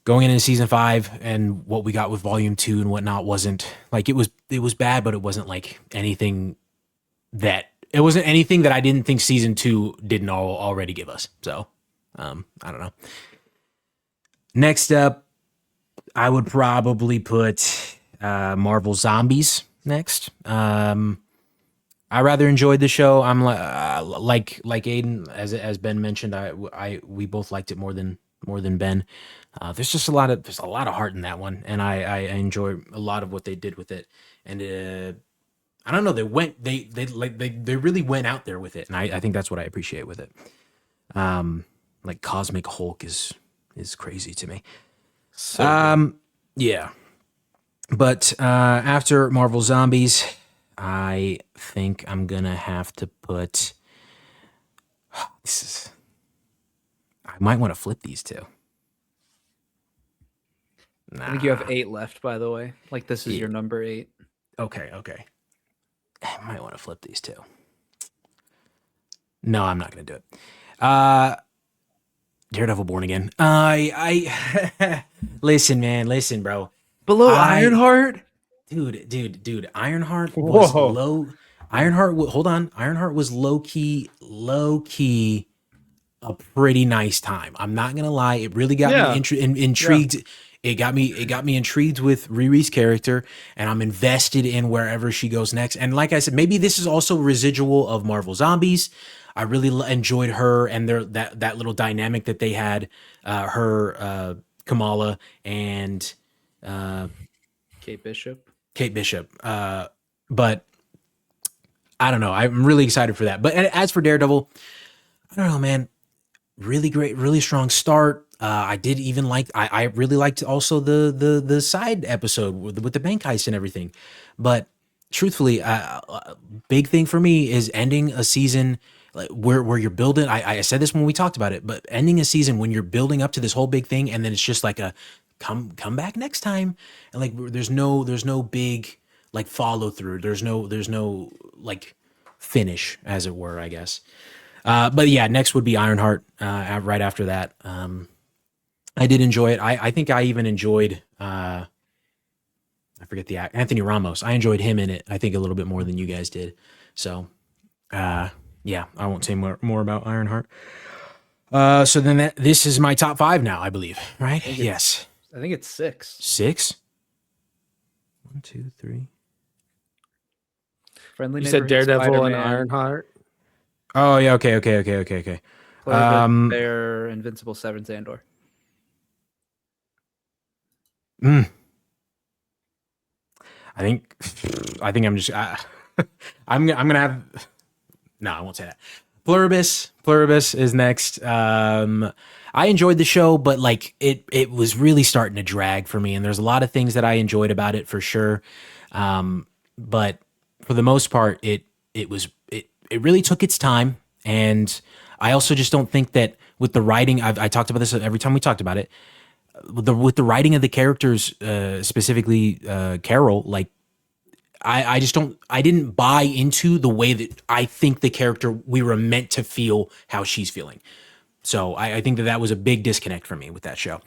going into season 5 and what we got with volume 2 and whatnot wasn't like, it was bad, but it wasn't like anything that I didn't think season 2 didn't already give us. So, I don't know. Next up, I would probably put Marvel Zombies next. I rather enjoyed the show. I'm like Aiden, as Ben mentioned. We both liked it more than Ben. There's just a lot of heart in that one, and I enjoy a lot of what they did with it. And I don't know, they really went out there with it, and I think that's what I appreciate with it. Like Cosmic Hulk is crazy to me. So Yeah. But after Marvel Zombies, I think I'm gonna have to put. I might want to flip these two. I think you have 8 left, by the way. Like this is Yeah. your number 8. Okay. I might want to flip these two. No, I'm not gonna do it. Daredevil Born Again. I listen, man. Listen, bro. Below Ironheart? Dude. Ironheart was Whoa. low. Hold on. Ironheart was low key, a pretty nice time. I'm not gonna lie. It really got me intrigued. It got me intrigued with Riri's character, and I'm invested in wherever she goes next. And like I said, maybe this is also residual of Marvel Zombies. I really enjoyed her and that little dynamic that they had. Kamala and Kate Bishop. But I don't know. I'm really excited for that. But as for Daredevil, I don't know, man. Really great, really strong start. I did even like. I really liked also the side episode with the bank heist and everything. But truthfully, big thing for me is ending a season like where you're building. I said this when we talked about it, but ending a season when you're building up to this whole big thing, and then it's just like a come back next time, and like there's no big like follow through. There's no like finish, as it were, I guess. But yeah, next would be Ironheart. Right after that, I did enjoy it. I think I even enjoyed. I forget the act. Anthony Ramos. I enjoyed him in it. I think a little bit more than you guys did. So, yeah, I won't say more about Ironheart. So then this is my top 5 now, I believe. Right? Yes. I think it's 6. 6. 1, 2, 3. Friendly you said Neighborhood Daredevil and Spider-Man, Ironheart. Oh yeah. Okay. Pluribus, Bear, Invincible, Severance, Andor. I think I'm just I'm gonna have. No, I won't say that. Pluribus is next. I enjoyed the show, but like it was really starting to drag for me, and there's a lot of things that I enjoyed about it for sure. But for the most part, it really took its time, and I also just don't think that with the writing, I talked about this every time we talked about it. With the writing of the characters, specifically Carol, like I didn't buy into the way that I think the character we were meant to feel how she's feeling. So I think that was a big disconnect for me with that show.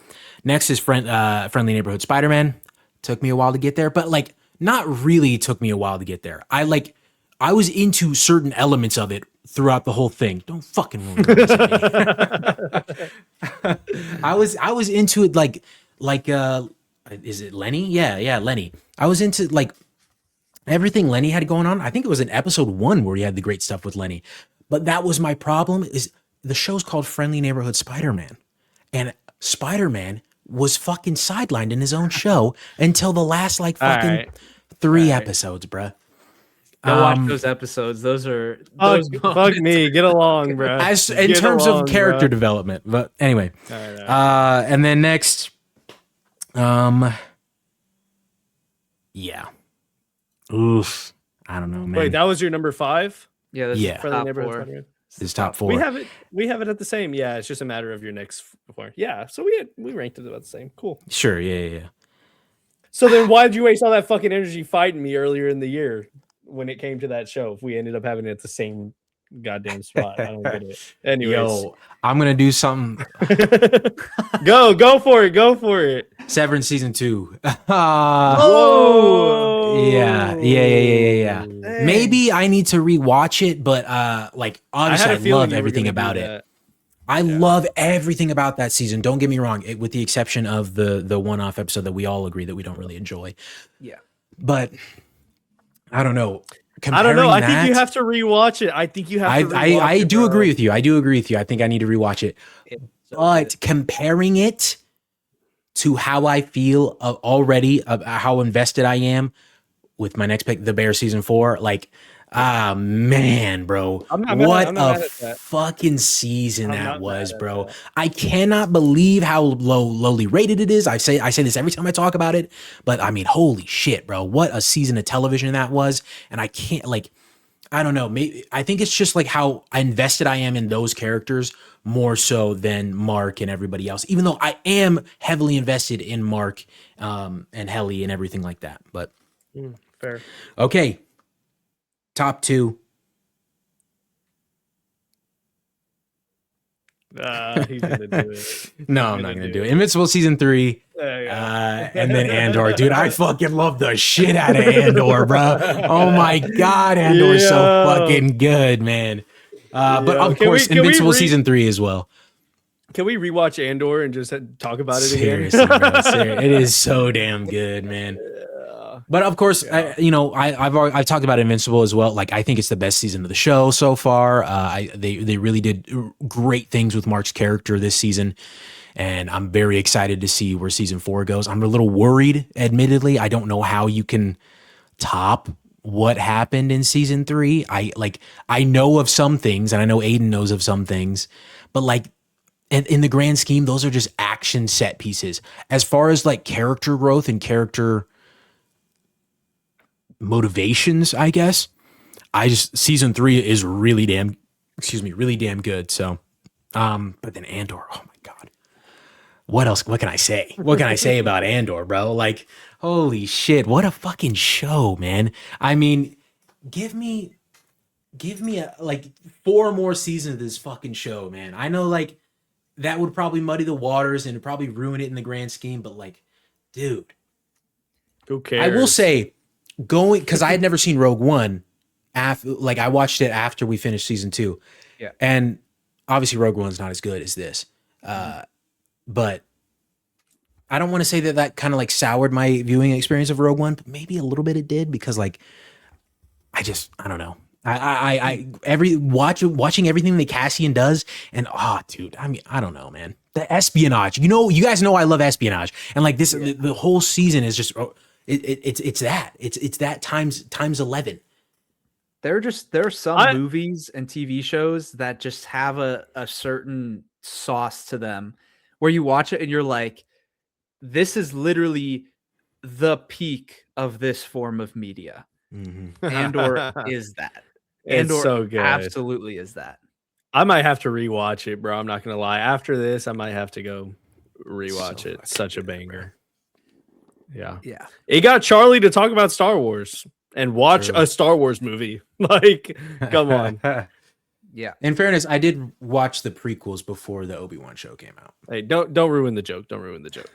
Next is Friendly Neighborhood Spider-Man. Took me a while to get there, but like not really took me a while to get there. I was into certain elements of it throughout the whole thing. Don't fucking ruin it. I was into it like is it Lenny? Yeah, Lenny. I was into like everything Lenny had going on. I think it was in episode 1 where he had the great stuff with Lenny. But that was my problem is the show's called Friendly Neighborhood Spider-Man. And Spider-Man was fucking sidelined in his own show until the last like fucking 3 episodes, bruh. Go watch those episodes. Those are Fuck me. Get along, bro. In terms of character development. But anyway. All right. And then next, yeah. Oof. I don't know, man. Wait, that was your number 5? Yeah, this Yeah. is Friendly top Neighborhood 4. Spider-Man? This is top 4. We have it at the same. Yeah, it's just a matter of your next 4. Yeah, so we ranked it about the same. Cool. Sure, yeah. So then why did you waste all that fucking energy fighting me earlier in the year when it came to that show if we ended up having it at the same goddamn spot. I don't get it. Anyways, Yo, I'm gonna do something. go for it. Severance season 2. Whoa. Yeah. Maybe I need to rewatch it, but like obviously I love everything about it. I love everything about that season. Don't get me wrong, with the exception of the one-off episode that we all agree that we don't really enjoy. Yeah. But I don't know. I don't know. I think you have to rewatch it. I think you have to rewatch it. I do agree with you. I think I need to rewatch it. But comparing it to how I feel already, how invested I am with my next pick, The Bear season 4, like, man, bro, what a fucking season that was, bro. I cannot believe how lowly rated it is. I say this every time I talk about it, but I mean, holy shit, bro, what a season of television that was. And I can't, like, I don't know. Maybe I think it's just like how invested I am in those characters more so than Mark and everybody else, even though I am heavily invested in Mark and Helly and everything like that. But fair. Okay. Top 2. He's gonna do it. No, I'm not gonna do it. Invincible season 3. And then Andor. Dude, I fucking love the shit out of Andor, bro. Oh my god, Andor is so fucking good, man. But of course, Invincible season 3 as well. Can we rewatch Andor and just talk about it again? Seriously, bro. It is so damn good, man. But of course, I've talked about Invincible as well. Like, I think it's the best season of the show so far. They really did great things with Mark's character this season, and I'm very excited to see where season 4 goes. I'm a little worried, admittedly. I don't know how you can top what happened in season 3. I know of some things, and I know Aiden knows of some things, but like, in the grand scheme, those are just action set pieces. As far as like character growth and character motivations, I guess, season 3 is really damn good. So, but then Andor, oh my god, what can I say? What can I say about Andor, bro? Like, holy shit, what a fucking show, man. I mean, give me like 4 more seasons of this fucking show, man. I know, like, that would probably muddy the waters and probably ruin it in the grand scheme, but like, dude, who cares? I will say, because I had never seen Rogue One, I watched it after we finished season 2, and obviously Rogue One's not as good as this, but I don't want to say that kind of like soured my viewing experience of Rogue One, but maybe a little bit it did, because like, I don't know. Watching everything that Cassian does, and dude, I mean, I don't know, man. The espionage, you guys know I love espionage, and like this, the whole season is just it's that times 11. There are some movies and TV shows that just have a certain sauce to them, where you watch it and you're like, this is literally the peak of this form of media. Mm-hmm. Andor is that. It's Andor so good. Absolutely is that. I might have to rewatch it, bro. I'm not gonna lie. After this, I might have to go rewatch it. Such a banger. Yeah. It got Charlie to talk about Star Wars and watch a Star Wars movie. Like, come on. Yeah. In fairness, I did watch the prequels before the Obi-Wan show came out. Hey, don't ruin the joke. Don't ruin the joke.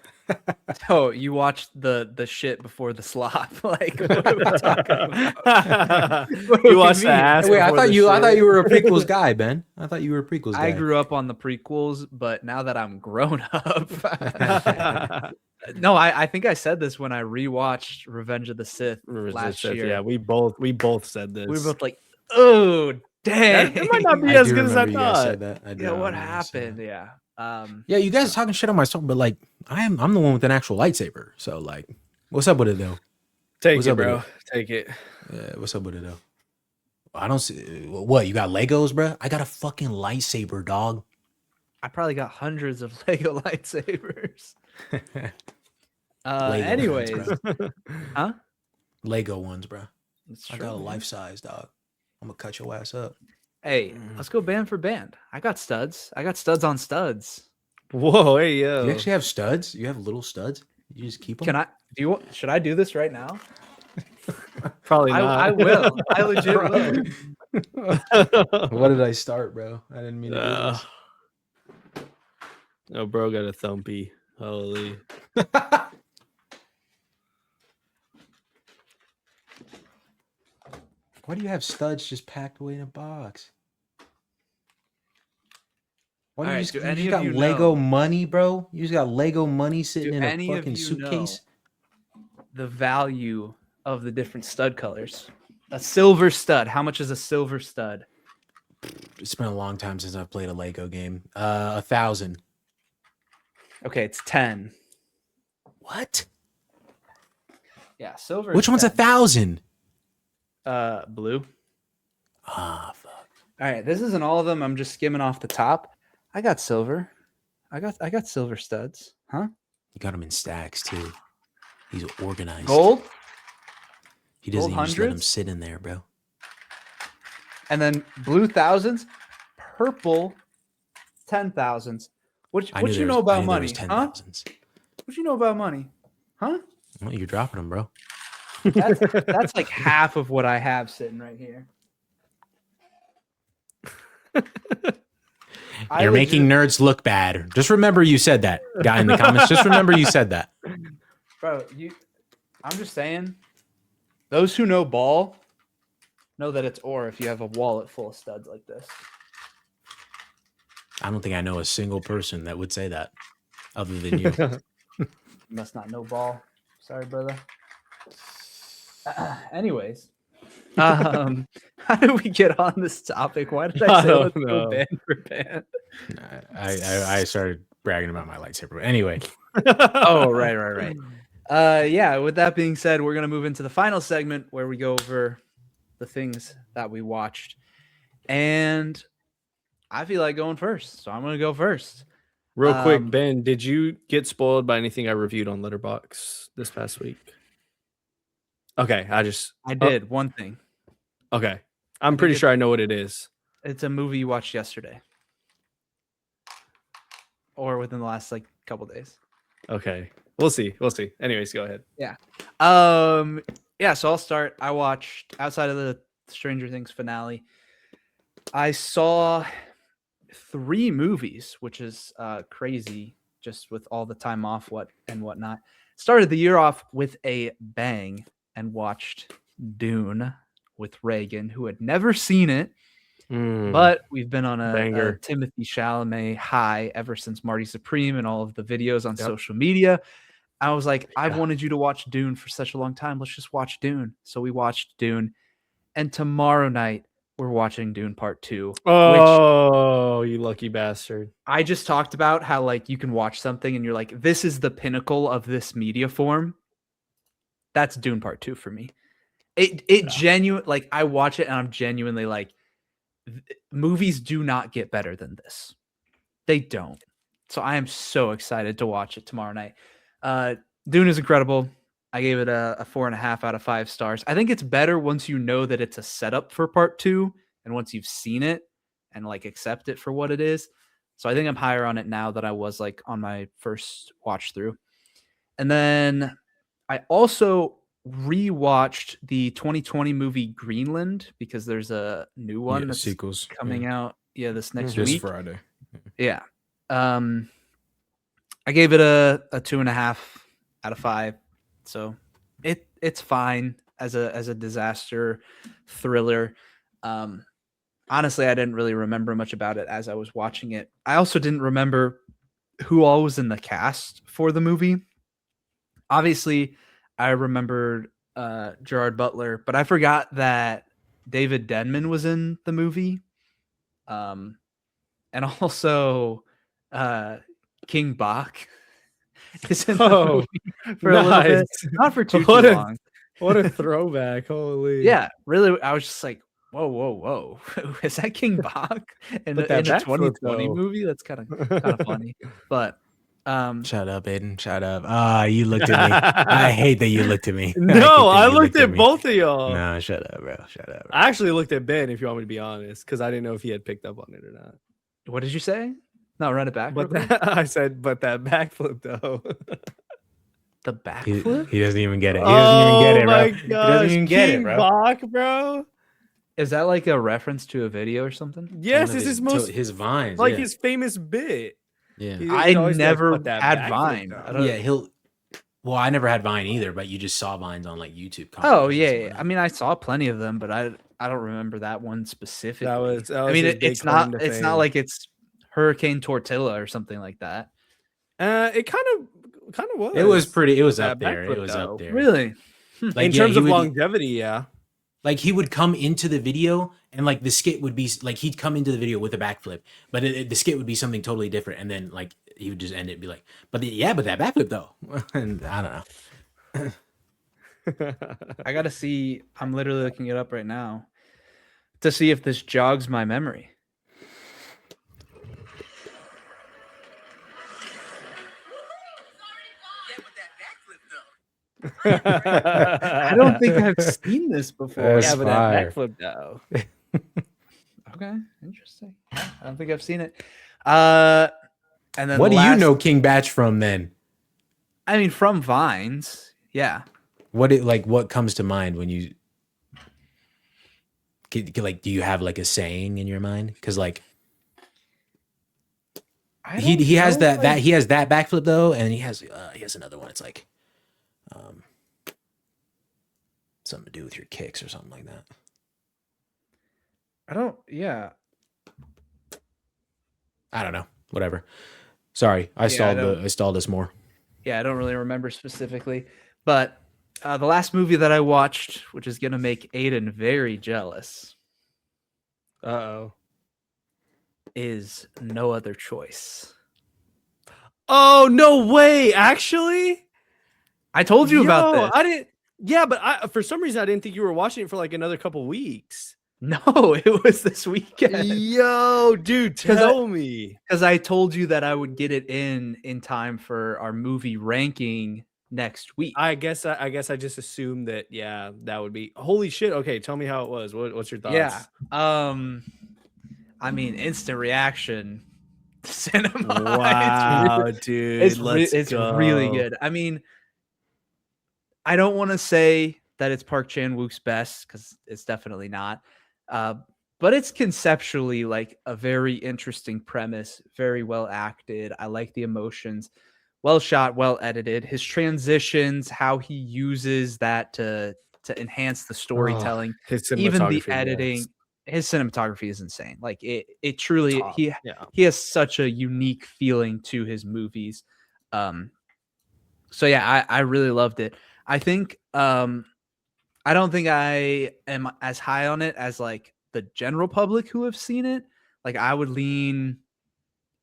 Oh, you watched the shit before the slop. Like, what are we talking about? You watched the ass. Wait, I thought you were a prequels guy, Ben. I thought you were a prequels guy. I grew up on the prequels, but now that I'm grown up, no, I think I said this when I rewatched Revenge of the Sith last year. Yeah, we both said this. We were both like, oh, dang. That might not be as good as I thought. What happened? Yeah. Yeah, you guys are talking shit on my song, but like, I'm the one with an actual lightsaber. So like, what's up with it though? Take it, bro. Take it. What's up with it though? I don't see what you got. Legos, bro. I got a fucking lightsaber, dog. I probably got hundreds of Lego lightsabers. Anyways, ones, huh? Lego ones, bro. I got a life size, dog. I'm gonna cut your ass up. Hey, let's go band for band. I got studs. I got studs on studs. Whoa, hey yo! You actually have studs? You have little studs? You just keep them? Can I? Should I do this right now? Probably not. I will. I legit will. What did I start, bro? I didn't mean to do this. Oh, bro, got a thumpy. Holy. Why do you have studs just packed away in a box? Why do you Alright, just, do you any just of got you Lego know- money, bro? You just got Lego money sitting Do in a any of fucking you suitcase? the value of the different stud colors? A silver stud. How much is a silver stud? It's been a long time since I've played a Lego game. 1,000. Okay, it's 10. What? Yeah, silver. Which is one's 10. 1,000? Blue. Ah, fuck. All right, this isn't all of them. I'm just skimming off the top. I got silver. I got silver studs. Huh? You got them in stacks too. He's organized. Gold. He doesn't gold even just let them hundreds? sit in there, bro. And then blue thousands, purple 10,000s. What you know about money? Huh? 10,000s. What you know about money? Huh? Well, you're dropping them, bro. That's like half of what I have sitting right here. You're making nerds look bad. Just remember you said that, guy in the comments. Just remember you said that. Bro, I'm just saying, those who know ball know that it's ore if you have a wallet full of studs like this. I don't think I know a single person that would say that other than you. You must not know ball. Sorry, brother. Anyways, how did we get on this topic? Why did I say let's go band for band? I started bragging about my lightsaber. But anyway. Oh, right. Yeah, with that being said, we're going to move into the final segment where we go over the things that we watched. And I feel like going first, so I'm going to go first. Real quick, Ben, did you get spoiled by anything I reviewed on Letterboxd this past week? Okay, I did one thing. Okay, I'm pretty sure I know what it is. It's a movie you watched yesterday. Or within the last couple days. Okay. We'll see. Anyways, go ahead. Yeah. So I'll start. I watched, outside of the Stranger Things finale, I saw 3 movies, which is crazy just with all the time off and whatnot. Started the year off with a bang and watched Dune with Reagan, who had never seen it. But we've been on a Timothy Chalamet high ever since Marty Supreme and all of the videos on social media. I was like, I've wanted you to watch Dune for such a long time. Let's just watch Dune. So we watched Dune. And tomorrow night, we're watching Dune Part 2. Oh, you lucky bastard. I just talked about how you can watch something and you're like, this is the pinnacle of this media form. That's Dune Part 2 for me. It genuinely, I watch it and I'm genuinely like, movies do not get better than this. They don't. So I am so excited to watch it tomorrow night. Dune is incredible. I gave it a 4.5 out of 5 stars. I think it's better once you know that it's a setup for part 2 and once you've seen it and accept it for what it is. So I think I'm higher on it now than I was on my first watch through. And then I also rewatched the 2020 movie Greenland because there's a new one that's sequels coming out this next this week. Friday. Yeah. I gave it a 2.5 out of 5. So it's fine as a disaster thriller. Honestly, I didn't really remember much about it as I was watching it. I also didn't remember who all was in the cast for the movie. Obviously, I remembered Gerard Butler, but I forgot that David Denman was in the movie. And also King Bach is in the movie for a little bit. Not for too long. What a throwback. Holy. Yeah, really. I was just like, whoa. Is that King Bach in the 2020 movie? That's kind of funny. But shut up, Aiden. Shut up. You looked at me. I hate that you looked at me. No, I looked at both of y'all. No, shut up, bro. Shut up. Bro. I actually looked at Ben, if you want me to be honest, because I didn't know if he had picked up on it or not. What did you say? No, run it back. But I said, but that backflip though. The backflip? He doesn't even get it. He doesn't even get it, bro. Oh my gosh, he doesn't even get it, bro. Bach, bro. Is that like a reference to a video or something? Yes, One of it's his most his vines. like yeah. his famous bit. Yeah. I always be like, never "Put that had backflip Vine. down." I don't. Yeah, well, I never had Vine either, but you just saw Vines on like YouTube. Oh compilations yeah, and yeah. whatnot. I mean, I saw plenty of them, but I don't remember that one specifically. That I was mean, his big it's claim not to it's not fame. like it's Hurricane Tortilla or something like that. It kind of was. It was pretty. It was That up there. It backflip, was though. up there. Really? Like In yeah, terms he of would, longevity, yeah. like he would come into the video and like the skit would be like he'd come into the video with a backflip, but the skit would be something totally different, and then like he would just end it and be like, but that backflip though, and I don't know. I gotta see. I'm literally looking it up right now to see if this jogs my memory. I don't think I've seen this before. That's Yeah, but fire. that backflip though. Okay, interesting. Yeah, I don't think I've seen it. And then What the do you last- know King Batch from then? I mean, from Vines. Yeah. What comes to mind when you like? Do you have like a saying in your mind? Because like he has that he has that backflip though, and he has another one. It's like something to do with your kicks or something like that. I don't. Yeah. I don't know. Whatever. Sorry, I stalled us more. Yeah, I don't really remember specifically, but the last movie that I watched, which is gonna make Aiden very jealous, Uh-oh. is No Other Choice. Oh, no way, actually? I told you about this. I didn't. Yeah, but for some reason I didn't think you were watching it for like another couple weeks. No, it was this weekend. Yo, dude, tell me. Because I told you that I would get it in time for our movie ranking next week. I guess I just assumed that that would be holy shit. Okay, tell me how it was. What's your thoughts? Yeah. I mean, instant reaction cinema. Wow, dude. It's really good. I mean, I don't want to say that it's Park Chan-wook's best because it's definitely not. But it's conceptually like a very interesting premise, very well acted. I like the emotions, well shot, well edited. His transitions, how he uses that to enhance the storytelling, even the editing. His cinematography is insane. Like it truly Top. he has such a unique feeling to his movies. So yeah, I really loved it. I think I don't think I am as high on it as like the general public who have seen it. Like I would lean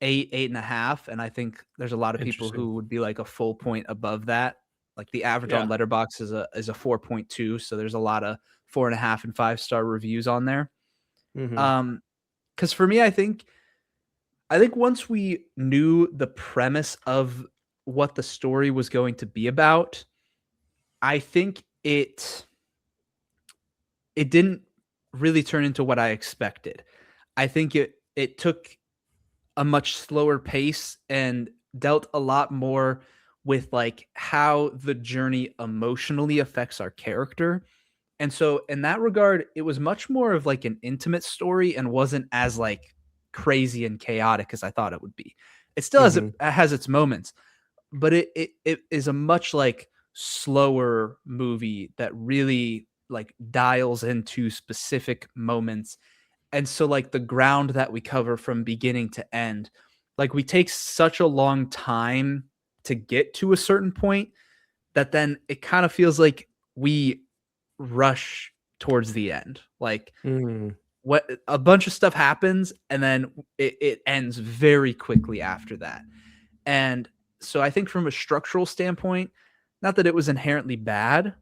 8.5, and I think there's a lot of people who would be like a full point above that. Like the average on Letterboxd is a 4.2, so there's a lot of 4.5 and 5-star reviews on there. Because for me, I think once we knew the premise of what the story was going to be about, I think it didn't really turn into what I expected. I think it took a much slower pace and dealt a lot more with like how the journey emotionally affects our character. And so in that regard, it was much more of like an intimate story and wasn't as like crazy and chaotic as I thought it would be. It still has its moments, but it is a much like slower movie that really like dials into specific moments. And so like the ground that we cover from beginning to end, like we take such a long time to get to a certain point that then it kind of feels like we rush towards the end. Like what a bunch of stuff happens and then it ends very quickly after that. And so I think from a structural standpoint, not that it was inherently bad,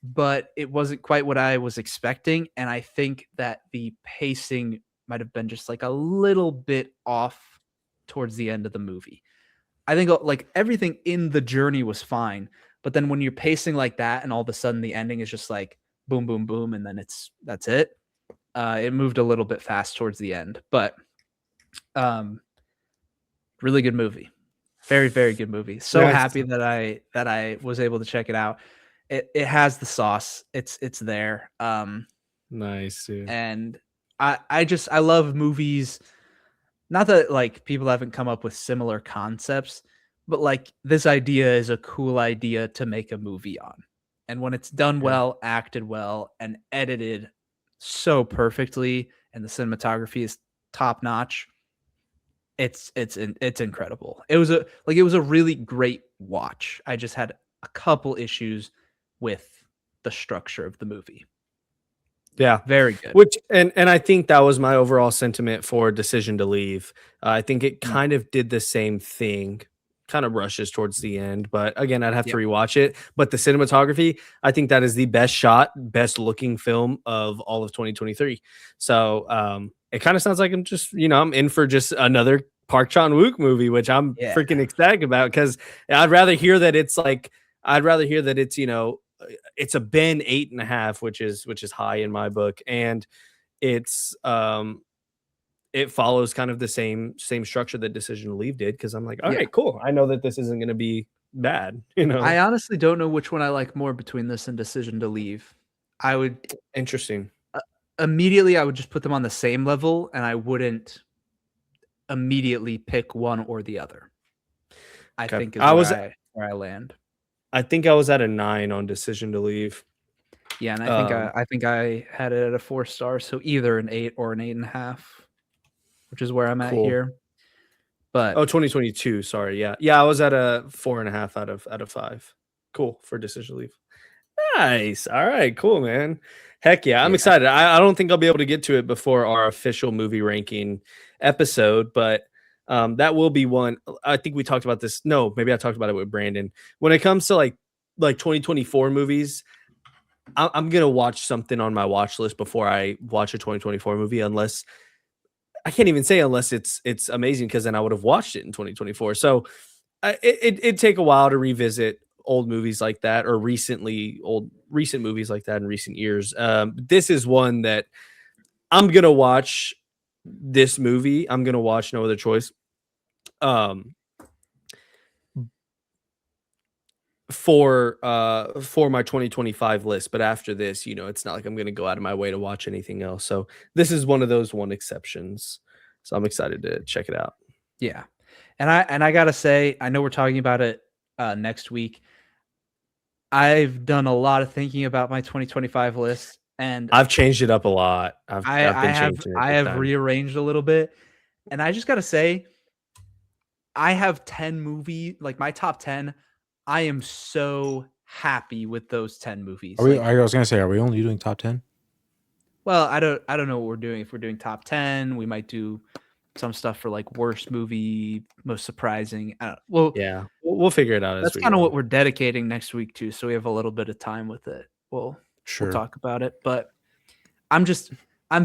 but it wasn't quite what I was expecting. And I think that the pacing might have been just like a little bit off towards the end of the movie. I think like everything in the journey was fine, but then when you're pacing like that and all of a sudden the ending is just like boom, boom, boom, and then that's it. It moved a little bit fast towards the end, but really good movie. Very, very good movie. So happy that I was able to check it out. It has the sauce. It's there. Nice, dude. And I love movies. Not that like people haven't come up with similar concepts, but like this idea is a cool idea to make a movie on. And when it's done Yeah. well, acted well, and edited so perfectly, and the cinematography is top notch, it's incredible. It was a really great watch. I just had a couple issues with the structure of the movie. Yeah. Very good. Which and I think that was my overall sentiment for Decision to Leave. I think it kind of did the same thing, kind of rushes towards the end, but again, I'd have to Yep. rewatch it. But the cinematography, I think that is the best shot, best looking film of all of 2023. So it kind of sounds like I'm just, I'm in for just another Park Chan-wook movie, which I'm Yeah. freaking ecstatic about because I'd rather hear that it's it's a Ben 8.5, which is high in my book, and it's it follows kind of the same structure that Decision to Leave did because I'm like, all Yeah. right, cool. I know that this isn't going to be bad. I honestly don't know which one I like more between this and Decision to Leave. I would Interesting. immediately I would just put them on the same level, and I wouldn't immediately pick one or the other. I Okay. think is where I land. I think I was at a 9 on Decision to Leave. Yeah, and I think I had it at a 4 star, so either an 8 or an 8.5, which is where I'm at Cool. here. But 2022. Sorry. Yeah. I was at a 4.5 out of 5. Cool for Decision to Leave. Nice. All right. Cool, man. Heck yeah. I'm excited. I don't think I'll be able to get to it before our official movie ranking episode, but that will be one. I think we talked about this. No, maybe I talked about it with Brandon. When it comes to like 2024 movies, I'm gonna watch something on my watch list before I watch a 2024 movie, unless I can't even say unless it's amazing, because then I would have watched it in 2024. So it'd take a while to revisit old movies like that, or recent movies like that in recent years. This is one that I'm gonna watch. This movie I'm gonna watch, no other choice. For my 2025 list, but after this, it's not like I'm gonna go out of my way to watch anything else. So this is one of those one exceptions. So I'm excited to check it out. yeah. And I gotta say, I know we're talking about it next week. I've done a lot of thinking about my 2025 list, and I've changed it up a lot. I have rearranged a little bit, and I just gotta say, I have 10 movies, like my top 10. I am so happy with those 10 movies. I was gonna say, are we only doing top 10? Well, I don't know what we're doing. If we're doing top 10, we might do some stuff for like worst movie, most surprising. Well, yeah, we'll figure it out. That's kind of what we're dedicating next week to, so we have a little bit of time with it. We'll talk about it, but I'm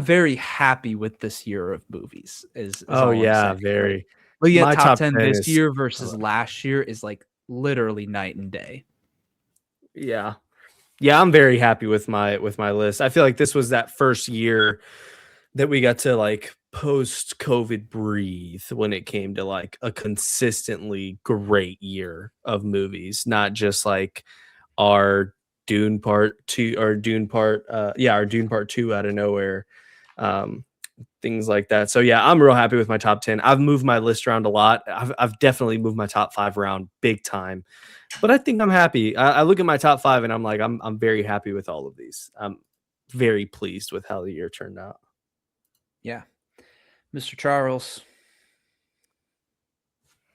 very happy with this year of movies. Is oh yeah, very. Looking at top 10 this year versus last year is like literally night and day. Yeah. I'm very happy with my list. I feel like this was that first year that we got to like post COVID breathe when it came to like a consistently great year of movies, not just like our Dune Part 2 or our Dune Part 2 out of nowhere. Things like that. So yeah, I'm real happy with my top 10. I've moved my list around a lot. I've definitely moved my top 5 around big time, but I think I'm happy. I look at my top 5 and I'm like, I'm very happy with all of these. I'm very pleased with how the year turned out. Yeah. Mr. Charles.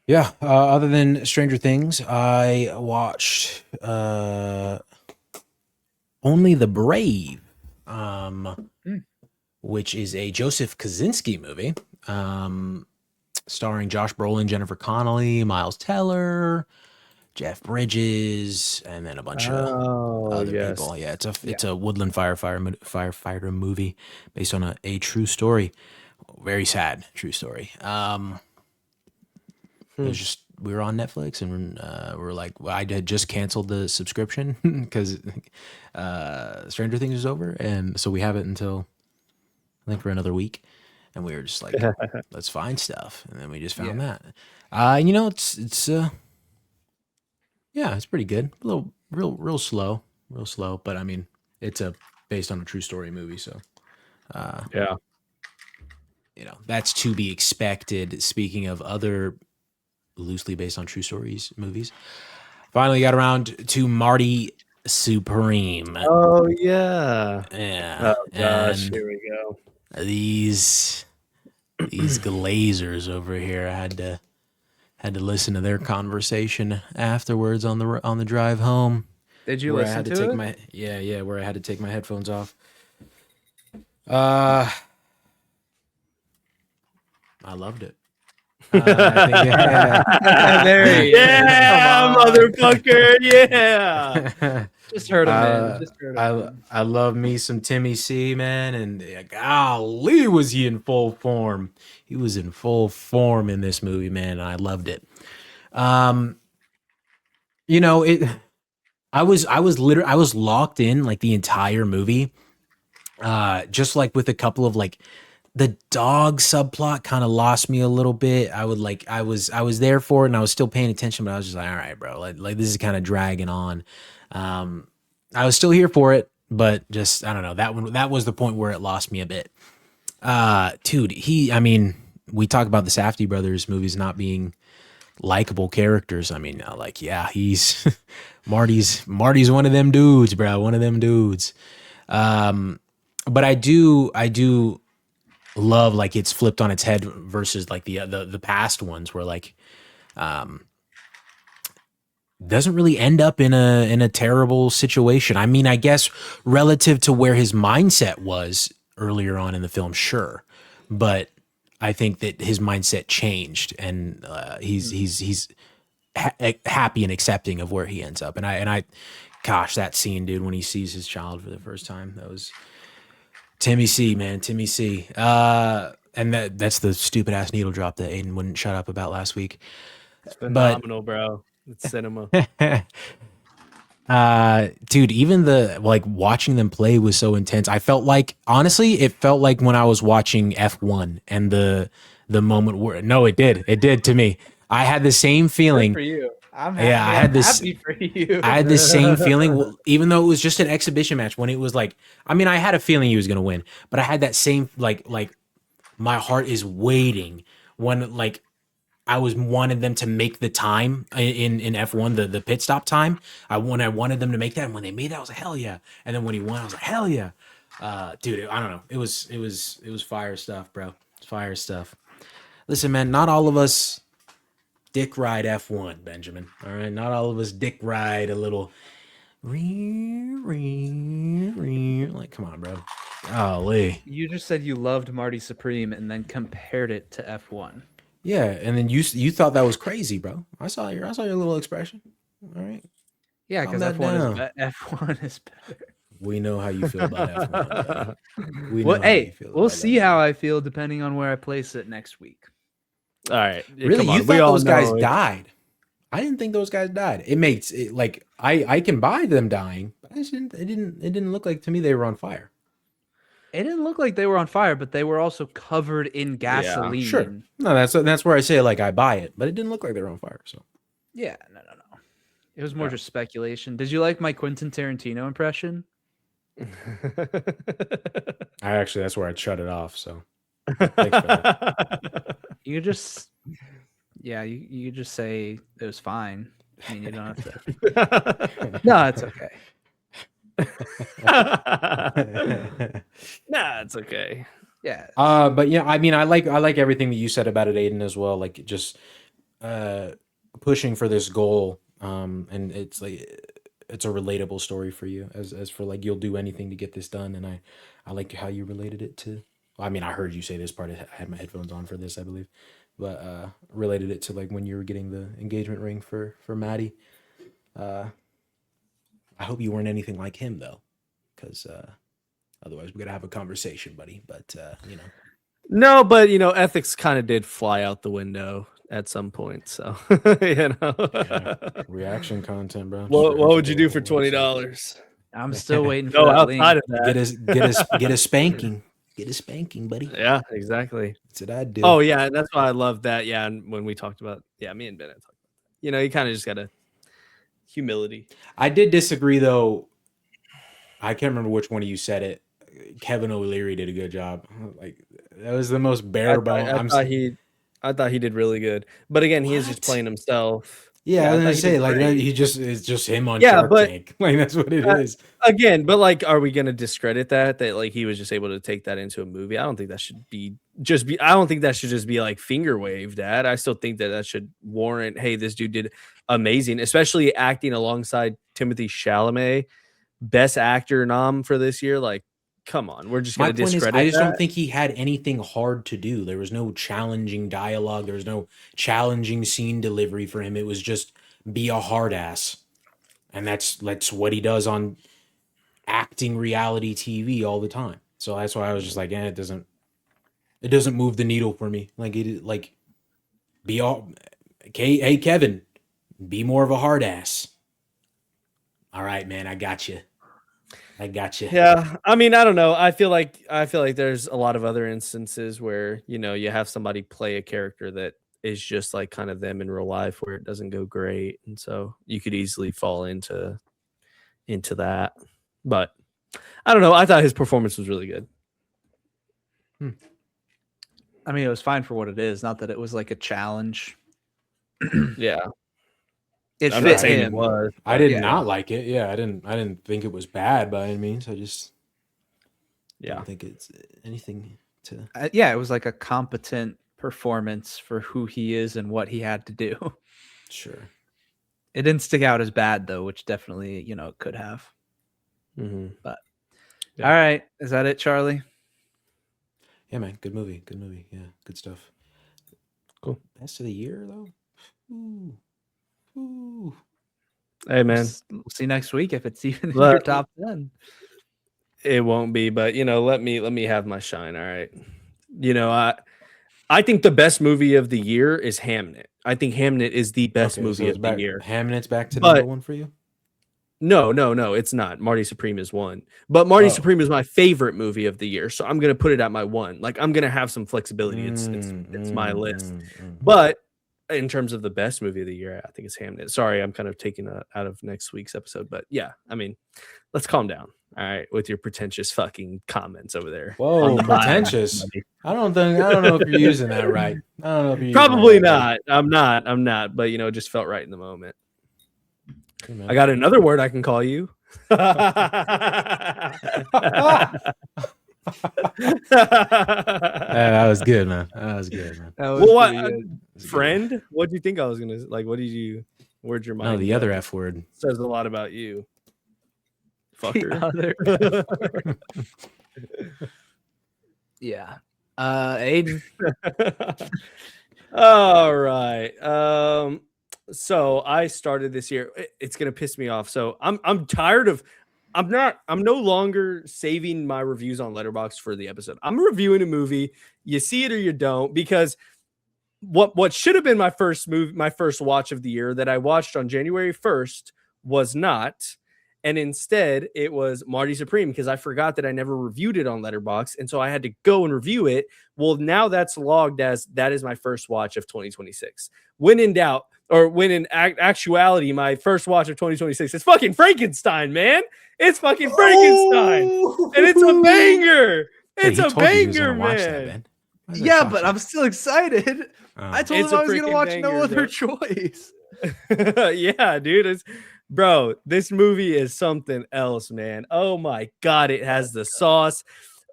Yeah. Other than Stranger Things, I watched Only the Brave, which is a Joseph Kosinski movie, starring Josh Brolin, Jennifer Connelly, Miles Teller, Jeff Bridges, and then a bunch of other people. Yeah, it's a woodland firefighter movie based on a true story. Very sad true story. It was just, we were on Netflix and we're like, I had just canceled the subscription because Stranger Things is over, and so we have it until I think for another week, and we were just like, let's find stuff, and then we just found that. It's yeah, it's pretty good. A little real slow, but I mean, it's a based on a true story movie. So, Yeah. That's to be expected. Speaking of other loosely based on true stories movies, finally got around to Marty Supreme. Oh yeah. Yeah, Oh gosh, and here we go. these glazers over here, I had to listen to their conversation afterwards on the drive home. Did you where I listen had to to take it? where I had to take my headphones off. I loved it. There he is. Yeah, Come on. motherfucker. Yeah. Just heard him in. Just heard him in. I love me some Timmy C, man, and golly, was he in full form? He was in full form in this movie, man, and I loved it. I was locked in like the entire movie. Just like with a couple of like the dog subplot kind of lost me a little bit. I was there for it and I was still paying attention, but I was just like, all right, bro, like this is kind of dragging on. I was still here for it, but just I don't know. That was the point where it lost me a bit. Dude, we talk about the Safdie brothers movies not being likable characters. I mean, he's Marty's one of them dudes, bro. One of them dudes. But I do love like it's flipped on its head versus like the past ones where like doesn't really end up in a terrible situation. I mean, I guess relative to where his mindset was earlier on in the film, sure, but I think that his mindset changed and he's happy and accepting of where he ends up. And I gosh, that scene, dude, when he sees his child for the first time, that was Timmy C, man. Timmy C. And that's the stupid ass needle drop that Aiden wouldn't shut up about last week. It's phenomenal, bro. It's cinema. Dude, even the like watching them play was so intense. I felt like honestly, it felt like when I was watching F1 and the moment where it did to me. I had the same feeling. Good for you. I'm happy for you. I had this same feeling, even though it was just an exhibition match. When it was like, I mean, I had a feeling he was gonna win, but I had that same like my heart is waiting when like I wanted them to make the time in F1, the pit stop time. I wanted them to make that, and when they made that, I was like, hell yeah! And then when he won, I was like, hell yeah, dude. I don't know. It was fire stuff, bro. It's fire stuff. Listen, man, not all of us dick ride F1, Benjamin. All right, not all of us dick ride a little. Like, come on, bro. Golly. You just said you loved Marty Supreme and then compared it to F1. Yeah, and then you thought that was crazy, bro. I saw your little expression. All right. Yeah, because F1 is better. We know how you feel about F1. We'll see how I feel depending on where I place it next week. All right. Really, you thought those guys died? I didn't think those guys died. It makes it like I can buy them dying, but it didn't look like to me they were on fire. It didn't look like they were on fire, but they were also covered in gasoline. Yeah, sure. No, that's where I say like I buy it, but it didn't look like they were on fire. So yeah, no. It was more just speculation. Did you like my Quentin Tarantino impression? That's where I shut it off. So you just say it was fine. I mean, you don't have to. No, it's okay. Nah, it's okay. Yeah. But yeah, I mean, I like everything that you said about it, Aiden, as well. Like just pushing for this goal. And it's like it's a relatable story for you as for like you'll do anything to get this done. And I like how you related it to. I mean, I heard you say this part. I had my headphones on for this, I believe, but related it to like when you were getting the engagement ring for Maddie. I hope you weren't anything like him though, because otherwise we're gonna have a conversation, buddy. But No, but ethics kind of did fly out the window at some point. So reaction content, bro. What would you do for $20? I'm still waiting for that link. Outside of that. Get a spanking. Get a spanking, buddy. Yeah, exactly. That's what I'd do. Oh yeah, that's why I love that. Yeah, and when we talked about me and Bennett talked about that. You kind of just gotta humility. I did disagree though. I can't remember which one of you said it. Kevin O'Leary did a good job. Like that was the most bare bone. I thought he did really good, but again, he is just What? playing himself. Yeah, I was I gonna thought say like great. he just it's just him on Yeah, Shark but- Tank. Like that's what it is. Again, but like, are we gonna discredit that like he was just able to take that into a movie? I don't think that should be I don't think that should just be like finger waved at. I still think that should warrant, hey, this dude did amazing, especially acting alongside Timothy Chalamet, best actor nom for this year. Like, come on, we're just My gonna point is, discredit I just that? don't think he had anything hard to do. There was no challenging dialogue. There was no challenging scene delivery for him. It was just be a hard ass, and that's what he does on acting reality TV all the time. So that's why I was just like, it doesn't move the needle for me. Be all, hey Kevin, be more of a hard ass. All right, man, I got you. Yeah, I mean, I don't know. I feel like there's a lot of other instances where you have somebody play a character that is just like kind of them in real life where it doesn't go great, and so you could easily fall into that. But I don't know. I thought his performance was really good. I mean, it was fine for what it is. Not that it was like a challenge. Yeah, It I'm fit not saying it him. was. I did Yeah. not like it. Yeah, I didn't think it was bad by any means. I just don't think it's anything to. Yeah, it was like a competent performance for who he is and what he had to do. Sure. It didn't stick out as bad though, which definitely it could have. Mm-hmm. But Yeah. all right, is that it, Charlie? Yeah, man. Good movie. Yeah, good stuff. Cool. Best of the year though. Ooh. Hey, man, We'll see next week if it's even in Let- your top 10. it won't be, but let me have my shine. All right, I think the best movie of the year is Hamnet. I think Hamnet is the best movie of the year. Hamnet's back to But- number one for you. No, it's not. Marty Supreme is one, but Marty Supreme is my favorite movie of the year, so I'm gonna put it at my one. Like, I'm gonna have some flexibility. It's my list. But in terms of the best movie of the year, I think it's Hamnet. Sorry, I'm kind of taking out of next week's episode, but yeah, I mean, let's calm down, all right, with your pretentious fucking comments over there. Whoa, pretentious. I don't know if you're using that right. I don't know if you're Probably using that not. I'm not. But it just felt right in the moment. right. Hey, man. I got another word I can call you. That was good, man. That was Well, what, pretty good. friend? What do you think I was gonna like? What did you? Where'd your mind? No, the go? other F word. Says a lot about you, The fucker. other- yeah. Aiden. All right. So I started this year. It's gonna piss me off. So I'm tired of. I'm no longer saving my reviews on Letterboxd for the episode. I'm reviewing a movie. You see it or you don't, because what should have been my first watch of the year that I watched on January 1st was not. And instead, it was Marty Supreme, because I forgot that I never reviewed it on Letterboxd, and so I had to go and review it. Well, now that's logged as that is my first watch of 2026. When in doubt, or when in actuality, my first watch of 2026 is fucking Frankenstein, man. It's fucking Frankenstein, and it's a banger. It's a banger, man. Yeah, but I'm still excited. I told It's him a I was gonna freaking watch no banger, other bro. choice. Yeah, dude. Bro, this movie is something else, man. Oh my god, it has the sauce.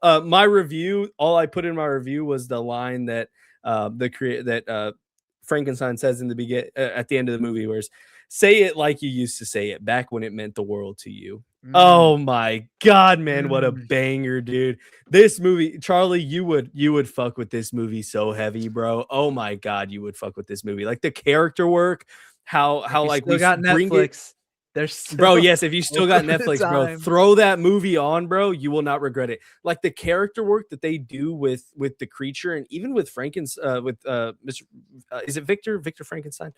My review, all I put in my review was the line that Frankenstein says in the at the end of the movie, where it's, "Say it like you used to say it back when it meant the world to you." Oh my god, man, what a banger, dude. This movie, Charlie, you would fuck with this movie so heavy, bro. Oh my god, you would fuck with this movie. Like the character work, how like we got bring it- Netflix. There's Bro, yes, if you still got Netflix, bro, time. throw that movie on, bro. You will not regret it. Like the character work that they do with the creature, and even with Mr. Is it Victor Frankenstein?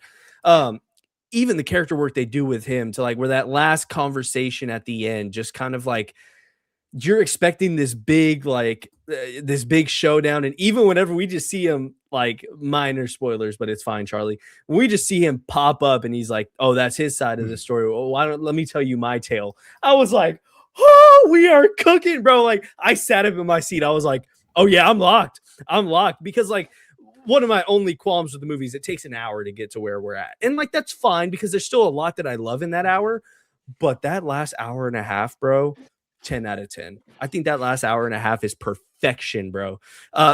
Even the character work they do with him, to like where that last conversation at the end, just kind of like you're expecting this big showdown, and even whenever we just see him, like, minor spoilers, but it's fine, Charlie, when we just see him pop up and he's like, oh, that's his side of the story, well, let me tell you my tale. I was like, oh we are cooking, bro. Like I sat up in my seat. I was like, oh yeah, I'm locked. I'm locked because like one of my only qualms with the movie is it takes an hour to get to where we're at. And like that's fine because there's still a lot that I love in that hour. But that last hour and a half, bro, 10 out of 10. I think that last hour and a half is perfection, bro.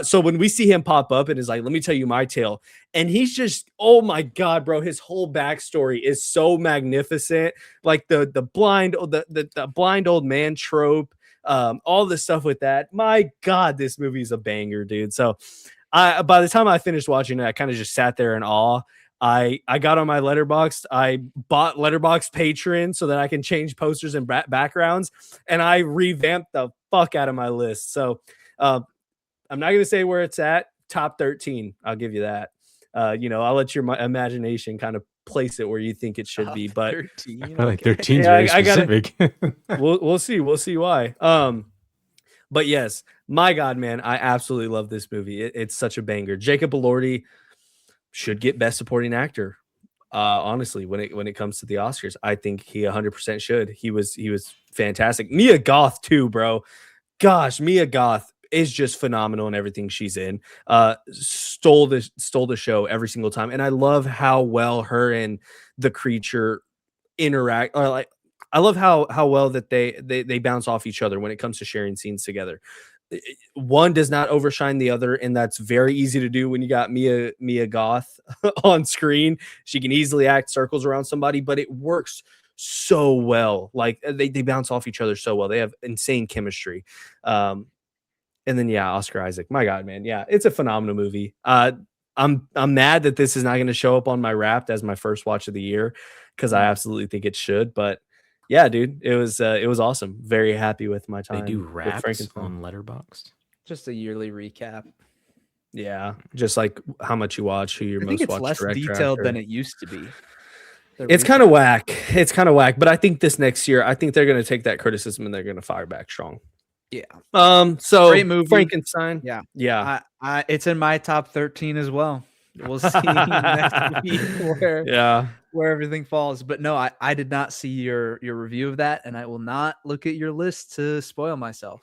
So when we see him pop up and is like, let me tell you my tale. And he's just, oh my God, bro, his whole backstory is so magnificent. Like the blind old man trope, all the stuff with that. My God, this movie is a banger, dude. So by the time I finished watching it, I kind of just sat there in awe. I got on my Letterboxd. I bought Letterboxd Patron so that I can change posters and backgrounds, and I revamped the fuck out of my list. So I'm not going to say where it's at. Top 13. I'll give you that. I'll let your imagination kind of place it where you think it should be. But 13, I feel like 13 is very specific. We'll see. We'll see why. But yes, my God, man, I absolutely love this movie. It's such a banger. Jacob Elordi should get Best Supporting Actor. Honestly, when it comes to the Oscars, I think he 100% should. He was fantastic. Mia Goth too, bro. Gosh, Mia Goth is just phenomenal in everything she's in. Stole the show every single time, and I love how well her and the creature interact. I love how well that they bounce off each other when it comes to sharing scenes together. One does not overshine the other, and that's very easy to do when you got Mia Goth on screen. She can easily act circles around somebody, but it works so well. Like they bounce off each other so well. They have insane chemistry. And then Oscar Isaac. My God, man, it's a phenomenal movie. I'm mad that this is not going to show up on my Wrapped as my first watch of the year because I absolutely think it should, but. Yeah, dude, it was awesome. Very happy with my time. They do Wraps on Letterboxd. Just a yearly recap. Yeah, just like how much you watch, who you're most watched. I think it's less detailed than it used to be. It's kind of whack. It's kind of whack, but I think this next year, I think they're going to take that criticism and they're going to fire back strong. Yeah. So great movie. Frankenstein. Yeah. It's in my top 13 as well. We'll see next week where everything falls. But no, I did not see your review of that, and I will not look at your list to spoil myself.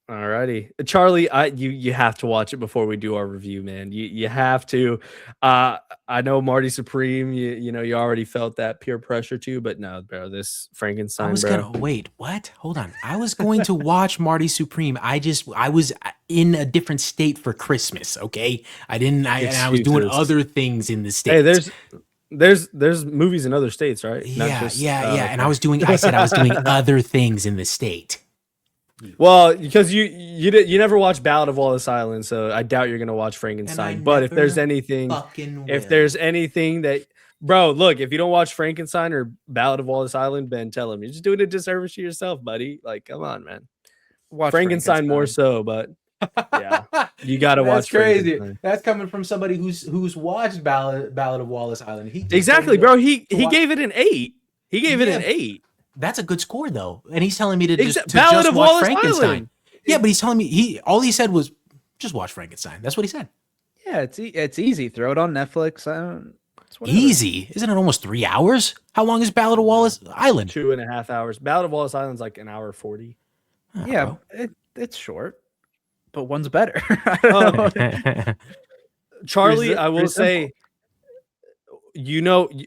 Alrighty, Charlie, you have to watch it before we do our review, man. You have to. I know Marty Supreme. You already felt that peer pressure too, but no, bro, this Frankenstein. I was gonna wait. What? Hold on. I was going to watch Marty Supreme. I was in a different state for Christmas. Okay, I didn't. I was doing other things in the States. Hey, there's movies in other states, right? Yeah. And I said I was doing other things in the state. Well, because you never watched Ballad of Wallace Island, so I doubt you're gonna watch Frankenstein. But if there's anything that, bro, look, if you don't watch Frankenstein or Ballad of Wallace Island, Ben, tell him you're just doing a disservice to yourself, buddy. Like, come on, man. Watch Frankenstein more so, but yeah, you gotta watch. Crazy. That's coming from somebody who's watched Ballad of Wallace Island. Exactly, bro. He gave it an 8. He gave it an 8. That's a good score though, and he's telling me to just Ballad of watch Wallace Frankenstein. Island. Yeah, but he's telling me all he said was just watch Frankenstein. That's what he said. Yeah, it's easy. Throw it on Netflix. Easy, isn't it? Almost 3 hours. How long is Ballad of Wallace Island? 2.5 hours. Ballad of Wallace Island's like an hour 40. Oh, yeah, it's short, but one's better. Charlie, I will say.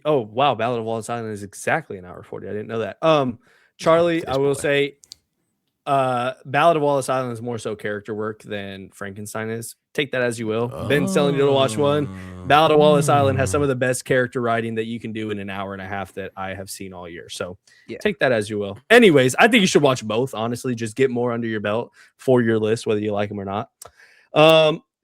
Oh wow, Ballad of Wallace Island is exactly an hour 40. I didn't know that. Charlie, I will say, Ballad of Wallace Island is more so character work than Frankenstein is. Take that as you will. Ben's telling you to watch one. Ballad of Wallace Island has some of the best character writing that you can do in an hour and a half that I have seen all year. So take that as you will. Anyways, I think you should watch both. Honestly, just get more under your belt for your list, whether you like them or not.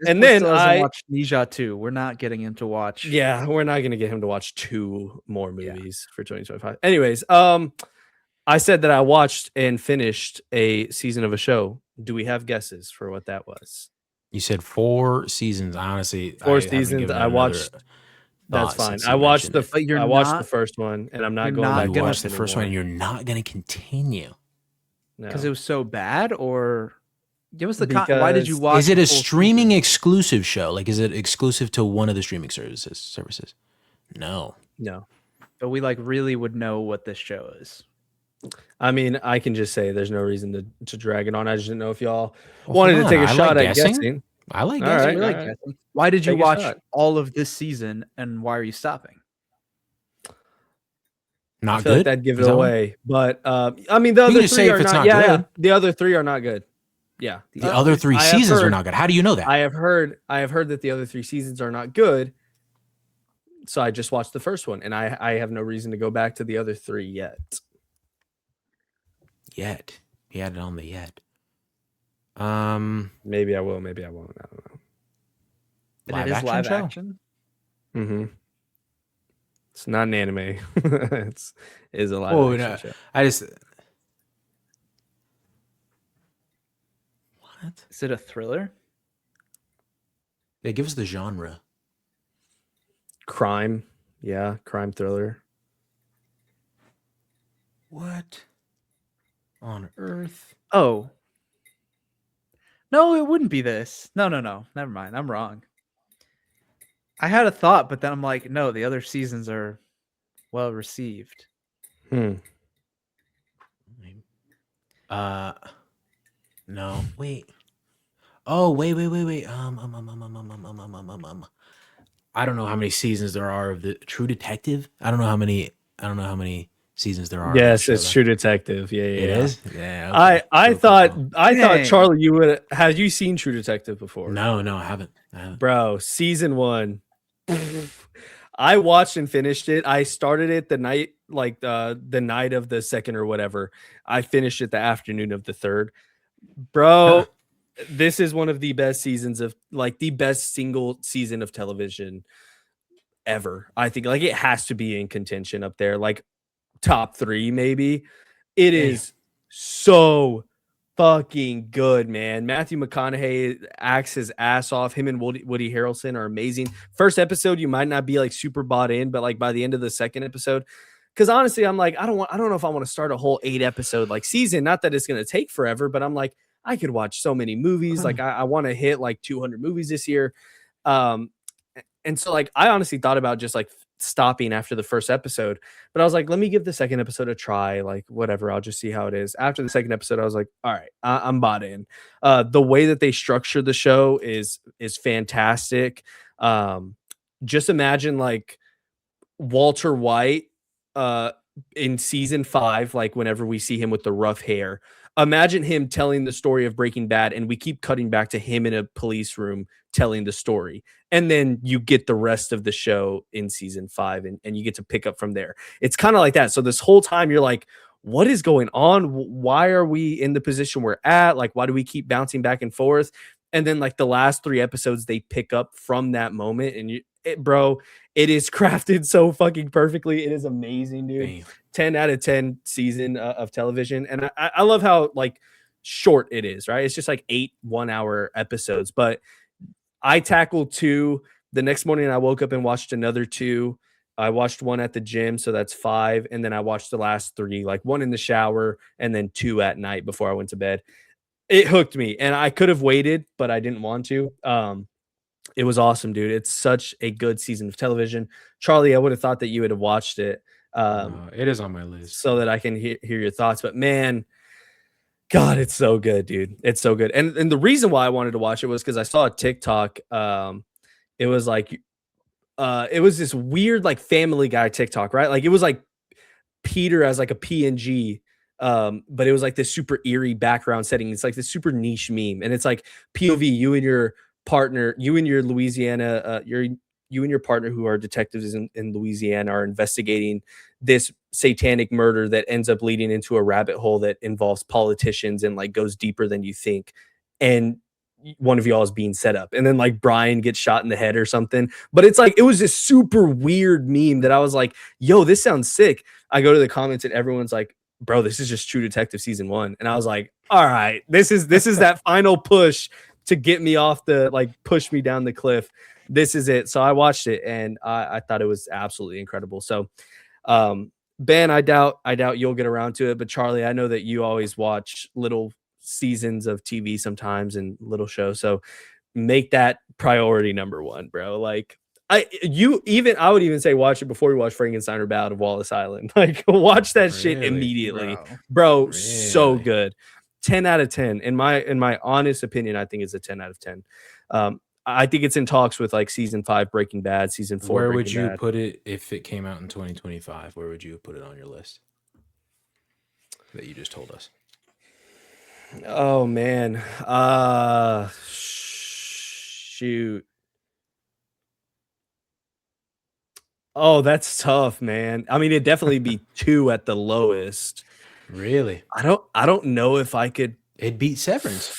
And then I watched Nija too. We're not getting him to watch. Yeah, we're not going to get him to watch 2 more movies for 2025. Anyways, I said that I watched and finished a season of a show. Do we have guesses for what that was? You said 4 seasons. Honestly, 4 seasons. I watched. That's fine. I watched the first one, and I'm not going back. You watched the first one, and you're not going to continue because it was so bad, or. Give us the why did you watch? Is it a streaming exclusive show? Like, is it exclusive to one of the streaming services? No. But we really would know what this show is. I mean, I can just say there's no reason to drag it on. I just didn't know if y'all Well, wanted hold to take on. a I shot like at guessing. guessing. I like All guessing. right, We like all right. guessing. Why did you Take a watch shot. all of this season, and why are you stopping? I Not feel like good. that'd give it Is that why? away. But I mean, the You can other just three say if are it's not. not Yeah, good. the other three are not good. Yeah, The other three I have seasons are heard- not good. How do you know that? I have heard that the other 3 seasons are not good. So I just watched the first one, and I have no reason to go back to the other 3 yet. Yet. He had it on the yet. Maybe I will. Maybe I won't. I don't know. And Live it is action live show? action. Mm-hmm. It's not an anime. It is a live Oh, action no. show. I just. What? Is it a thriller? Yeah, give us the genre. Crime. Yeah, crime thriller. What on earth? Oh. No, it wouldn't be this. No. Never mind. I'm wrong. I had a thought, but then I'm like, no, the other seasons are well received. No. Wait. Oh, wait. I don't know how many seasons there are of the True Detective. I don't know how many seasons there are. Yes, of that it's show. True Detective. Yeah, It yeah. is. Yeah. I Cool. thought Dang. Charlie, you would have you seen True Detective before? No, I haven't. Bro, season 1. I watched and finished it. I started it the night, like the night of the second or whatever. I finished it the afternoon of the third. Bro, this is one of the best seasons of the best single season of television ever. I think like it has to be in contention up there, like top 3 maybe. It Damn. is so fucking good, man. Matthew McConaughey acts his ass off. Him and Woody Harrelson are amazing. First episode, you might not be like super bought in, but like by the end of the second episode, because honestly, I'm like, I don't know if I want to start a whole 8 episode like season. Not that it's gonna take forever, but I'm like, I could watch so many movies. Like I want to hit like 200 movies this year. And so like I honestly thought about just like stopping after the first episode, but I was like, let me give the second episode a try. Like whatever, I'll just see how it is. After the second episode, I was like, all right, I'm bought in. The way that they structure the show is fantastic. Just imagine like Walter White in season 5, like whenever we see him with the rough hair. Imagine him telling the story of Breaking Bad, and we keep cutting back to him in a police room telling the story. And then you get the rest of the show in season 5, and you get to pick up from there. It's kind of like that. So this whole time you're like, what is going on? Why are we in the position we're at? Like, why do we keep bouncing back and forth? And then like the last 3 episodes, they pick up from that moment. And bro, it is crafted so fucking perfectly. It is amazing, dude. Damn. 10 out of 10 season of television. And I love how like short it is, right? It's just like 8 1-hour episodes, but I tackled 2. The next morning I woke up and watched another 2. I watched 1 at the gym, so that's 5. And then I watched the last 3, like 1 in the shower and then 2 at night before I went to bed. It hooked me, and I could have waited, but I didn't want to. It was awesome, dude. It's such a good season of television. Charlie, I would have thought that you would have watched it. It is on my list so that I can hear your thoughts. But man, God, it's so good, dude. It's so good. And the reason why I wanted to watch it was because I saw a TikTok. It was like, it was this weird like Family Guy TikTok, right? Like it was like Peter as like a PNG, but it was like this super eerie background setting. It's like this super niche meme, and it's like POV, you and your partner, you and your Louisiana, you and your partner who are detectives in Louisiana are investigating this satanic murder that ends up leading into a rabbit hole that involves politicians and like goes deeper than you think. And one of y'all is being set up, and then like Brian gets shot in the head or something. But it's like, it was this super weird meme that I was like, yo, this sounds sick. I go to the comments and everyone's like, bro, this is just True Detective season 1. And I was like, all right, this is that final push to get me off the, like, push me down the cliff. This is it. So I watched it, and I thought it was absolutely incredible. So, Ben, I doubt you'll get around to it, but Charlie, I know that you always watch little seasons of TV sometimes and little shows. So make that priority number 1, bro. Like, I would even say watch it before you watch Frankenstein or Ballad of Wallace Island. Like watch that shit Really? immediately, Bro. bro. So Really? good. 10 out of 10. In my honest opinion, I think it's a 10 out of 10. I think it's in talks with like season 5 Breaking Bad, season 4 Where would Breaking you Bad. put it if it came out in 2025? Where would you put it on your list that you just told us? Oh man. Shoot. Oh, that's tough, man. I mean, it'd definitely be 2 at the lowest. Really? I don't know if I could. It beat Severance.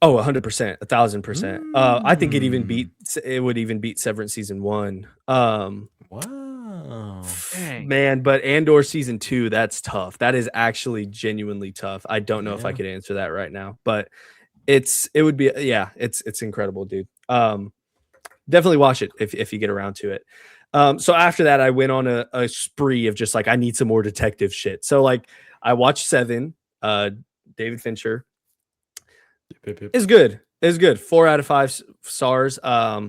Oh, 100%, 1,000%. I think it would even beat Severance season 1. Wow. Dang. Man, but Andor season 2, that's tough. That is actually genuinely tough. I don't know if I Yeah. could answer that right now, but it's incredible, dude. Definitely watch it if you get around to it. So after that, I went on a spree of just like I need some more detective shit. So like I watched Seven, David Fincher. It's good. It's good. 4 out of 5 stars. I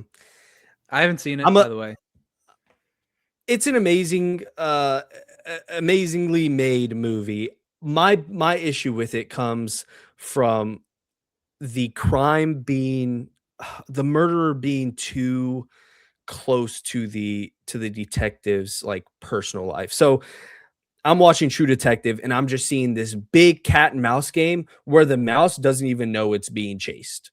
haven't seen it, I'm by the way. It's an amazingly made movie. My issue with it comes from the crime being the murderer being too close to the detective's like personal life. So I'm watching True Detective and I'm just seeing this big cat and mouse game where the mouse doesn't even know it's being chased.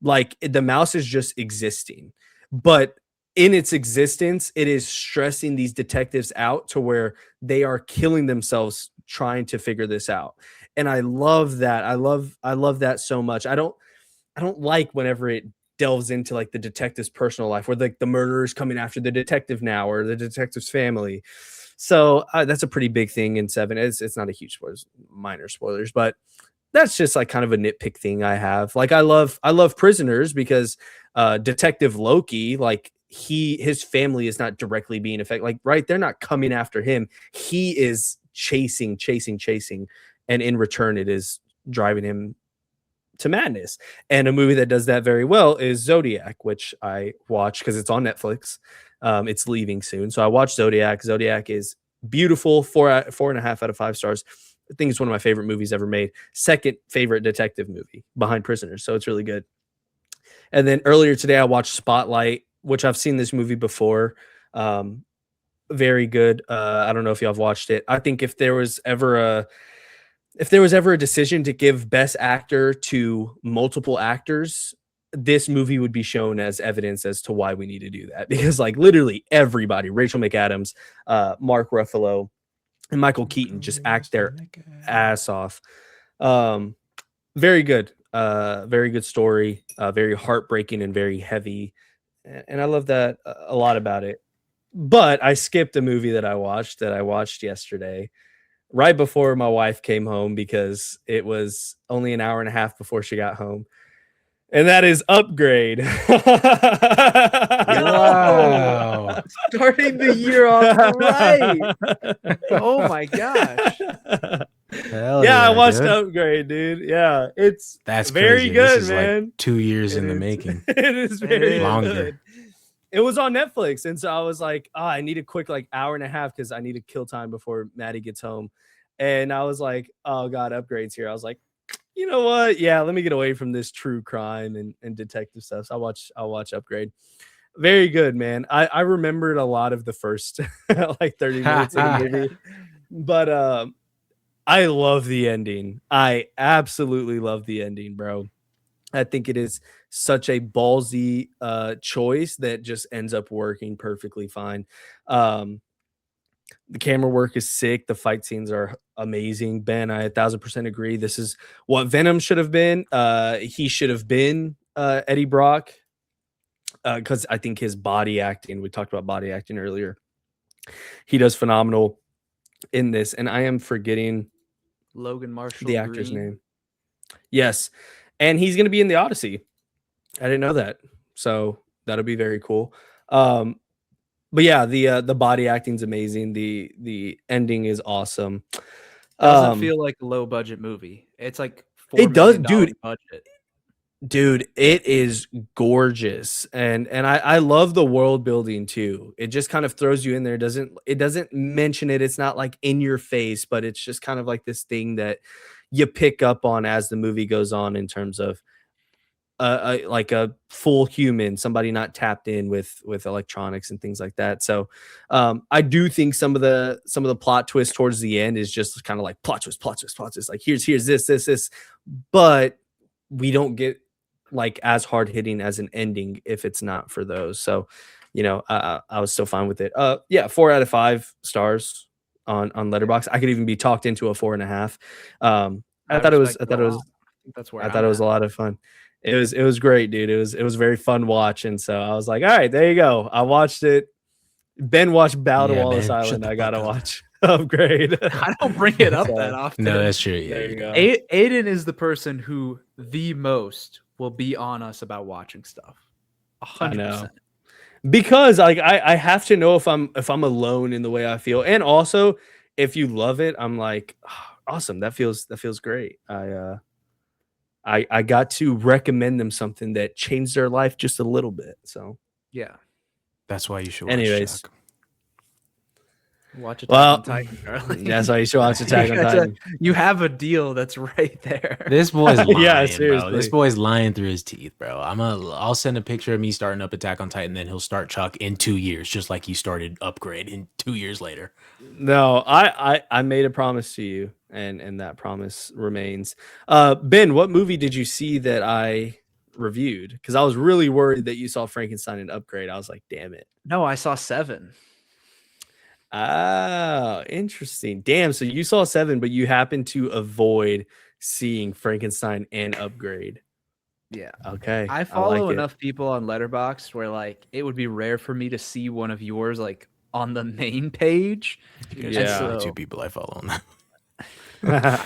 Like the mouse is just existing. But in its existence, it is stressing these detectives out to where they are killing themselves trying to figure this out. And I love that. I love that so much. I don't like whenever it delves into like the detective's personal life where like the murderer's coming after the detective now or the detective's family. So that's a pretty big thing in Seven. It's not a huge spoilers, minor spoilers, but that's just like kind of a nitpick thing I have. Like I love Prisoners because Detective Loki, like his family is not directly being affected. Like, right, they're not coming after him. He is chasing, and in return, it is driving him to madness. And a movie that does that very well is Zodiac, which I watched because it's on Netflix. It's leaving soon, so I watched Zodiac. Zodiac is beautiful. 4.5 out of 5 stars. I think it's one of my favorite movies ever made. Second favorite detective movie behind Prisoners, so it's really good. And then earlier today, I watched Spotlight, which I've seen this movie before. Very good. I don't know if y'all have watched it. I think if there was ever a decision to give best actor to multiple actors, this movie would be shown as evidence as to why we need to do that. Because like literally everybody, Rachel McAdams, Mark Ruffalo, and Michael Keaton just act their ass off. Very good. Very good story. Very heartbreaking and very heavy. And I love that a lot about it. But I skipped a movie that I watched yesterday, right before my wife came home because it was only an hour and a half before she got home. And that is Upgrade. Wow. Starting the year off right. Oh my gosh. Hell Yeah, I watched dude. Upgrade, dude. Yeah, it's That's very crazy. good, This is man. like 2 years in the is- making. It is very Longer. good. It was on Netflix, and so I was like, I need a quick like hour and a half because I need to kill time before Maddie gets home. And I was like, oh god, Upgrade's here. I was like, you know what? Yeah, let me get away from this true crime and detective stuff. So I'll watch Upgrade. Very good, man. I remembered a lot of the first like 30 minutes of the movie, but I love the ending. I absolutely love the ending, bro. I think it is such a ballsy choice that just ends up working perfectly fine. The camera work is sick. The fight scenes are amazing. Ben, I 1,000% agree. This is what Venom should have been. He should have been Eddie Brock because I think his body acting, we talked about body acting earlier. He does phenomenal in this. And I am forgetting Logan Marshall the actor's Green. name. Yes. And he's going to be in the Odyssey. I didn't know that. So that'll be very cool. But yeah, the body acting's amazing. The ending is awesome. Doesn't feel like a low budget movie. It's like $4 it does, million dude. budget. Dude, it is gorgeous. And I love the world building too. It just kind of throws you in there. It doesn't mention it. It's not like in your face, but it's just kind of like this thing that you pick up on as the movie goes on in terms of like a full human, somebody not tapped in with electronics and things like that. So I do think some of the plot twist towards the end is just kind of like plot twist, plot twist, plot twist. Like here's this, but we don't get like as hard hitting as an ending if it's not for those. So I was still fine with it. Yeah, 4 out of 5 stars on Letterboxd. I could even be talked into a 4.5. I thought it was respect it a lot. I think that's where I I'm thought it was at. a lot of fun. It was great, dude. It was a very fun watch, and so I was like, all right, there you go. I watched it. Ben watched Bow to Yeah, Wallace Ben, shut Island. the I gotta fuck up. watch Upgrade. I don't bring it up So, that often. No, that's true. Yeah, there you you go. Aiden is the person who the most will be on us about watching stuff. I know. 100%. Because like I have to know if I'm alone in the way I feel, and also if you love it, I'm like, "Oh, awesome. That feels great. I got to recommend them something that changed their life just a little bit. So, Yeah. That's why you should watch anyways, Chuck. Watch Attack well, on Titan, Charlie. that's why you should watch Attack on You gotta- Titan. You have a deal that's right there. This boy's lying, Yeah, bro. seriously. This boy's lying through his teeth, bro. I'll send a picture of me starting up Attack on Titan, then he'll start Chuck in 2 years, just like he started Upgrade in 2 years later. No, I made a promise to you, and that promise remains. Ben, what movie did you see that I reviewed? Because I was really worried that you saw Frankenstein and Upgrade. I was like, damn it. No, I saw 7. Oh, interesting. Damn. So you saw 7, but you happened to avoid seeing Frankenstein and Upgrade. Yeah. Okay. I like follow it. enough people on Letterboxd where like it would be rare for me to see one of yours like on the main page. There's Yeah. only So- 2 people I follow on that.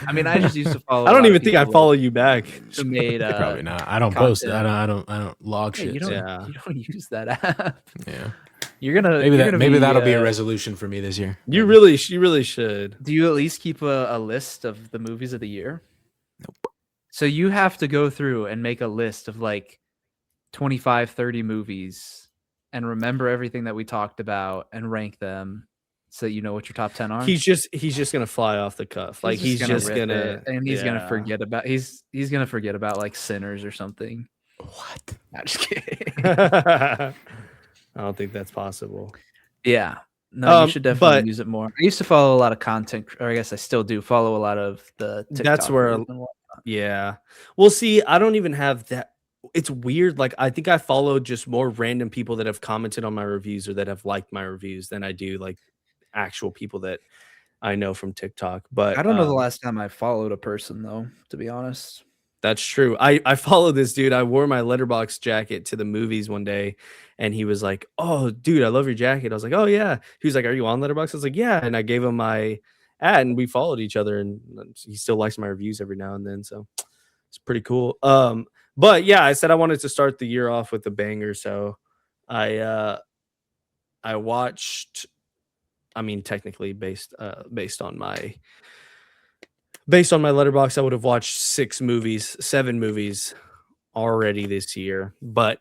I mean, I just used to follow. I a don't lot of even think I people follow you back. who made Probably not. I don't post it. content. I don't log Hey, shit. you don't. Yeah. You don't use that app. Yeah. You're gonna. Maybe you're that gonna maybe be, that'll be a resolution for me this year. You really should. Do you at least keep a list of the movies of the year? Nope. So you have to go through and make a list of like 25, 30 movies and remember everything that we talked about and rank them so that you know what your top 10 are. He's just gonna fly off the cuff. Like he's just rip gonna it, and he's gonna yeah. forget about he's gonna forget about like Sinners or something. What? I'm just kidding. I don't think that's possible. Yeah. No, you should definitely but- use it more. I used to follow a lot of content, or I guess I still do follow a lot of the That's TikTokers where- and whatnot. Yeah. Well, see, I don't even have that. It's weird. Like I think I follow just more random people that have commented on my reviews or that have liked my reviews than I do like actual people that I know from TikTok. But I don't know the last time I followed a person though, to be honest. That's true. I follow this dude. I wore my Letterboxd jacket to the movies one day, and he was like, "Oh, dude, I love your jacket." I was like, "Oh yeah." He was like, "Are you on Letterboxd?" I was like, "Yeah." And I gave him my ad, and we followed each other. And he still likes my reviews every now and then, so it's pretty cool. But yeah, I said I wanted to start the year off with a banger, so I watched. I mean, technically based on my Letterboxd, I would have watched 7 movies already this year. But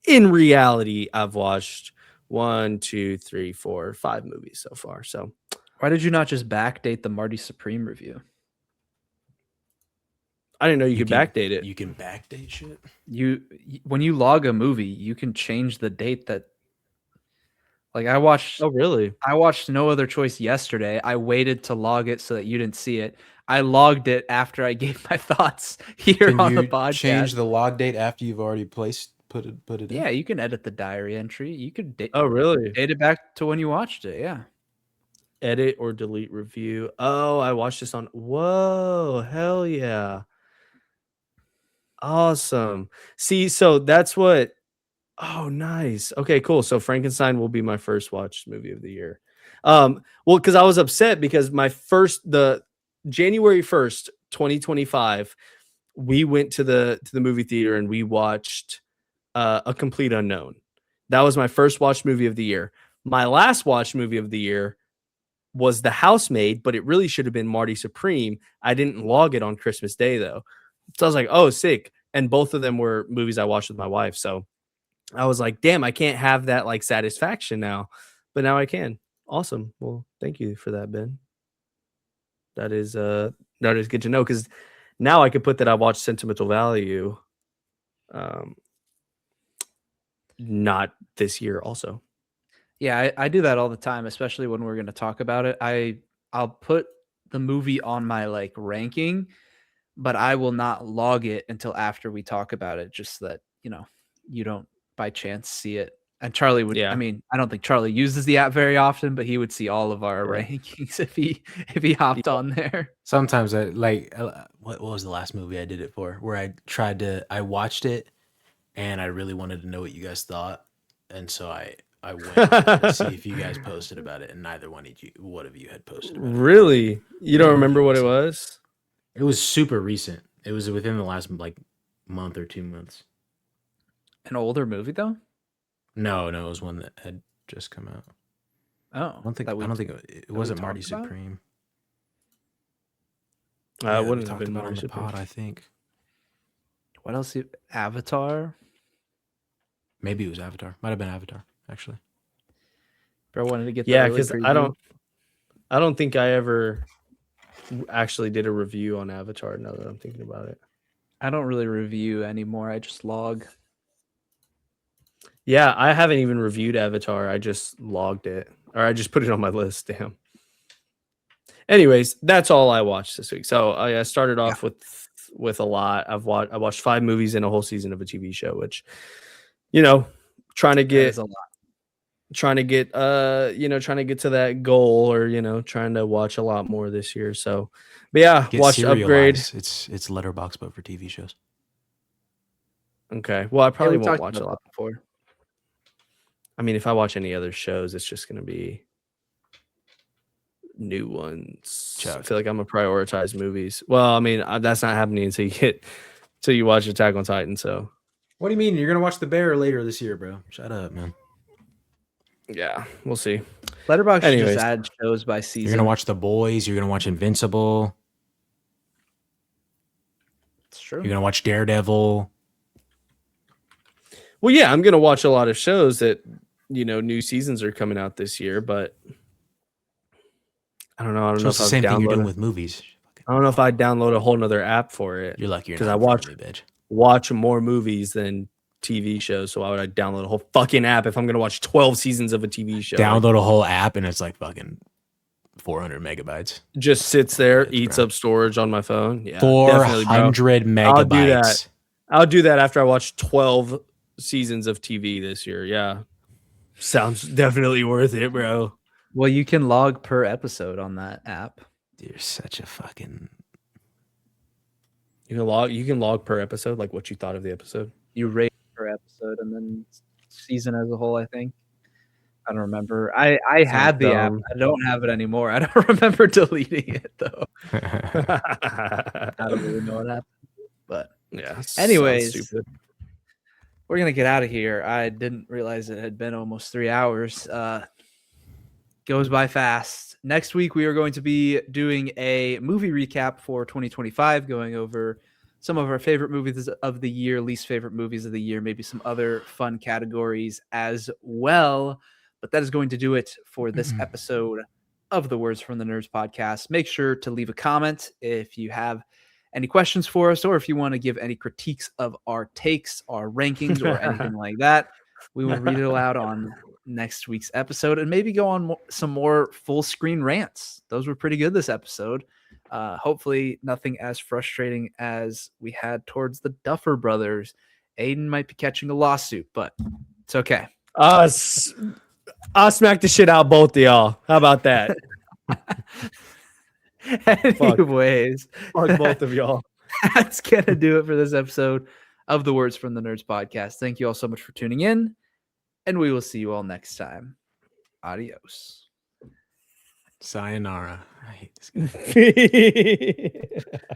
in reality, I've watched 1, 2, 3, 4, 5 movies so far. So Why did you not just backdate the Marty Supreme review? I didn't know you could can- backdate it. You can backdate shit. When you log a movie, you can change the date that. Like I watched really? No Other Choice yesterday. I waited to log it so that you didn't see it. I logged it after I gave my thoughts here Can on you the podcast. change the log date after you've already put it in? Yeah, you can edit the diary entry. You could date Oh, really? it back to when you watched it. Yeah. Edit or delete review. Oh, I watched this on. Whoa, hell yeah. Awesome. See, so that's what. Oh, nice. Okay, cool. So Frankenstein will be my first watched movie of the year. Well, because I was upset because the January 1st, 2025, we went to the movie theater and we watched A Complete Unknown. That was my first watched movie of the year. My last watched movie of the year was The Housemaid, but it really should have been Marty Supreme. I didn't log it on Christmas Day though. So I was like, oh, sick. and both of them were movies I watched with my wife. So I was like, damn, I can't have that like satisfaction now, but now I can. Awesome. Well, thank you for that, Ben. That is good to know, because now I could put that I watched Sentimental Value, not this year also. Yeah, I do that all the time, especially when we're going to talk about it. I'll put the movie on my like ranking, but I will not log it until after we talk about it, just so that, you don't by chance see it. And Charlie would, Yeah. I mean, I don't think Charlie uses the app very often, but he would see all of our Yeah. rankings if he hopped on there. Sometimes I like what was the last movie I did it for? Where I watched it and I really wanted to know what you guys thought, and so I went to see if you guys posted about it, and neither one of you had posted about it. Really? You don't remember what it was? It was super recent. It was within the last like month or 2 months. An older movie though? No, it was one that had just come out. Oh, I don't think it wasn't Marty talked about? Supreme. I We wouldn't have talked been about it on Marty the Supreme. pod, I think. What else? Avatar? Maybe it was Avatar. Might have been Avatar, actually. Bro wanted to get the Yeah, early because preview. I don't think I ever actually did a review on Avatar, now that I'm thinking about it. I don't really review anymore. I just log. Yeah, I haven't even reviewed Avatar. I just logged it, or I just put it on my list. Damn. Anyways, that's all I watched this week. So I started off with a lot. I watched 5 movies and a whole season of a TV show, which, trying to get That is a lot. trying to get to that goal, or trying to watch a lot more this year. So, but yeah, Get watched Upgrade. serialized. It's Letterboxd, but for TV shows. Okay, well, I probably we won't talked watch a about lot. that before. I mean, if I watch any other shows, it's just going to be new ones. Chuck. I feel like I'm gonna prioritize movies. Well, I mean, that's not happening until you watch Attack on Titan. So, What do you mean? You're gonna watch The Bear later this year, bro? Shut up, man. yeah, we'll see. Letterboxd Anyways. just add shows by season. You're gonna watch The Boys. You're gonna watch Invincible. It's true. You're gonna watch Daredevil. Well, yeah, I'm gonna watch a lot of shows that new seasons are coming out this year, but I don't know. I don't So know it's if the same thing you're doing download. with movies. I don't know if I download a whole nother app for it. You're lucky you're 'Cause not I in watch- front of me, bitch. Watch more movies than TV shows. So why would I download a whole fucking app if I'm gonna watch 12 seasons of a TV show? Download a whole app and it's like fucking 400 megabytes. Just sits there, Yes, eats bro. up storage on my phone. Yeah, definitely, bro. 400 I'll do megabytes. that. I'll do that after I watch 12 seasons of TV this year. Yeah. Sounds definitely worth it, bro. Well, you can log per episode on that app. You're such a fucking. You can log per episode, like what you thought of the episode. You rate per episode and then season as a whole, I think. I don't remember. I had the app. dumb. I don't have it anymore. I don't remember deleting it though. I don't really know what happened. But Yeah. Anyways. sounds stupid. we're gonna get out of here. I didn't realize it had been almost 3 hours. Goes by fast. Next week we are going to be doing a movie recap for 2025, going over some of our favorite movies of the year, least favorite movies of the year, maybe some other fun categories as well. But that is going to do it for this episode of the Words from the Nerds podcast. Make sure to leave a comment if you have any questions for us, or if you want to give any critiques of our takes, our rankings, or anything like that. We will read it aloud on next week's episode and maybe go on some more full screen rants. Those were pretty good this episode. Hopefully nothing as frustrating as we had towards the Duffer Brothers. Aiden might be catching a lawsuit, but it's okay. I'll smack the shit out both of y'all. How about that? Anyways, Fuck both of y'all. that's gonna do it for this episode of the Words from the Nerds podcast. Thank you all so much for tuning in, and we will see you all next time. Adios. Sayonara. I hate this guy.